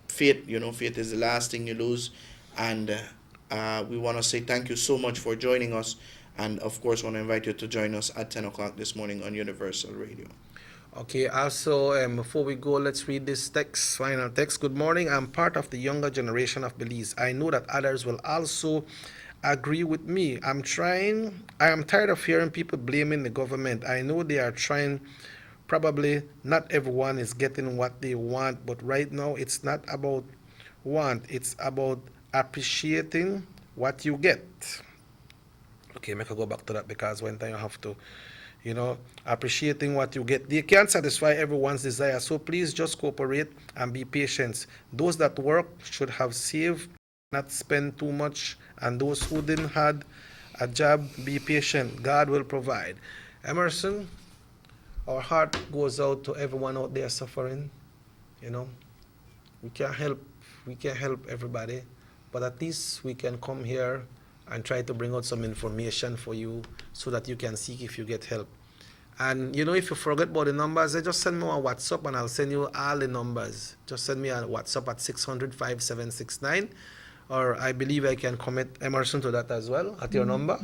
faith. Faith is the last thing you lose, and we want to say thank you so much for joining us. And, of course, want to invite you to join us at 10 o'clock this morning on Universal Radio. Okay, also, before we go, let's read this final text. Good morning. I'm part of the younger generation of Belize. I know that others will also agree with me. I am tired of hearing people blaming the government. I know they are trying. Probably not everyone is getting what they want, but right now it's not about want. It's about appreciating what you get. Okay, make a go back to that, because one time you have to, appreciating what you get. They can't satisfy everyone's desire, so please just cooperate and be patient. Those that work should have saved, not spend too much, and those who didn't have a job, be patient. God will provide. Emerson, our heart goes out to everyone out there suffering. We can't help everybody, but at least we can come here and try to bring out some information for you so that you can see if you get help. And if you forget about the numbers, just send me a WhatsApp and I'll send you all the numbers. Just send me a WhatsApp at 600-5769, or I believe I can commit Emerson to that as well at your number.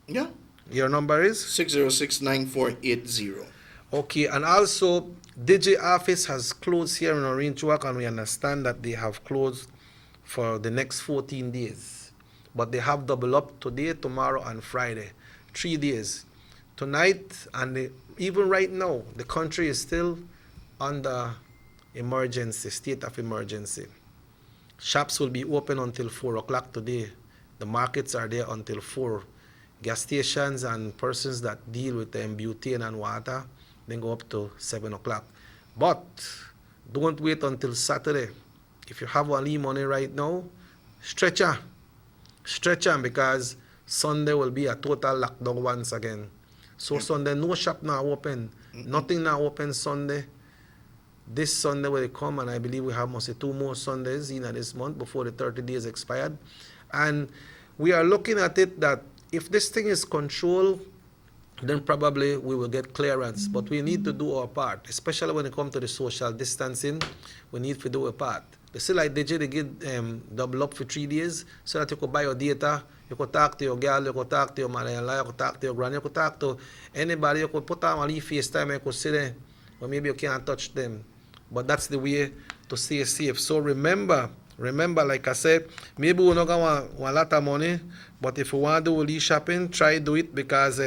Yeah. Your number is? 606-9480. Okay, and also DJ office has closed here in Orange Walk, and we understand that they have closed for the next 14 days. But they have double up today, tomorrow, and Friday. 3 days. Tonight, and even right now, the country is still under state of emergency. Shops will be open until 4 o'clock today. The markets are there until 4. Gas stations and persons that deal with butane and water, then go up to 7 o'clock. But don't wait until Saturday. If you have any money right now, stretch them, because Sunday will be a total lockdown once again. So Sunday, no shop now open. Nothing now open Sunday. This Sunday will come, and I believe we have mostly 2 more Sundays in this month before the 30 days expired. And we are looking at it that if this thing is controlled, then probably we will get clearance. But we need to do our part, especially when it comes to the social distancing. We need to do our part. They say like DJ, they get double up for 3 days so that you could buy your data, you could talk to your girl, you could talk to your mother-in-law, you could talk to your granny, you could talk to anybody, you could put on a little FaceTime, you could sit there, but maybe you can't touch them. But that's the way to stay safe. So remember, like I said, maybe we're not going to want a lot of money, but if you want to do a shopping, try do it, because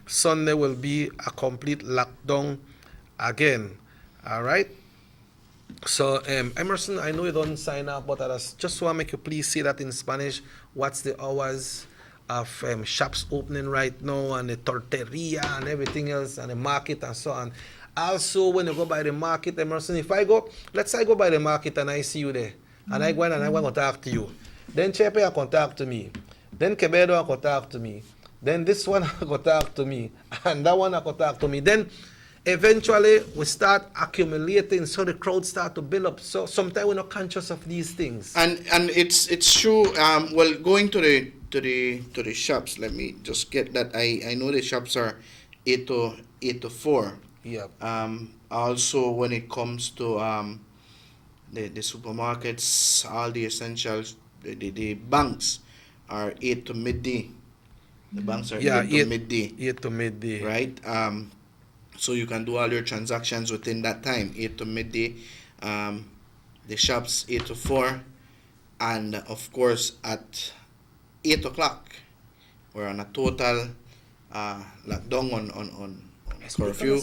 Sunday will be a complete lockdown again. All right? So, Emerson, I know you don't sign up, but I just want to make you please say that in Spanish. What's the hours of shops opening right now, and the torteria and everything else, and the market and so on. Also, when you go by the market, Emerson, let's say I go by the market and I see you there, and I go in and I want to talk to you. Then Chepe can talk to me. Then Quevedo can talk to me. Then this one can talk to me. And that one can talk to me. Then eventually we start accumulating, so the crowd start to build up. So sometimes we're not conscious of these things. And it's true. Well, going to the shops, let me just get that. I know the shops are 8 to 4. Yeah. Also, when it comes to the supermarkets, all the essentials, the banks are 8 to midday. The banks are 8 to midday. 8 to midday. Right. So you can do all your transactions within that time, 8 to midday. The shops 8 to 4, and of course at 8 o'clock we're on a total lockdown on curfew.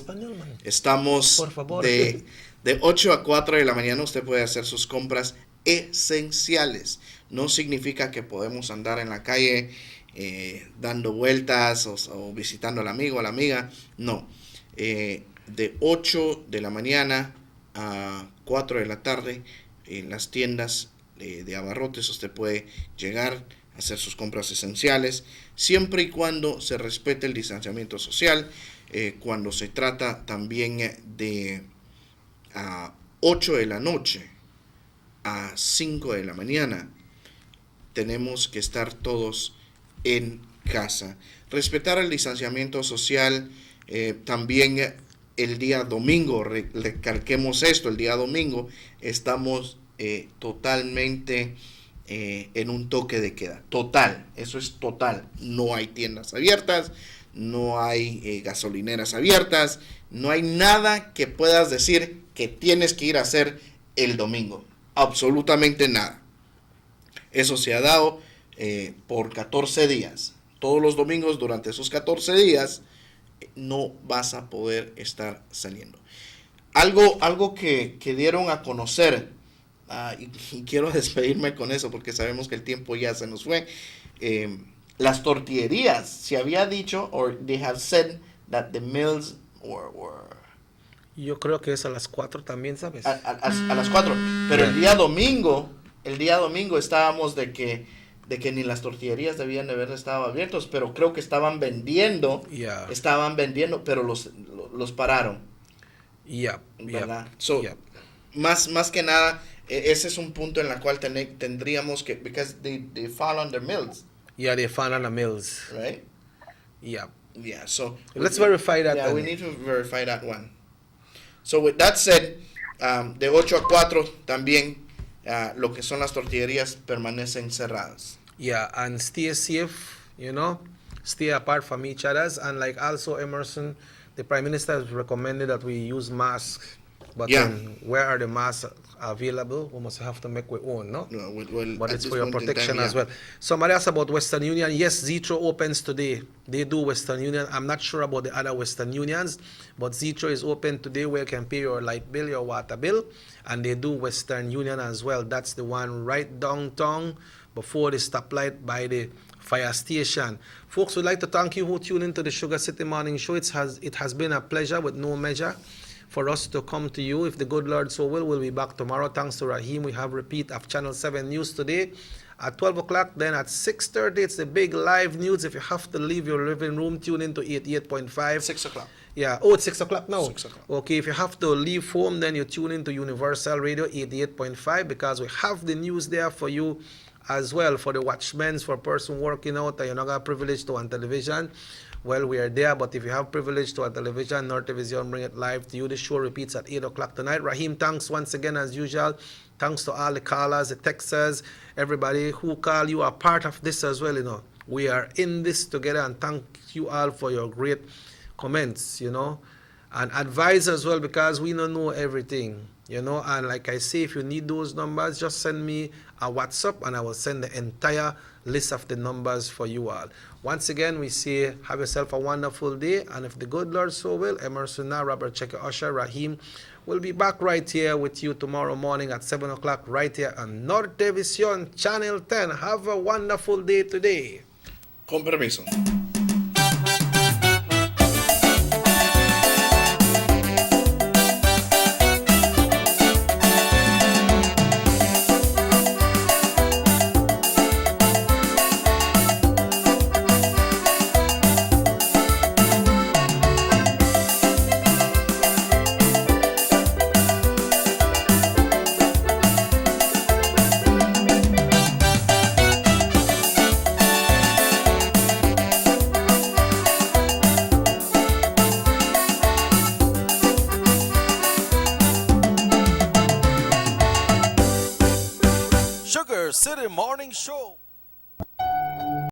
Estamos de 8 a 4 de la mañana. Usted puede hacer sus compras esenciales. No significa que podemos andar en la calle dando vueltas o visitando al amigo o a la amiga. No. De 8 de la mañana a 4 de la tarde en las tiendas de abarrotes usted puede llegar a hacer sus compras esenciales, siempre y cuando se respete el distanciamiento social. Cuando se trata también de 8 de la noche a 5 de la mañana, tenemos que estar todos en casa. Respetar el distanciamiento social. También el día domingo, recalquemos esto, el día domingo estamos totalmente en un toque de queda. Total, eso es total. No hay tiendas abiertas, no hay gasolineras abiertas, no hay nada que puedas decir que tienes que ir a hacer el domingo. Absolutamente nada. Eso se ha dado por 14 días. Todos los domingos durante esos 14 días no vas a poder estar saliendo. Algo que dieron a conocer, y quiero despedirme con eso porque sabemos que el tiempo ya se nos fue. Las tortillerías, se había dicho, or they have said that the mills were Yo creo que es a las 4 también, ¿sabes? a las 4, pero el día domingo estábamos de que ni las tortillerías debían de haber estado abiertos, pero creo que estaban vendiendo, pero los pararon. ¿Verdad? Más que nada, ese es un punto en el cual tendríamos que, because they fall under mills. Yeah, they fall under mills. Right? Yeah. Yeah, so let's verify that. Yeah, we need to verify that one. So with that said, de 8 a 4 también lo que son las tortillerías permanecen cerradas. Yeah, and stay safe, stay apart from each other. And like also Emerson, the Prime Minister has recommended that we use masks. But where are the masks available? We must have to make our own, no? But it's for your protection as well. Somebody asked about Western Union. Yes, Zetro opens today. They do Western Union. I'm not sure about the other Western Unions, but Zetro is open today where you can pay your light bill, your water bill, and they do Western Union as well. That's the one right downtown before the stoplight by the fire station. Folks, we'd like to thank you who tuned into the Sugar City Morning Show. It has been a pleasure with no measure for us to come to you. If the good Lord so will, we'll be back tomorrow. Thanks to Rahim. We have repeat of Channel 7 News today at 12 o'clock. Then at 6:30, it's the big live news. If you have to leave your living room, tune into 88.5. 6 o'clock. Yeah. Oh, it's 6 o'clock now? 6 o'clock. Okay, if you have to leave home, then you tune into Universal Radio 88.5 because we have the news there for you as well, for the watchmen, for a person working out and you're not got privilege to on television. Well, we are there, but if you have privilege to our television, North Television bring it live to you. The show repeats at 8 o'clock tonight. Rahim, thanks once again as usual. Thanks to all the callers, the texters, everybody who call. You are part of this as well, We are in this together, and thank you all for your great comments, and advice as well, because we don't know everything, and like I say, if you need those numbers, just send me a WhatsApp and I will send the entire list of the numbers for you all. Once again, we say have yourself a wonderful day, and if the good Lord so will, Emerson, Robert Checker, Usher, Rahim will be back right here with you tomorrow morning at 7 o'clock right here on North Television Channel 10. Have a wonderful day today. Con permiso. Sugar City Morning Show.